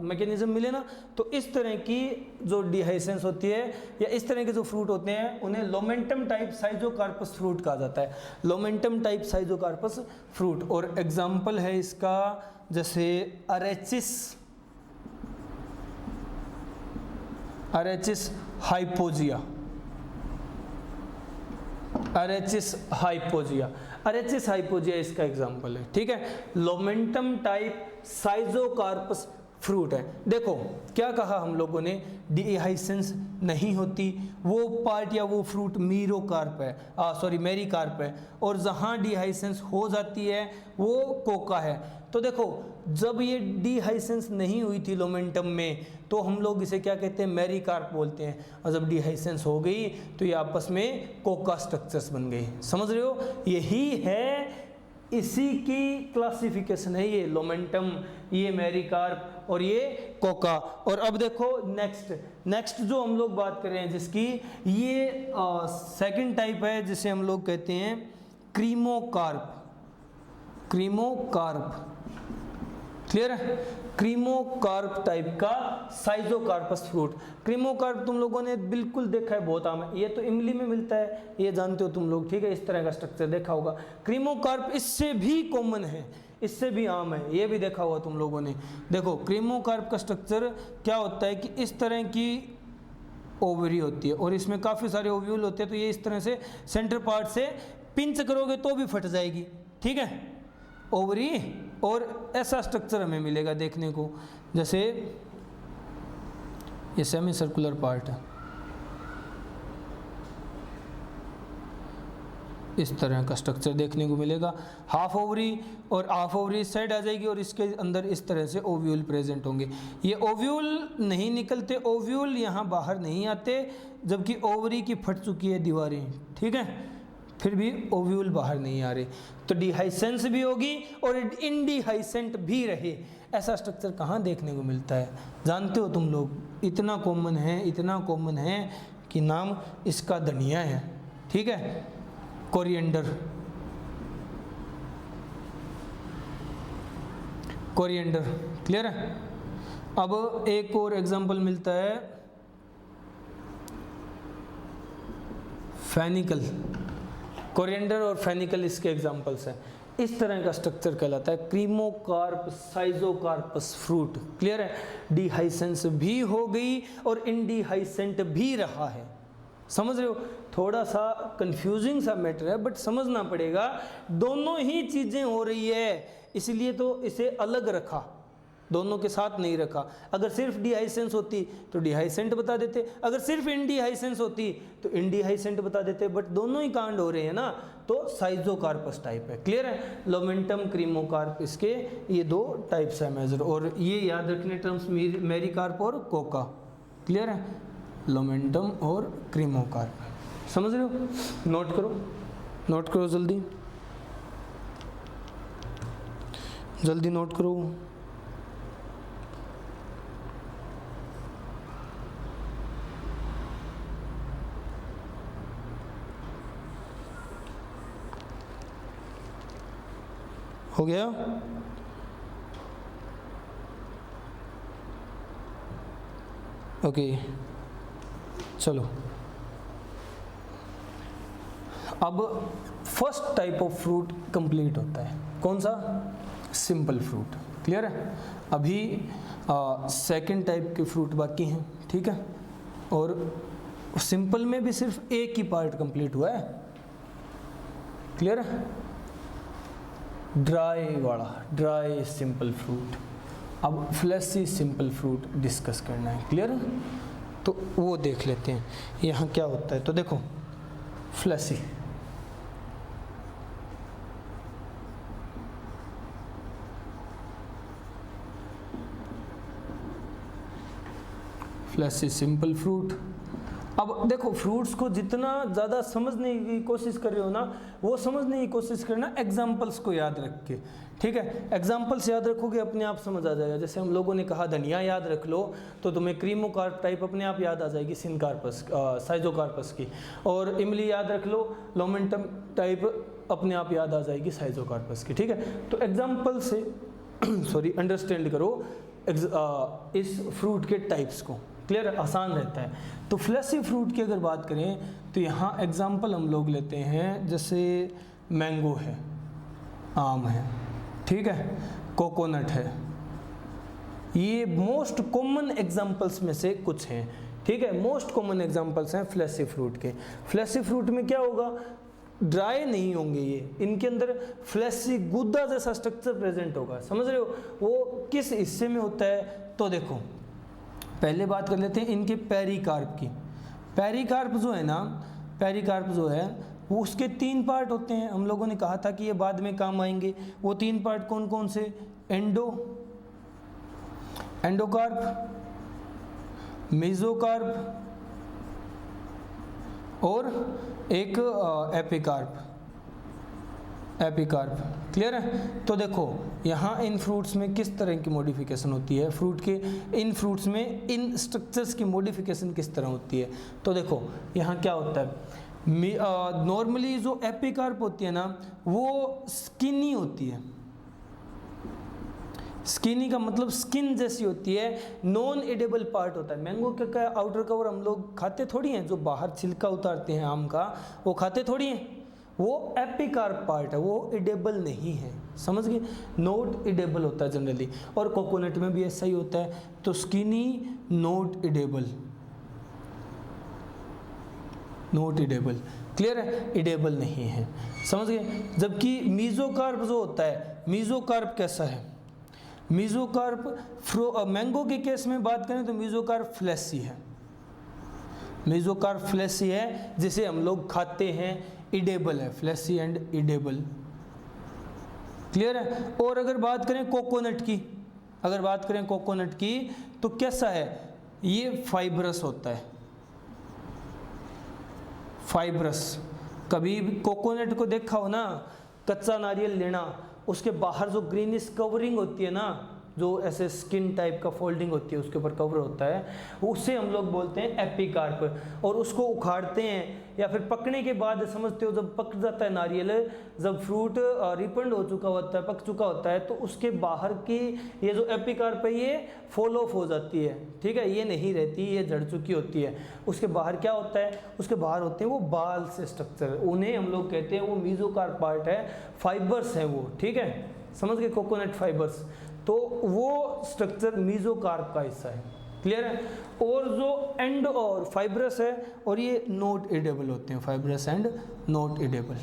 मैकेनिज्म मिले ना। तो इस तरह की जो डिहाइसेंस होती है या इस तरह के जो फ्रूट होते हैं उन्हें लोमेंटम टाइप साइजोकार्पस फ्रूट कहा जाता है, लोमेंटम टाइप साइजोकार्पस फ्रूट। और एग्जाम्पल है इसका जैसे अरेचिस हाइपोजिया, अरेचिस हाइपोजिया इसका एग्जाम्पल है, ठीक है, लोमेंटम टाइप साइजोकार्पस फ्रूट है। देखो क्या कहा हम लोगों ने, डिहाइसेंस नहीं होती, वो पार्ट या वो फ्रूट मीरोकार्प है, मेरिकार्प है, और जहाँ डिहाइसेंस हो जाती है वो कोका है। तो देखो जब ये डिहाइसेंस नहीं हुई थी लोमेंटम में तो हम लोग इसे क्या कहते हैं, मेरिकार्प बोलते हैं, और जब डिहाइसेंस हो गई तो ये आपस में कोका स्ट्रक्चर्स बन गए, समझ रहे हो, यही है, इसी की क्लासिफिकेशन है ये लोमेंटम, ये मेरिकार्प और ये कोका। और अब देखो नेक्स्ट जो हम लोग बात कर रहे हैं जिसकी, ये सेकंड टाइप है जिसे हम लोग कहते हैं क्रीमोकार्प, क्लियर है, क्रीमोकार्प टाइप का साइजोकार्पस फ्रूट। क्रीमोकार्प तुम लोगों ने बिल्कुल देखा है, बहुत आम है, ये तो इमली में मिलता है, ये जानते हो तुम लोग, ठीक है, इस तरह का स्ट्रक्चर देखा होगा। क्रीमोकार्प इससे भी कॉमन है, इससे भी आम है, ये भी देखा हुआ तुम लोगों ने। देखो क्रीमोकार्प का स्ट्रक्चर क्या होता है कि इस तरह की ओवरी होती है और इसमें काफ़ी सारे ओव्यूल होते हैं, तो ये इस तरह से सेंटर पार्ट से पिंच करोगे तो भी फट जाएगी, ठीक है, ओवरी, और ऐसा स्ट्रक्चर हमें मिलेगा देखने को, जैसे ये सेमी सर्कुलर पार्ट है, इस तरह का स्ट्रक्चर देखने को मिलेगा, हाफ ओवरी, और हाफ ओवरी इस साइड आ जाएगी और इसके अंदर इस तरह से ओव्यूल प्रेजेंट होंगे। ये ओव्यूल नहीं निकलते, ओव्यूल यहाँ बाहर नहीं आते, जबकि ओवरी की फट चुकी है दीवारें, ठीक है, फिर भी ओव्यूल बाहर नहीं आ रहे, तो डिहाइसेंस भी होगी और इनडिहाइसेंट भी रहे। ऐसा स्ट्रक्चर कहाँ देखने को मिलता है, जानते हो तुम लोग, इतना कॉमन है कि नाम इसका धनिया है, ठीक है, कोरिएंडर, क्लियर है। अब एक और एग्जांपल मिलता है फेनिकल, कोरिएंडर और फेनिकल इसके एग्जांपल्स हैं। इस तरह का स्ट्रक्चर कहलाता है क्रीमोकार्प साइजोकार्पस फ्रूट, क्लियर है, डिहाइसेंस भी हो गई और इनडिहाइसेंट भी रहा है, समझ रहे हो, थोड़ा सा कंफ्यूजिंग सा मैटर है बट समझना पड़ेगा, दोनों ही चीज़ें हो रही है, इसलिए तो इसे अलग रखा, दोनों के साथ नहीं रखा। अगर सिर्फ डिहाइसेंस होती तो डिहाइसेंट बता देते, अगर सिर्फ इनडिहाइसेंस होती तो इनडिहाइसेंट बता देते, बट दोनों ही कांड हो रहे हैं ना, तो साइजोकार्पस टाइप है, क्लियर है, लोमेंटम क्रीमोकार्प, इसके ये दो टाइप्स है मेजर, और ये याद रखने टर्म्स मेरिकार्प और कोका, क्लियर है, लोमेंटम और क्रीमोकार्प, समझ रहे हो, नोट करो जल्दी नोट करो। हो गया? ओके चलो, अब first type of fruit complete होता है, कौन सा? Simple fruit. क्लियर है? अभी सेकंड टाइप के फ्रूट बाकी हैं, ठीक है, और सिंपल में भी सिर्फ एक ही पार्ट कंप्लीट हुआ है। क्लियर है? ड्राई वाला, ड्राई सिंपल फ्रूट। अब फ्लैशी सिंपल फ्रूट डिस्कस करना है। क्लियर है? तो वो देख लेते हैं यहाँ क्या होता है। तो देखो फ्लैशी, फ्लैशी सिंपल फ्रूट। अब देखो फ्रूट्स को जितना ज़्यादा समझने की कोशिश कर रहे हो ना, वो समझने की कोशिश करना एग्जाम्पल्स को याद रख के। ठीक है, एग्जाम्पल्स याद रखोगे अपने आप समझ आ जाएगा। जैसे हम लोगों ने कहा धनिया याद रख लो, तो तुम्हें क्रीमोकार्प टाइप अपने आप याद आ जाएगी सिनकार्पस साइजोकार्पस की, और इमली याद रख लो, लोमेंटम टाइप अपने आप याद आ जाएगी साइजोकार्पस की। ठीक है, तो एग्जाम्पल से सॉरी अंडरस्टैंड करो इस फ्रूट के टाइप्स को। क्लियर है? आसान रहता है। तो फ्लैशी फ्रूट की अगर बात करें तो यहाँ एग्जाम्पल हम लोग लेते हैं, जैसे मैंगो है, आम है, ठीक है, कोकोनट है। ये मोस्ट कॉमन एग्जाम्पल्स में से कुछ हैं। ठीक है, मोस्ट कॉमन एग्जाम्पल्स हैं फ्लैशी फ्रूट के। फ्लैशी फ्रूट में क्या होगा? ड्राई नहीं होंगे ये, इनके अंदर फ्लैशी गुद्दा जैसा स्ट्रक्चर प्रेजेंट होगा। समझ रहे हो? वो किस हिस्से में होता है? तो देखो पहले बात कर लेते हैं इनके पेरिकार्प की। पेरिकार्प जो है ना, पेरिकार्प जो है वो उसके 3 पार्ट होते हैं। हम लोगों ने कहा था कि ये बाद में काम आएंगे। वो 3 पार्ट कौन कौन से? एंडोकार्प, मेसोकार्प और एक एपिकार्प। क्लियर है? तो देखो यहाँ इन फ्रूट्स में किस तरह की मॉडिफिकेशन होती है, फ्रूट के इन फ्रूट्स में इन स्ट्रक्चर्स की मॉडिफिकेशन किस तरह होती है। तो देखो यहाँ क्या होता है, नॉर्मली जो एपिकार्प होती है ना वो स्किनी होती है। स्किनी का मतलब स्किन जैसी होती है, नॉन एडेबल पार्ट होता है। मैंगो का आउटर कवर हम लोग खाते थोड़ी हैं, जो बाहर छिलका उतारते हैं आम का वो खाते थोड़ी हैं, वो एपिकार्प पार्ट है, वो एडेबल नहीं है। समझ गए? नॉट एडेबल होता है जनरली, और कोकोनट में भी ऐसा ही होता है। तो skinny, not edible, not edible. Clear है? एडेबल नहीं है। समझ गए? जबकि मेसोकार्प जो होता है, मेसोकार्प कैसा है? मेसोकार्प मैंगो के केस में बात करें तो मेसोकार्प फ्लैशी है। मेसोकार्प फ्लैशी है जिसे हम लोग खाते हैं, इडेबल है, फ्लैशी एंड इडेबल। क्लियर है? और अगर बात करें कोकोनट की, अगर बात करें कोकोनट की तो कैसा है? ये फाइब्रस होता है, फाइब्रस। कभी भी कोकोनट को देखा हो ना, कच्चा नारियल लेना, उसके बाहर जो ग्रीनिश कवरिंग होती है ना, जो ऐसे स्किन टाइप का फोल्डिंग होती है, उसके ऊपर कवर होता है, उससे हम लोग बोलते हैं एपिकार्प। और उसको उखाड़ते हैं या फिर पकने के बाद, समझते हो जब पक जाता है नारियल, जब फ्रूट रिपेंड हो चुका होता है, पक चुका होता है, तो उसके बाहर की ये जो एपिकार्प है ये फॉल ऑफ हो जाती है। ठीक है, ये नहीं रहती, ये झड़ चुकी होती है। उसके बाहर क्या होता है? उसके बाहर होते हैं वो बाल से स्ट्रक्चर, उन्हें हम लोग कहते हैं वो मेसोकार्प पार्ट है, फाइबर्स हैं वो। ठीक है, समझ गए? कोकोनट फाइबर्स, तो वो स्ट्रक्चर मेसोकार्प का हिस्सा है। क्लियर है? और जो एंड और फाइब्रस है, और ये नॉट एडेबल होते हैं, fibrous and not edible.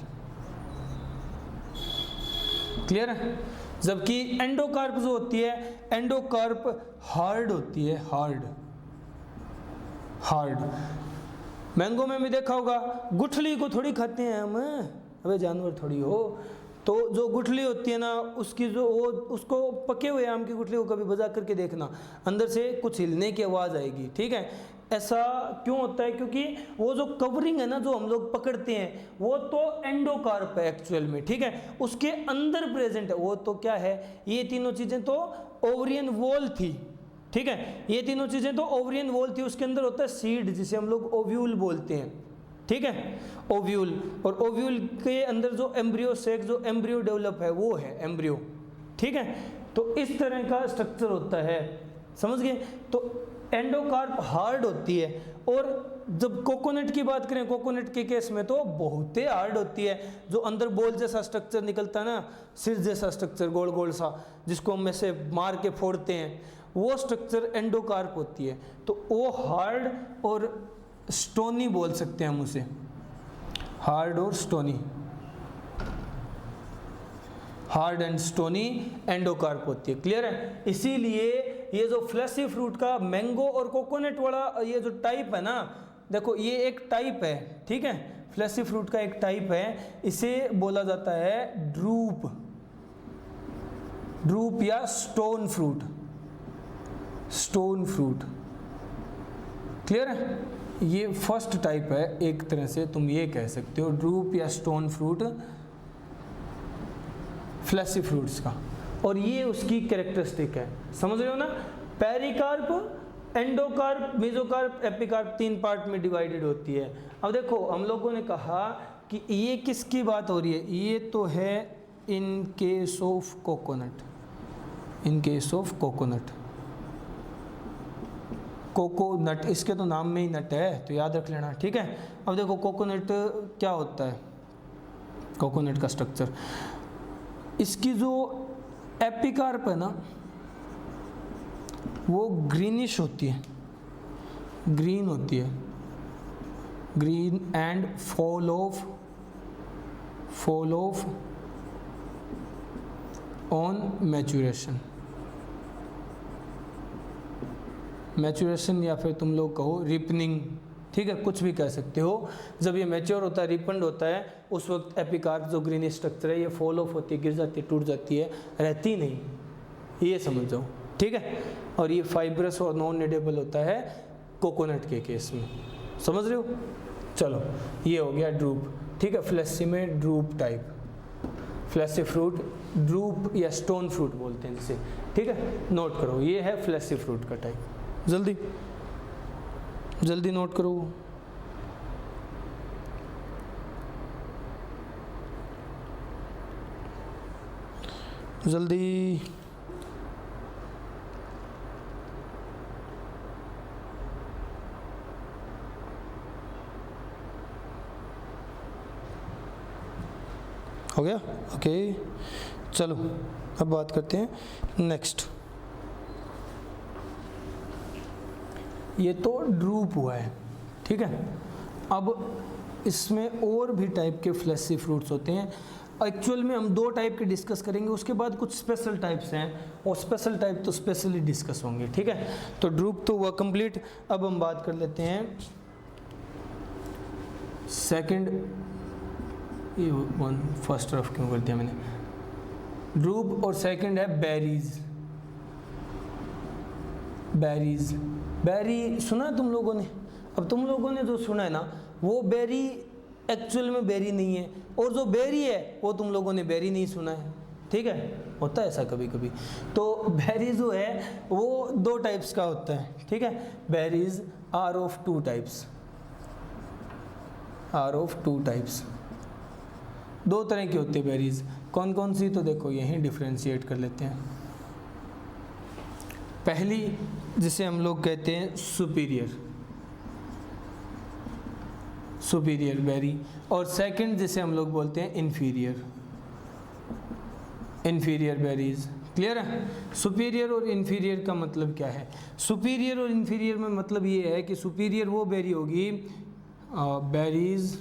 Clear है? जबकि एंडोकार्प जो होती है, एंडोकार्प हार्ड होती है, हार्ड। मैंगो में भी देखा होगा, गुठली को थोड़ी खाते हैं हम, अबे जानवर थोड़ी हो। तो जो गुठली होती है ना, उसकी जो वो, उसको पके हुए आम की गुठली को कभी बजा करके देखना, अंदर से कुछ हिलने की आवाज़ आएगी। ठीक है, ऐसा क्यों होता है? क्योंकि वो जो कवरिंग है ना, जो हम लोग पकड़ते हैं, वो तो एंडोकार्प है एक्चुअल में। ठीक है, उसके अंदर प्रेजेंट है। वो तो क्या है? ये तीनों चीज़ें तो ओवरियन वॉल थी। ठीक है, ये तीनों चीज़ें तो ओवरियन वॉल थी, उसके अंदर होता है सीड, जिसे हम लोग ओव्यूल बोलते हैं। ठीक है, ओव्यूल, और ओव्यूल के अंदर जो एम्ब्रियो सेक, जो एम्ब्रियो डेवलप है वो है एम्ब्रियो, ठीक है। तो इस तरह का स्ट्रक्चर होता है, समझ गए। तो एंडोकार्प हार्ड होती है, और जब कोकोनट की बात करें, कोकोनट के केस में तो बहुत ही हार्ड होती है, जो अंदर बॉल जैसा स्ट्रक्चर निकलता है ना, सिर जैसा स्ट्रक्चर गोल गोल सा, जिसको हम ऐसे मार के फोड़ते हैं, वो स्ट्रक्चर एंडोकार्प होती है। तो वो हार्ड और स्टोनी बोल सकते हैं हम उसे, हार्ड और stony, hard and stony endocarp होती है, क्लियर है। इसीलिए ये जो फ्लैशी फ्रूट का मैंगो और कोकोनट वाला ये जो टाइप है ना, देखो ये एक टाइप है, ठीक है, फ्लैशी फ्रूट का एक टाइप है, इसे बोला जाता है ड्रूप, ड्रूप या stone fruit, stone fruit, clear है। ये फर्स्ट टाइप है, एक तरह से तुम ये कह सकते हो ड्रूप या स्टोन फ्रूट फ्लैशी फ्रूट्स का, और ये उसकी कैरेक्टरिस्टिक है, समझ रहे हो ना। Pericarp, endocarp, mesocarp, epicarp 3 part में डिवाइडेड होती है। अब देखो हम लोगों ने कहा कि ये किसकी बात हो रही है, ये तो है in case of coconut, in case of coconut, coconut, इसके तो नाम में ही नट है तो याद रख लेना, ठीक है। अब देखो कोकोनट क्या होता है, कोकोनट का स्ट्रक्चर, इसकी जो एपिकार्प है ना वो ग्रीनिश होती है, ग्रीन होती है, green and fall of on maturation, maturation या फिर तुम लोग कहो रिपनिंग, ठीक है, कुछ भी कह सकते हो। जब ये मैच्योर होता है, रिपन्ड होता है, उस वक्त एपिकार्प जो ग्रीन स्ट्रक्चर है ये फॉल ऑफ होती है, गिर जाती है, टूट जाती है, रहती नहीं, ये समझ जाओ, ठीक है। और ये फाइब्रस और नॉन एडेबल होता है कोकोनट के केस में, समझ रहे हो। चलो ये हो गया ड्रूप, ठीक है, फ्लैशी में drupe type, fleshy fruit drupe या स्टोन फ्रूट बोलते हैं जिसे, ठीक है, नोट करो ये है फ्लैशी फ्रूट का टाइप, जल्दी जल्दी नोट करो। जल्दी, हो गया, ओके। चलो अब बात करते हैं नेक्स्ट। ये तो ड्रूप हुआ है, ठीक है। अब इसमें और भी टाइप के फ्लैशी फ्रूट्स होते हैं। एक्चुअल में हम 2 टाइप के डिस्कस करेंगे, उसके बाद कुछ स्पेशल टाइप्स हैं, और स्पेशल टाइप तो स्पेशली डिस्कस होंगे, ठीक है। तो ड्रूप तो हुआ कंप्लीट। अब हम बात कर लेते हैं सेकंड, ये वन फर्स्ट रफ क्यों कर दिया मैंने, ड्रूप, और सेकंड है बेरीज, बेरीज, बेरी सुना तुम लोगों ने। अब तुम लोगों ने जो सुना है ना वो बेरी एक्चुअल में बेरी नहीं है, और जो बेरी है वो तुम लोगों ने बेरी नहीं सुना है, ठीक है, होता है ऐसा कभी कभी। तो बेरी जो है वो 2 टाइप्स का होता है, ठीक है। Berries are of 2 types, are of 2 types, 2 तरह की होती है बेरीज। कौन कौन सी, तो देखो यहीं डिफ्रेंशिएट कर लेते हैं। पहली जिसे हम लोग कहते हैं सुपीरियर, सुपीरियर बेरी, और सेकंड जिसे हम लोग बोलते हैं इन्फीरियर, इन्फीरियर बेरीज, क्लियर है। सुपीरियर और इन्फीरियर का मतलब क्या है, सुपीरियर और इन्फीरियर में मतलब ये है कि सुपीरियर वो बेरी होगी, berries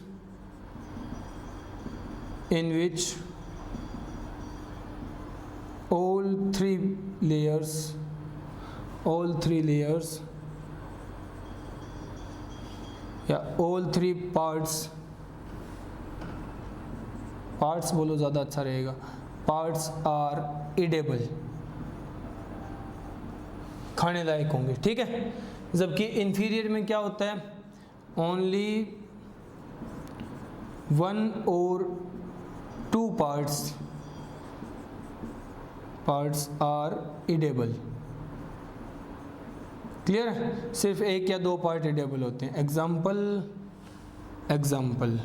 in which all three layers या all 3 parts बोलो ज़्यादा अच्छा रहेगा, parts are edible, खाने लायक होंगे, ठीक है। जबकि इंफीरियर में क्या होता है, only 1 or 2 parts are edible, clear है। सिर्फ 1 या 2 पार्ट एडेबल होते हैं। Example example.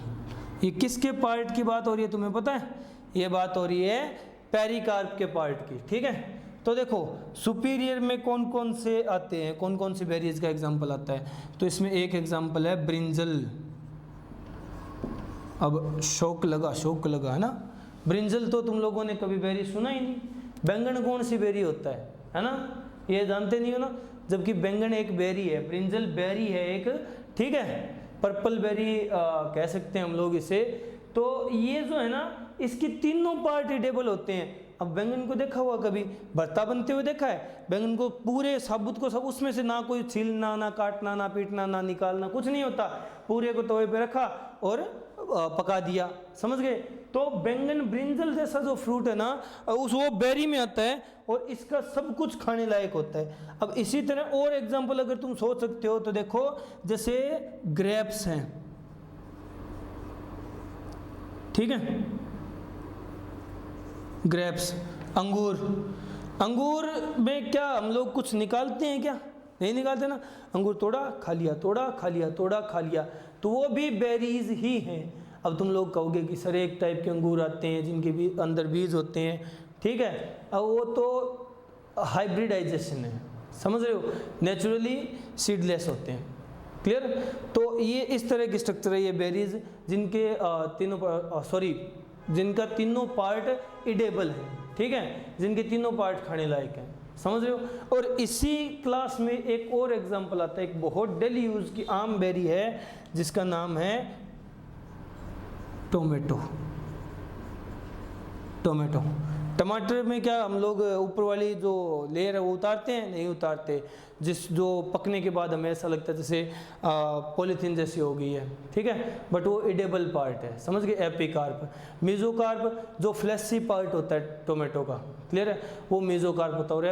ये किसके पार्ट की बात हो रही है तुम्हें पता है? ये बात हो रही है पेरिकार्प के पार्ट की, ठीक है। तो देखो सुपीरियर में कौन कौन से आते हैं, कौन कौन सी बेरीज का एग्जाम्पल आता है? तो इसमें एक एग्जाम्पल है ब्रिंजल। अब शौक लगा है ना, ब्रिंजल तो तुम लोगों ने कभी बेरी सुना ही नहीं। बैंगन कौन सी बेरी होता है ना, ये जानते नहीं हो ना, जबकि बैंगन एक बेरी है, ब्रिंजल बेरी है एक, ठीक है, पर्पल बेरी कह सकते हैं हम लोग इसे। तो ये जो है ना, इसकी तीनों पार्ट एडिबल होते हैं। अब बैंगन को देखा हुआ कभी भरता बनते हुए देखा है? बैंगन को पूरे साबुत को सब, उसमें से ना कोई छीलना, ना काटना, ना पीटना, ना निकालना, कुछ नहीं होता, पूरे को तवे पे रखा और पका दिया, समझ गए। तो बैंगन ब्रिंजल जैसा जो फ्रूट है ना, उस वो बेरी में आता है और इसका सब कुछ खाने लायक होता है। अब इसी तरह और एग्जांपल अगर तुम सोच सकते हो तो देखो, जैसे ग्रेप्स हैं, ठीक है, ग्रेप्स, अंगूर में क्या हम लोग कुछ निकालते हैं क्या? नहीं निकालते ना। अंगूर तोड़ा खा लिया, तोड़ा खा लिया, तोड़ा खा लिया, तो वो भी बेरीज ही हैं। अब तुम लोग कहोगे कि सर एक टाइप के अंगूर आते हैं जिनके भी अंदर बीज होते हैं, ठीक है, अब वो तो हाइब्रिडाइजेशन है, समझ रहे हो, नेचुरली सीडलेस होते हैं, क्लियर। तो ये इस तरह की स्ट्रक्चर है ये बेरीज, जिनके जिनका तीनों पार्ट इडेबल है, ठीक है, जिनके तीनों पार्ट खाने लायक हैं, समझ रहे हो। और इसी क्लास में एक और एग्जांपल आता है, एक बहुत डेली यूज की आम बेरी है जिसका नाम है टोमेटो। टमाटर में क्या हम लोग ऊपर वाली जो लेयर है वो उतारते हैं? नहीं उतारते, जो पकने के बाद हमें ऐसा लगता है जैसे पॉलीथीन जैसी हो गई है, ठीक है, बट वो एडिबल पार्ट है, समझ गए। एपिकार्प, मेसोकार्प जो फ्लैशी पार्ट होता है टोमेटो का, क्लियर है, वो मेसोकार्प होता है। और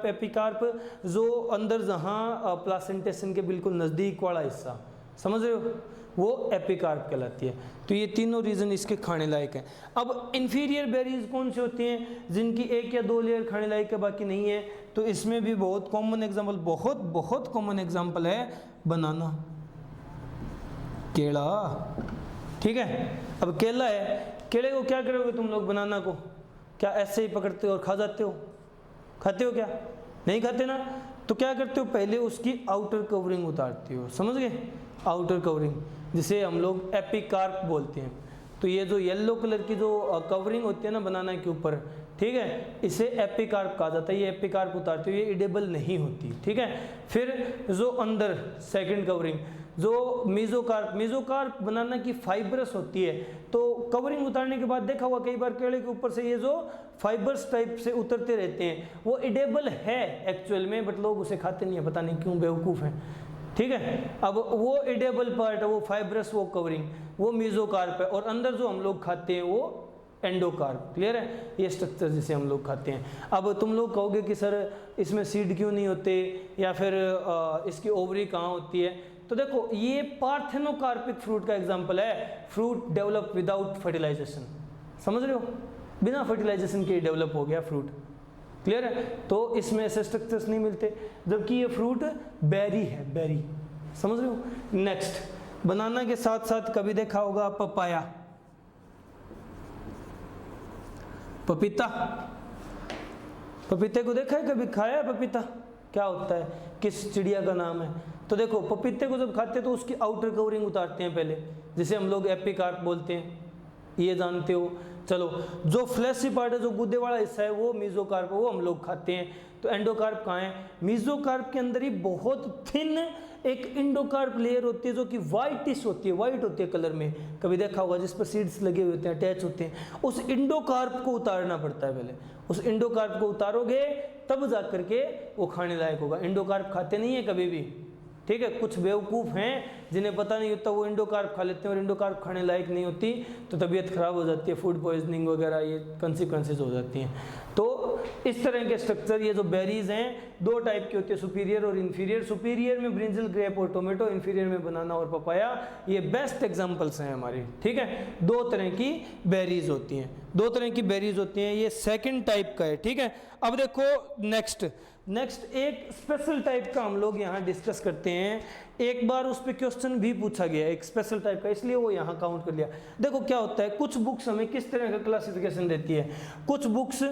एपिकार्प जो अंदर जहाँ प्लासेंटेशन के बिल्कुल नज़दीक वाला हिस्सा, समझ रहे हो, वो एपिकार्प कहलाती है। तो ये तीनों रीजन इसके खाने लायक हैं। अब इंफीरियर बेरीज कौन सी होती हैं जिनकी एक या दो लेयर खाने लायक है, बाकी नहीं है? तो इसमें भी बहुत कॉमन एग्जांपल, बहुत कॉमन एग्जांपल है बनाना, केला, ठीक है। अब केला है, केले को क्या करोगे तुम लोग? बनाना को क्या ऐसे ही पकड़ते हो और खा जाते हो? खाते हो क्या? नहीं खाते ना। तो क्या करते हो, पहले उसकी आउटर कवरिंग उतारते हो, समझ गए, आउटर कवरिंग, जिसे हम लोग एपिकार्प बोलते हैं। तो ये जो येलो कलर की जो कवरिंग होती है ना बनाना के ऊपर, ठीक है, इसे एपिकार्प कहा जाता है। ये एपिकार्प उतारते हुए ये एडिबल नहीं होती, ठीक है। फिर जो अंदर सेकंड कवरिंग, जो मेसोकार्प बनाना की फाइबरस होती है। तो कवरिंग उतारने के बाद देखा हुआ कई बार केले के ऊपर से ये जो फाइबर्स टाइप से उतरते रहते हैं, वो एडिबल है एक्चुअल में, बट लोग उसे खाते नहीं है, पता नहीं क्यों, बेवकूफ़ हैं, ठीक है। अब वो एडिबल पार्ट है, वो फाइब्रस, वो कवरिंग, वो मेसोकार्प है। और अंदर जो हम लोग खाते हैं वो एंडोकार्प, क्लियर है, ये स्ट्रक्चर जिसे हम लोग खाते हैं। अब तुम लोग कहोगे कि सर इसमें सीड क्यों नहीं होते, या फिर इसकी ओवरी कहाँ होती है? तो देखो ये पार्थेनोकार्पिक फ्रूट का एग्जाम्पल है, फ्रूट डेवलप विदाउट फर्टिलाइजेशन, समझ रहे हो, बिना फर्टिलाइजेशन के डेवलप हो गया फ्रूट, क्लियर है। तो इसमें ऐसे स्ट्रक्चर्स नहीं मिलते, जबकि ये फ्रूट बेरी है, बेरी, समझ रहे हो। नेक्स्ट, बनाना के साथ साथ कभी देखा होगा पपाया, पपीता, पपीते को देखा है कभी, खाया है पपीता? क्या होता है, किस चिड़िया का नाम है? तो देखो पपीते को जब खाते हैं तो उसकी आउटर कवरिंग उतारते हैं पहले, जिसे हम लोग एपिकार्प बोलते हैं, ये जानते हो। चलो, जो फ्लैशी पार्ट है, जो गुद्दे वाला हिस्सा है, वो मेसोकार्प, वो हम लोग खाते हैं। तो एंडोकार्प कहाँ है? मेसोकार्प के अंदर ही बहुत थिन एक इंडोकार्प लेयर होती है, जो कि वाइटिश होती है, वाइट होती है कलर में, कभी देखा होगा, जिस पर सीड्स लगे हुए होते हैं, अटैच होते हैं। उस इंडोकार्प को उतारना पड़ता है पहले, उस इंडोकार्प को उतारोगे तब जा करके वो खाने लायक होगा। इंडोकार्प खाते नहीं है कभी भी, ठीक है। कुछ बेवकूफ़ हैं जिन्हें पता नहीं होता, वो इंडोकार्प खा लेते हैं, और इंडोकार्प खाने लायक नहीं होती, तो तबीयत खराब हो जाती है, फूड पॉइजनिंग वगैरह ये कंसिक्वेंसेज हो जाती हैं। तो इस तरह के स्ट्रक्चर, ये जो बेरीज हैं, दो टाइप की होती है, सुपीरियर और इन्फीरियर। सुपीरियर में ब्रिंजल, ग्रेप और टोमेटो, इन्फीरियर में बनाना और पपाया। ये बेस्ट एग्जांपल्स हैं हमारे, ठीक है। दो तरह की बेरीज होती हैं, दो तरह की बेरीज होती हैं, ये सेकंड टाइप का है, ठीक है। अब देखो नेक्स्ट, नेक्स्ट एक स्पेशल टाइप का हम लोग यहाँ डिस्कस करते हैं, एक बार उस पर क्वेश्चन भी पूछा गया है एक स्पेशल टाइप का, इसलिए वो यहाँ काउंट कर लिया। देखो क्या होता है, कुछ बुक्स हमें किस तरह का क्लासिफिकेशन देती है, कुछ बुक्स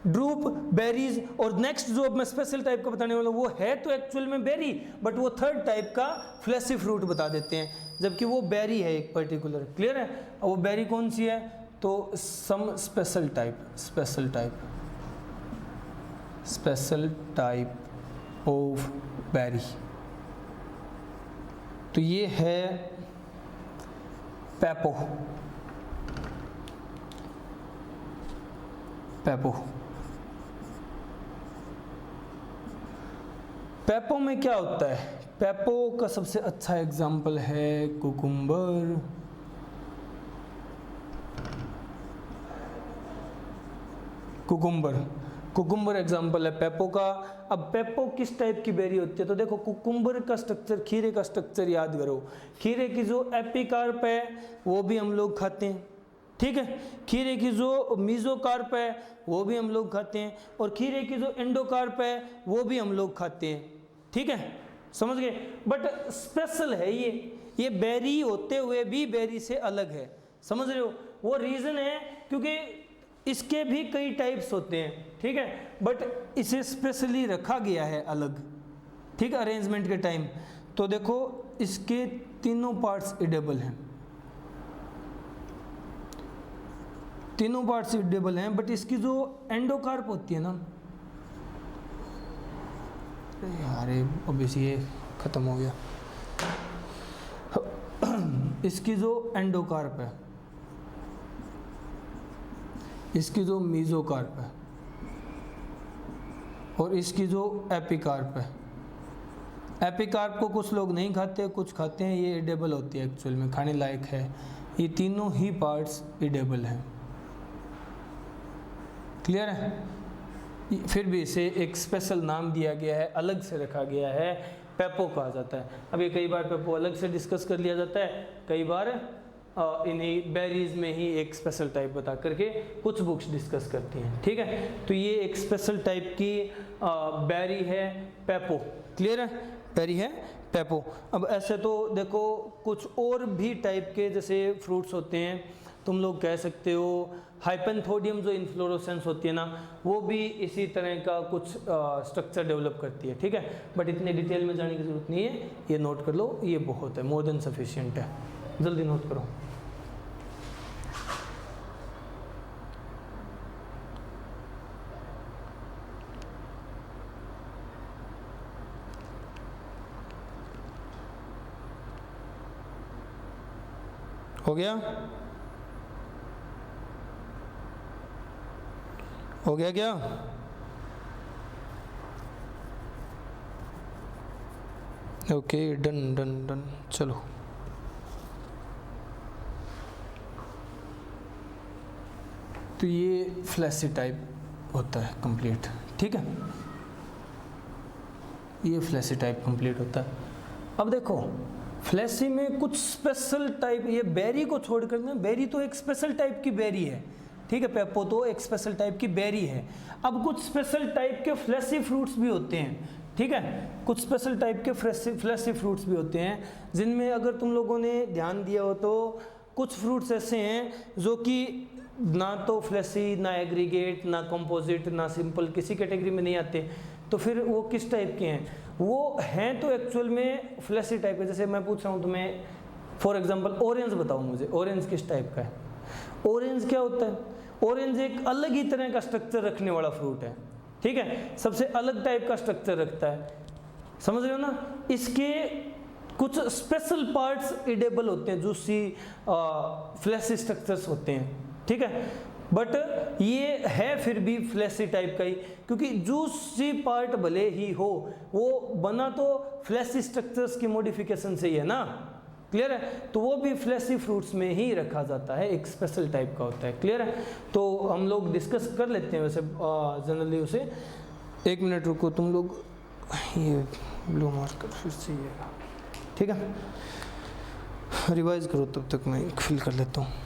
ड्रूप, बेरीज, और नेक्स्ट जो मैं स्पेशल टाइप का बताने वाला हूँ वो है तो एक्चुअल में बेरी, बट वो थर्ड टाइप का फ्लैशी फ्रूट बता देते हैं, जबकि वो बेरी है एक पर्टिकुलर। क्लियर है? और वो बेरी कौन सी है, तो some special type of berry. तो ये है पेपो। पेपो में क्या होता है, पेपो का सबसे अच्छा एग्जाम्पल है कुकुम्बर, कुकुम्बर एग्जाम्पल है पेपो का। अब पेपो किस टाइप की बेरी होती है, तो देखो कुकुम्बर का स्ट्रक्चर, खीरे का स्ट्रक्चर याद करो। खीरे की जो एपिकार्प है वो भी हम लोग खाते हैं, ठीक है। खीरे की जो मीजोकार्प है वो भी हम लोग खाते हैं, और खीरे की जो एंडोकार्प है वो भी हम लोग खाते हैं, ठीक है, समझ गए। बट स्पेशल है ये बेरी होते हुए भी बेरी से अलग है, समझ रहे हो। वो रीज़न है क्योंकि इसके भी कई टाइप्स होते हैं, ठीक है, बट इसे स्पेशली रखा गया है अलग, ठीक है, अरेंजमेंट के टाइम। तो देखो इसके तीनों पार्ट्स एडिबल हैं, तीनों पार्ट्स एडिबल हैं, बट इसकी जो एंडोकार्प होती है ना, यार ऑब्वियसली ये खत्म हो गया। इसकी जो एंडोकार्प है, इसकी जो मीजोकार्प है, और इसकी जो एपिकार्प है। एपिकार्प को कुछ लोग नहीं खाते, कुछ खाते हैं, ये एडिबल होती है, एक्चुअल में खाने लायक है। ये तीनों ही पार्ट्स एडिबल हैं, क्लियर है। फिर भी इसे एक स्पेशल नाम दिया गया है, अलग से रखा गया है, पेपो कहा जाता है। अब ये कई बार पेपो अलग से डिस्कस कर लिया जाता है, कई बार इन्हीं बेरीज में ही एक स्पेशल टाइप बता करके कुछ बुक्स डिस्कस करती हैं, ठीक है। तो ये एक स्पेशल टाइप की बेरी है पेपो, क्लियर है, बेरी है पेपो। अब ऐसे तो देखो कुछ और भी टाइप के जैसे फ्रूट्स होते हैं, तुम लोग कह सकते हो हाइपेंथोडियम जो इन्फ्लोरोसेंस होती है ना, वो भी इसी तरह का कुछ स्ट्रक्चर डेवलप करती है, ठीक है, बट इतने डिटेल में जाने की जरूरत नहीं है, ये नोट कर लो, ये बहुत है, मोर देन सफिशिएंट है, जल्दी नोट करो। हो गया क्या? Okay, done. चलो तो ये फ्लैशी टाइप होता है कंप्लीट, ठीक है, ये फ्लैशी टाइप कंप्लीट होता है। अब देखो फ्लैशी में कुछ स्पेशल टाइप, ये बेरी को छोड़कर ना, बेरी तो एक स्पेशल टाइप की बेरी है, ठीक है, पेपो तो एक स्पेशल टाइप की बेरी है। अब कुछ स्पेशल टाइप के फ्लैशी फ्रूट्स भी होते हैं, ठीक है, कुछ स्पेशल टाइप के फ्लैशी फ्रूट्स भी होते हैं, जिनमें अगर तुम लोगों ने ध्यान दिया हो तो कुछ फ्रूट्स ऐसे हैं जो कि ना तो फ्लैशी, ना एग्रीगेट, ना कंपोजिट, ना सिंपल, किसी कैटेगरी में नहीं आते। तो फिर वो किस टाइप के हैं? वो हैं तो एक्चुअल में फ्लैशी टाइप के। जैसे मैं पूछ रहा हूँ तुम्हें फॉर एग्जांपल ऑरेंज बताओ मुझे, ऑरेंज किस टाइप का है? ऑरेंज क्या होता है? ऑरेंज एक अलग ही तरह का स्ट्रक्चर रखने वाला फ्रूट है, ठीक है, सबसे अलग टाइप का स्ट्रक्चर रखता है, समझ रहे हो ना। इसके कुछ स्पेशल पार्ट्स एडिबल होते हैं, जूसी फ्लैशी स्ट्रक्चर्स होते हैं, ठीक है, बट ये है फिर भी फ्लैशी टाइप का ही, क्योंकि जूसी पार्ट भले ही हो, वो बना तो फ्लैशी स्ट्रक्चर्स की मॉडिफिकेशन से ही है ना, क्लियर है। तो वो भी फ्लैशी फ्रूट्स में ही रखा जाता है, एक स्पेशल टाइप का होता है, क्लियर है। तो हम लोग डिस्कस कर लेते हैं वैसे जनरली उसे। एक मिनट रुको तुम लोग, ये ब्लू मार्कर फिर से ये, ठीक है, रिवाइज करो, तब तक मैं फिल कर लेता हूँ।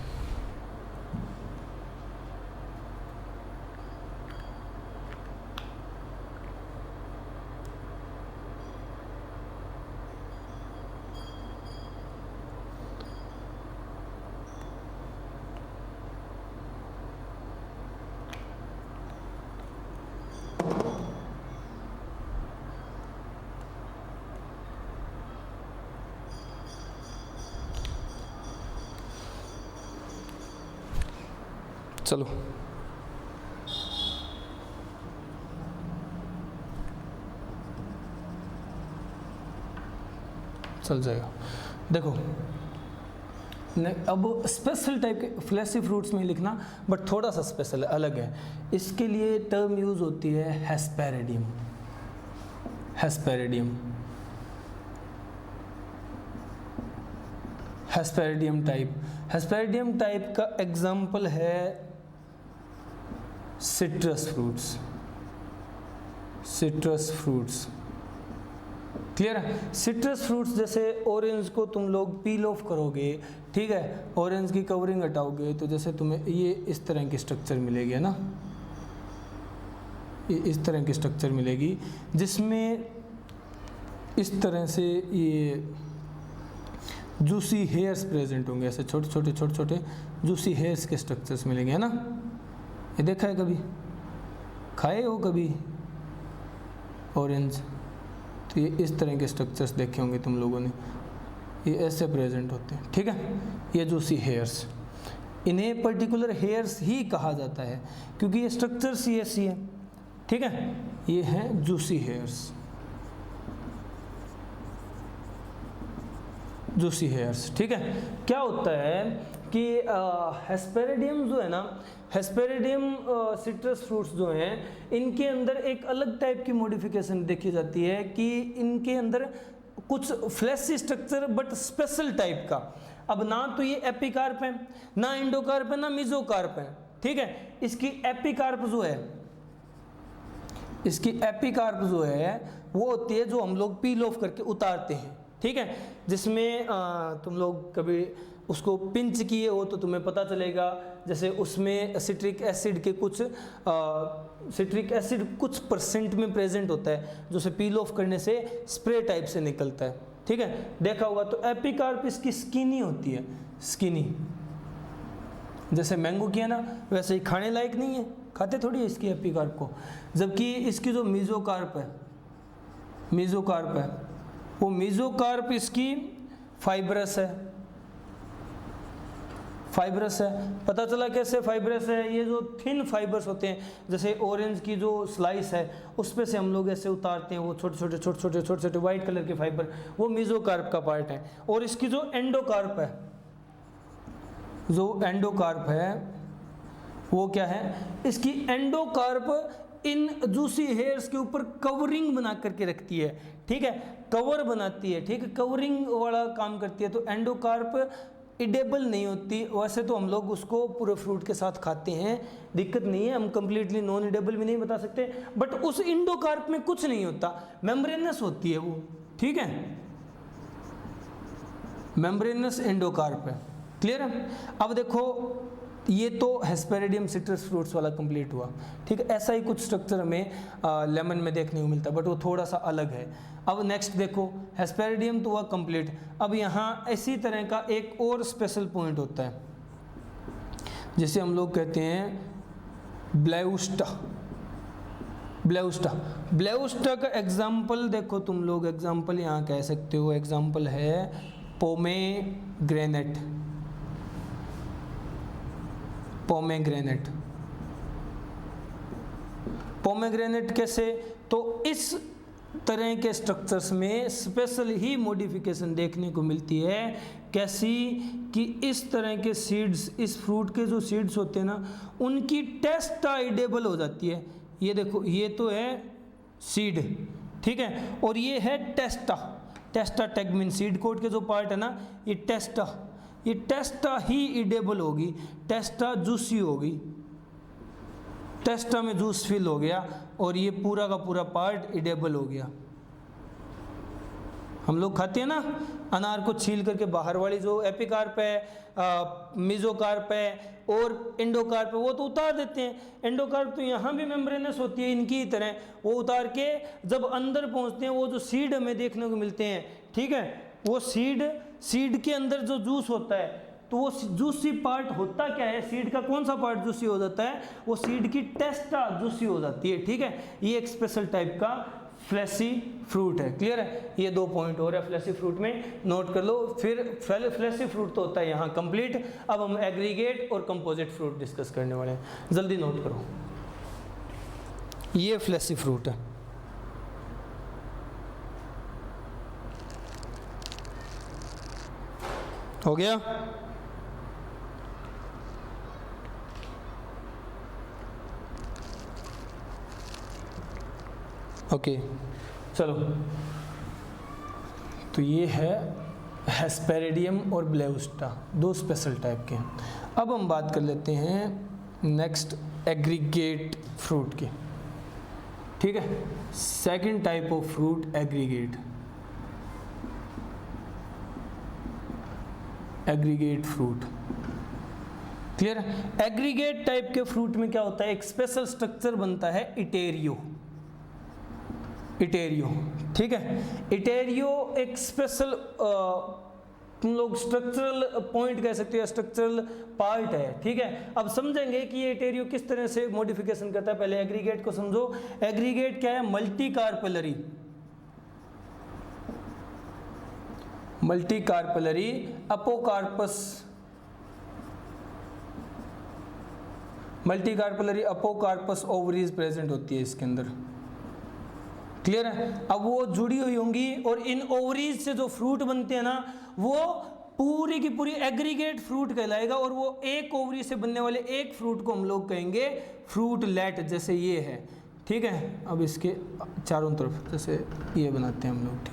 चलो चल जाएगा। देखो अब स्पेशल टाइप के फ्लैशी फ्रूट्स में लिखना, बट थोड़ा सा स्पेशल है, अलग है। इसके लिए टर्म यूज होती है हेस्पेरिडियम। हेस्पेरिडियम, हेस्पेरिडियम टाइप। हेस्पेरिडियम टाइप का एग्जाम्पल है citrus fruits. Citrus fruits clear है। सिट्रस फ्रूट्स जैसे ऑरेंज को तुम लोग पील ऑफ करोगे, ठीक है, ऑरेंज की कवरिंग हटाओगे तो जैसे तुम्हें ये इस तरह की स्ट्रक्चर मिलेगी, है ना, ये इस तरह की स्ट्रक्चर मिलेगी जिसमें इस तरह से ये जूसी हेयर्स प्रेजेंट होंगे, ऐसे छोटे छोटे जूसी हेयर्स के स्ट्रक्चर्स मिलेंगे, है ना। ये देखा है कभी, खाए हो कभी ऑरेंज, तो ये इस तरह के स्ट्रक्चर्स देखे होंगे तुम लोगों ने, ये ऐसे प्रेजेंट होते हैं, ठीक है। ये जूसी हेयर्स, इन्हें पर्टिकुलर हेयर्स ही कहा जाता है क्योंकि ये स्ट्रक्चर्स ही ऐसी है, ठीक है। ये हैं जूसी हेयर्स, जूसी हेयर्स, ठीक है। क्या होता है कि हेस्पेरिडियम जो है ना, हेस्पेरिडियम सिट्रस फ्रूट्स जो हैं, इनके अंदर एक अलग टाइप की मॉडिफिकेशन देखी जाती है कि इनके अंदर कुछ fleshy structure but special type का। अब ना तो ये एपिकार्प है, ना एंडोकार्प है, ना मेसोकार्प है, ठीक है। इसकी एपिकार्प जो है, इसकी एपिकार्प जो है वो होती है जो हम लोग पील ऑफ करके उतारते हैं, ठीक है। जिसमें तुम लोग कभी उसको पिंच किए हो तो तुम्हें पता चलेगा, जैसे उसमें सिट्रिक एसिड के कुछ सिट्रिक एसिड कुछ परसेंट में प्रेजेंट होता है जो से पील ऑफ करने से स्प्रे टाइप से निकलता है, ठीक है, देखा होगा। तो एपिकार्प इसकी स्किनी होती है, स्किनी, जैसे मैंगो की है ना, वैसे ही खाने लायक नहीं है, खाते थोड़ी है इसकी एपिकार्प को। जबकि इसकी जो मेसोकार्प है, मेसोकार्प है, वो मेसोकार्प इसकी फाइब्रस है, फाइब्रस है। पता चला कैसे फाइब्रस है, ये जो थिन फाइबर्स होते हैं, जैसे ऑरेंज की जो स्लाइस है उस पे से हम लोग ऐसे उतारते हैं, वो छोटे छोटे वाइट कलर के फाइबर, वो मेसोकार्प का पार्ट है। और इसकी जो एंडोकार्प है, जो एंडोकार्प है वो क्या है, इसकी एंडोकार्प इन जूसी हेयर्स के ऊपर कवरिंग बना करके रखती है, ठीक है, कवर बनाती है, ठीक है, कवरिंग वाला काम करती है। तो एंडोकार्प इडेबल नहीं होती, वैसे तो हम लोग उसको पूरे फ्रूट के साथ खाते हैं, दिक्कत नहीं है, हम कंप्लीटली नॉन इडेबल भी नहीं बता सकते, बट उस एंडोकार्प में कुछ नहीं होता, मेम्ब्रेनस होती है वो, ठीक है, मेम्ब्रेनस एंडोकार्प है, क्लियर है। अब देखो ये तो हेस्पेरिडियम सिट्रस फ्रूट्स वाला कंप्लीट हुआ, ठीक है। ऐसा ही कुछ स्ट्रक्चर हमें लेमन में देखने को मिलता है, बट वो थोड़ा सा अलग है। अब नेक्स्ट देखो, हेस्पेरिडियम तो हुआ कंप्लीट। अब यहाँ इसी तरह का एक और स्पेशल पॉइंट होता है जिसे हम लोग कहते हैं ब्लेउस्टा। ब्लेउस्टा, ब्लेउस्टा का एग्जाम्पल देखो तुम लोग, एग्जाम्पल यहाँ कह सकते हो, एग्जाम्पल है पोमेग्रेनेट। पोमेग्रेनेट, पोमेग्रेनेट कैसे, तो इस तरह के स्ट्रक्चर्स में स्पेशल ही मॉडिफिकेशन देखने को मिलती है। कैसी कि इस तरह के सीड्स, इस फ्रूट के जो सीड्स होते हैं ना, उनकी टेस्टा इडेबल हो जाती है। ये देखो, ये तो है सीड, ठीक है, और ये है टेस्टा, टेस्टा टेगमिन, सीड कोट के जो पार्ट है ना, ये टेस्टा, ये टेस्टा ही इडेबल होगी, टेस्टा जूसी होगी, टेस्टा में जूस फिल हो गया और ये पूरा का पूरा पार्ट इडेबल हो गया। हम लोग खाते हैं ना अनार को छील करके, बाहर वाली जो एपिकार्प है, मेसोकार्प है और एंडोकार्प है, वो तो उतार देते हैं। एंडोकार्प तो यहाँ भी मेम्ब्रेनस होती है इनकी तरह, वो उतार के जब अंदर पहुँचते हैं, वो जो सीड हमें देखने को मिलते हैं, ठीक है, वो सीड के अंदर जो जूस होता है, तो वो जूसी पार्ट होता क्या है, सीड का कौन सा पार्ट जूसी हो जाता है, वो सीड की टेस्टा जूसी हो जाती है, ठीक है। ये एक स्पेशल टाइप का फ्लैशी फ्रूट है। क्लियर है? ये 2 पॉइंट हो रहा है फ्लैशी फ्रूट में, नोट कर लो। फिर फ्लैशी फ्रूट तो होता है यहाँ कंप्लीट। अब हम एग्रीगेट और कंपोजिट फ्रूट डिस्कस करने वाले हैं, जल्दी नोट करो। ये फ्लैशी फ्रूट है, हो गया। ओके चलो, तो ये है हेस्पेरिडियम और ब्लेउस्टा, 2 स्पेशल टाइप के हैं। अब हम बात कर लेते हैं नेक्स्ट एग्रीगेट फ्रूट की। ठीक है, second type of fruit aggregate, aggregate fruit. Clear है? एग्रीगेट टाइप के फ्रूट में क्या होता है, एक स्पेशल स्ट्रक्चर बनता है इटेरियो। इटेरियो, ठीक है, इटेरियो एक स्पेशल तुम लोग स्ट्रक्चरल पॉइंट कह सकते हो, स्ट्रक्चरल पार्ट है। ठीक है, अब समझेंगे कि ये इटेरियो किस तरह से मॉडिफिकेशन करता है। पहले एग्रीगेट को समझो। एग्रीगेट क्या है, multicarpellary, multicarpellary apocarpous, multicarpellary apocarpous ovaries present होती है इसके अंदर। क्लियर है? अब वो जुड़ी हुई होंगी और इन ओवरीज से जो फ्रूट बनते हैं ना, वो पूरी की पूरी एग्रीगेट फ्रूट कहलाएगा। और वो एक ओवरी से बनने वाले एक फ्रूट को हम लोग कहेंगे फ्रूटलेट, जैसे ये है। ठीक है, अब इसके चारों तरफ जैसे ये बनाते हैं हम लोग,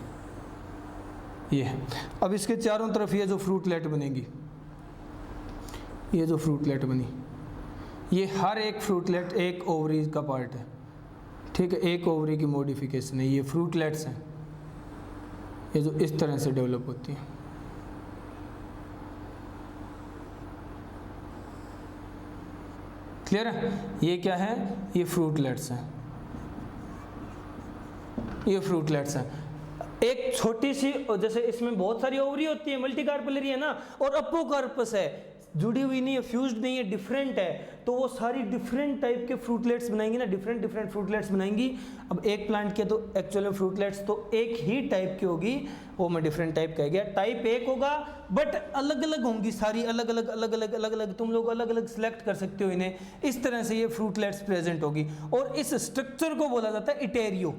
ये है। अब इसके चारों तरफ ये जो फ्रूटलेट बनेगी, ये जो फ्रूटलेट बनी, ये हर एक फ्रूटलेट एक ओवरी का पार्ट है। ठीक है, एक ओवरी की मॉडिफिकेशन है। ये फ्रूटलेट्स हैं, ये जो इस तरह से डेवलप होती हैं। क्लियर है? ये क्या है, ये फ्रूटलेट्स हैं, ये फ्रूटलेट्स हैं। एक छोटी सी, जैसे इसमें बहुत सारी ओवरी होती है, मल्टी कार्पेलरी है ना, और अपोकार्पस है, जुड़ी हुई नहीं है, फ्यूज्ड नहीं है, डिफरेंट है। तो वो सारी डिफरेंट टाइप के फ्रूटलेट्स बनाएंगी ना, डिफरेंट फ्रूटलेट्स बनाएंगी। अब एक प्लांट के तो एक्चुअली फ्रूटलेट्स तो एक ही टाइप की होगी, वो मैं डिफरेंट टाइप कह गया। टाइप एक होगा बट अलग अलग होंगी सारी, अलग अलग तुम लोग अलग अलग सिलेक्ट कर सकते हो इन्हें। इस तरह से ये फ्रूटलेट्स प्रेजेंट होगी। और इस स्ट्रक्चर को बोला जाता है इटेरियो,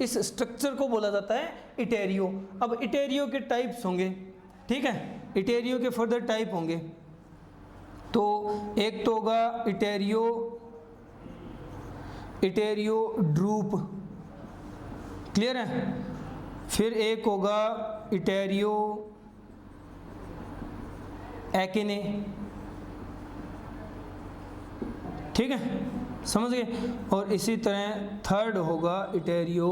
इस स्ट्रक्चर को बोला जाता है इटेरियो। अब इटेरियो के टाइप्स होंगे। ठीक है, इटेरियो के फर्दर टाइप होंगे। तो एक तो होगा इटेरियो, इटेरियो ड्रूप। क्लियर है? फिर एक होगा इटेरियो एकिने। ठीक है, समझ गए? और इसी तरह थर्ड होगा इटेरियो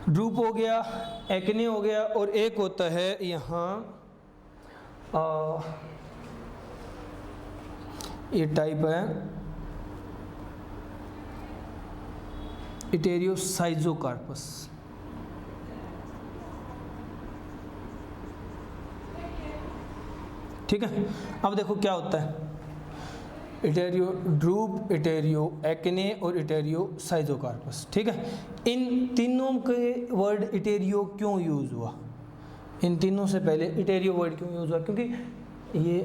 ड्रूप हो गया, एक्ने हो गया, और एक होता है यहाँ ये टाइप है इटेरियो साइजोकार्पस। ठीक है, अब देखो क्या होता है, इटेरियो ड्रूप, इटेरियो एक्ने और इटेरियो साइजोकार्पस। ठीक है, इन तीनों के वर्ड इटेरियो क्यों यूज हुआ, इन तीनों से पहले इटेरियो वर्ड क्यों यूज हुआ, क्योंकि ये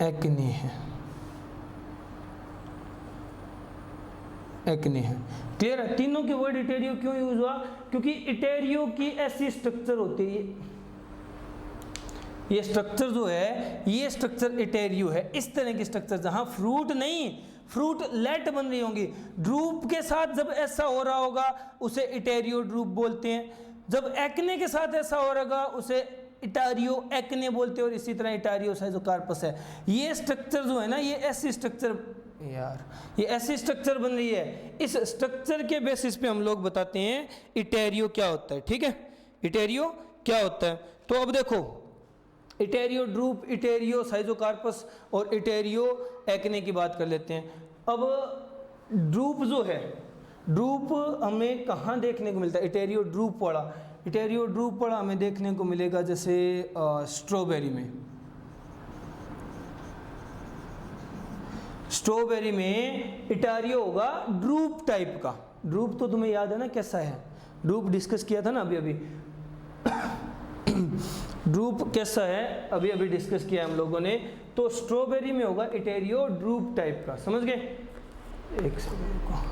एक्ने है, एक्ने है। क्लियर है? तीनों के वर्ड इटेरियो क्यों यूज हुआ, क्योंकि इटेरियो की ऐसी स्ट्रक्चर होती है, ये स्ट्रक्चर जो है, ये स्ट्रक्चर इटेरियो है। इस तरह की स्ट्रक्चर जहां फ्रूट नहीं, फ्रूटलेट बन रही होंगी। ड्रूप के साथ जब ऐसा हो रहा होगा उसे इटेरियो ड्रूप बोलते हैं। जब एक्ने के साथ ऐसा हो रहा उसे इटारियो एक्ने बोलते हैं। और इसी तरह इटारियो साइजोकार्पस है। ये स्ट्रक्चर जो है ना, ये ऐसी स्ट्रक्चर, यार ये ऐसी स्ट्रक्चर बन रही है। इस स्ट्रक्चर के बेसिस पे हम लोग बताते हैं इटेरियो क्या होता है। ठीक है, इटेरियो क्या होता है। तो अब देखो, इटेरियो ड्रूप, इटेरियो साइजोकार्पस और इटेरियो एक्ने की बात कर लेते हैं। अब ड्रूप जो है, ड्रूप हमें कहाँ देखने को मिलता है, इटेरियो ड्रूप वाला, इटेरियो ड्रूप वाला हमें देखने को मिलेगा जैसे स्ट्रॉबेरी में। स्ट्रॉबेरी में इटारियो होगा ड्रूप टाइप का। ड्रूप तो तुम्हें याद है ना कैसा है, ड्रूप डिस्कस किया था ना अभी अभी ड्रूप कैसा है अभी अभी डिस्कस किया हम लोगों ने। तो स्ट्रॉबेरी में होगा इटारियो ड्रूप टाइप का, समझ गए। एक सेकंड को,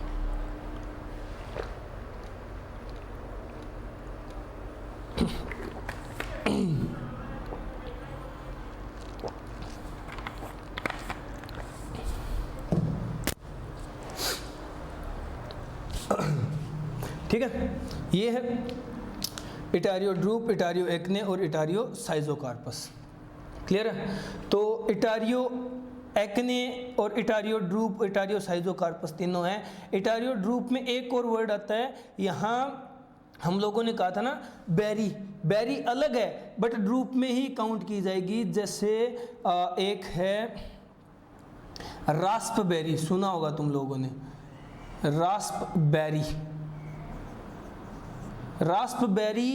ठीक है। ये है इटारियो ड्रूप, इटारियो एक्ने और इटारियो साइजोकार्पस। क्लियर है। तो इटारियो एक्ने और इटारियो ड्रूप, इटारियो साइजोकार्पस तीनों हैं। इटारियो ड्रूप में एक और वर्ड आता है, यहाँ हम लोगों ने कहा था ना बेरी, बेरी अलग है बट ड्रूप में ही काउंट की जाएगी। जैसे एक है रास्पबेरी, सुना होगा तुम लोगों ने, रास्पबेरी। रास्पबेरी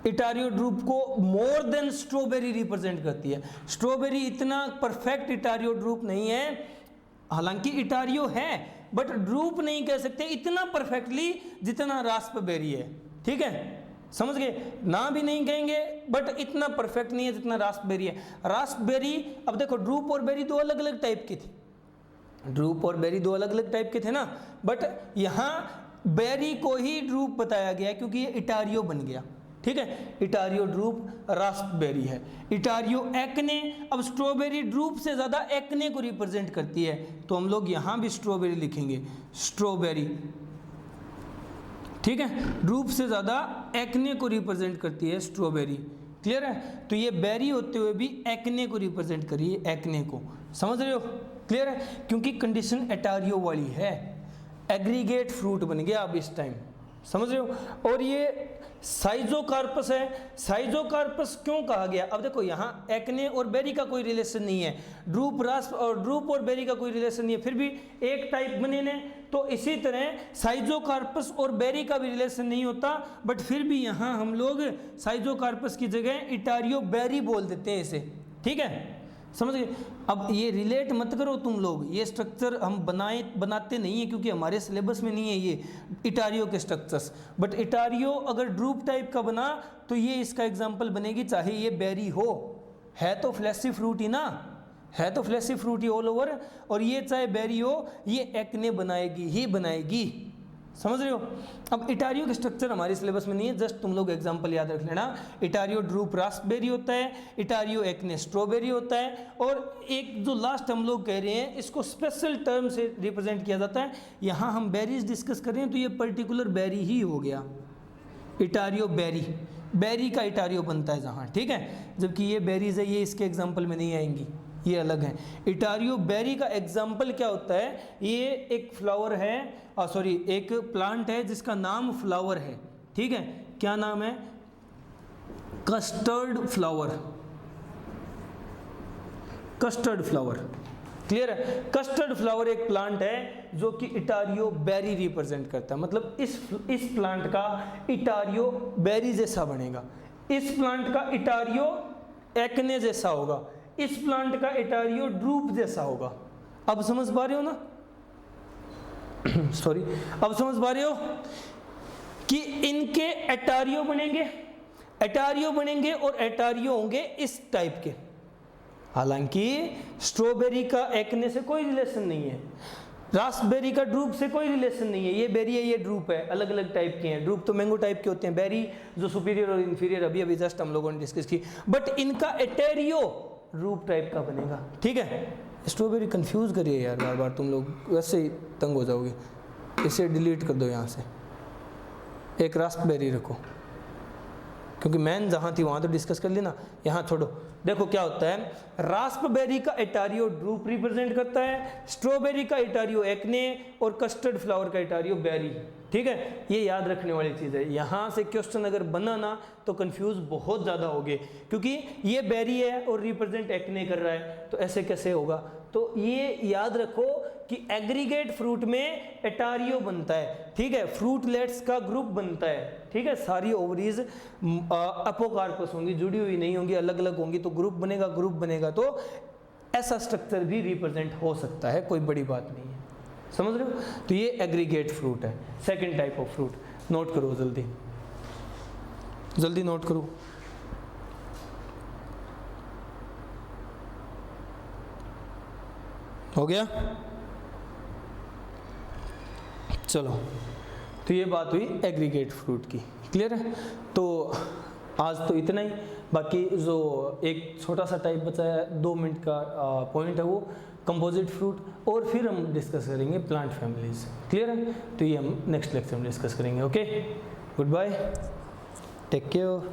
इटारियो ड्रूप को मोर देन स्ट्रॉबेरी रिप्रेजेंट करती है। स्ट्रॉबेरी इतना परफेक्ट इटारियो ड्रूप नहीं है, हालांकि इटारियो है बट ड्रूप नहीं कह सकते इतना परफेक्टली जितना रास्पबेरी है। ठीक है, समझ गए ना, भी नहीं कहेंगे बट इतना परफेक्ट नहीं है जितना रास्पबेरी है। रास्पबेरी, अब देखो ड्रूप और बेरी दो अलग अलग टाइप की थी, ड्रूप और बेरी दो अलग अलग टाइप के थे ना, बट यहाँ बेरी को ही ड्रूप बताया गया क्योंकि ये इटारियो बन गया। ठीक है, इटारियो ड्रूप रास्पबेरी है। इटारियो एक्ने, अब स्ट्रॉबेरी ड्रूप से ज़्यादा एक्ने को रिप्रेजेंट करती है तो हम लोग यहाँ भी स्ट्रॉबेरी लिखेंगे, स्ट्रॉबेरी। ठीक है, ड्रूप से ज़्यादा एक्ने को रिप्रेजेंट करती है स्ट्रॉबेरी। क्लियर है, तो ये बेरी होते हुए भी एक्ने को रिप्रेजेंट करिए, एक्ने को, समझ रहे हो। क्लियर है, क्योंकि कंडीशन इटारियो वाली है, एग्रीगेट फ्रूट बन गया अब इस टाइम, समझ रहे हो। और ये साइजोकार्पस है। साइजोकार्पस क्यों कहा गया, अब देखो यहाँ एक्ने और बेरी का कोई रिलेशन नहीं है, ड्रूप और बेरी का कोई रिलेशन नहीं है, फिर भी एक टाइप बने ने। तो इसी तरह साइजोकार्पस और बेरी का भी रिलेशन नहीं होता, बट फिर भी यहाँ हम लोग साइजोकार्पस की जगह इटारियो बेरी बोल देते हैं इसे। ठीक है, समझ गए। अब ये रिलेट मत करो तुम लोग, ये स्ट्रक्चर हम बनाते नहीं है क्योंकि हमारे सिलेबस में नहीं है ये इटारियो के स्ट्रक्चर्स। बट इटारियो अगर ड्रूप टाइप का बना तो ये इसका एग्जांपल बनेगी, चाहे ये बेरी हो, है तो फ्लैशी फ्रूट ही ना, है तो फ्लैशी फ्रूट ही ऑल ओवर, और ये चाहे बेरी हो ये एक्ने बनाएगी ही बनाएगी, समझ रहे हो। अब इटारियो का स्ट्रक्चर हमारे सिलेबस में नहीं है, जस्ट तुम लोग एग्जांपल याद रख लेना। इटारियो ड्रूप रास्पबेरी होता है, इटारियो एक्ने स्ट्रॉबेरी होता है, और एक जो लास्ट हम लोग कह रहे हैं इसको स्पेशल टर्म से रिप्रेजेंट किया जाता है। यहाँ हम बेरीज डिस्कस कर रहे हैं तो ये पर्टिकुलर बेरी ही हो गया, इटारियो बेरी, बेरी का इटारियो बनता है जहाँ। ठीक है, जबकि ये बेरीज है ये इसके एग्जाम्पल में नहीं आएंगी, ये अलग है। इटारियो बेरी का एग्जाम्पल क्या होता है, ये एक फ्लावर है, एक प्लांट है जिसका नाम फ्लावर है। ठीक है, क्या नाम है, custard flower, custard flower. Clear है, कस्टर्ड फ्लावर एक प्लांट है जो कि इटारियो बेरी रिप्रेजेंट करता है, मतलब इस प्लांट का इटारियो बेरी जैसा बनेगा, इस प्लांट का इटारियो एक्ने जैसा होगा, इस प्लांट का इटारियो ड्रूप जैसा होगा। अब समझ पा रहे हो ना सॉरी, अब समझ पा रहे हो कि इनके एटारियो बनेंगे, एटारियो बनेंगे और एटारियो होंगे इस टाइप के। हालांकि स्ट्रॉबेरी का एक्ने से कोई रिलेशन नहीं है, रास्पबेरी का ड्रूप से कोई रिलेशन नहीं है, ये बेरी है ये ड्रूप है, अलग अलग टाइप के हैं। ड्रूप तो मैंगो टाइप के होते हैं, बेरी जो सुपीरियर और इंफीरियर अभी अभी जस्ट हम लोगों ने डिस्कस की, बट इनका एटेरियो ड्रूप टाइप का बनेगा। ठीक है, स्ट्रॉबेरी कंफ्यूज करिए यार बार बार, तुम लोग वैसे ही तंग हो जाओगे, इसे डिलीट कर दो यहाँ से, एक रास्पबेरी रखो क्योंकि मैन जहाँ थी वहाँ तो डिस्कस कर लेना, यहाँ छोड़ो। देखो क्या होता है, रास्पबेरी का इटारियो ड्रूप रिप्रेजेंट करता है, स्ट्रॉबेरी का इटारियो एक्ने और कस्टर्ड फ्लावर का इटारियो बेरी। ठीक है, ये याद रखने वाली चीज़ है। यहाँ से क्वेश्चन अगर बना ना तो कंफ्यूज बहुत ज़्यादा होगे, क्योंकि ये बेरी है और रिप्रेजेंट एक्ने कर रहा है, तो ऐसे कैसे होगा। तो ये याद रखो कि एग्रीगेट फ्रूट में एटारियो बनता है। ठीक है, फ्रूटलेट्स का ग्रुप बनता है। ठीक है, सारी ओवरीज अपोकार्पस होंगी, जुड़ी हुई नहीं होंगी, अलग अलग होंगी, तो ग्रुप बनेगा, ग्रुप बनेगा तो ऐसा स्ट्रक्चर भी रिप्रेजेंट हो सकता है, कोई बड़ी बात नहीं है, समझ रहे हो। तो ये एग्रीगेट फ्रूट है, second type of fruit. Note करो जल्दी जल्दी नोट करो। हो गया, चलो। तो ये बात हुई एग्रीगेट फ्रूट की, क्लियर है। तो आज तो इतना ही, बाकी जो एक छोटा सा टाइप बचा है 2 मिनट का पॉइंट है वो कंपोजिट फ्रूट, और फिर हम डिस्कस करेंगे प्लांट फैमिलीज, क्लियर है। तो ये हम नेक्स्ट लेक्चर में डिस्कस करेंगे। Okay, goodbye, take care.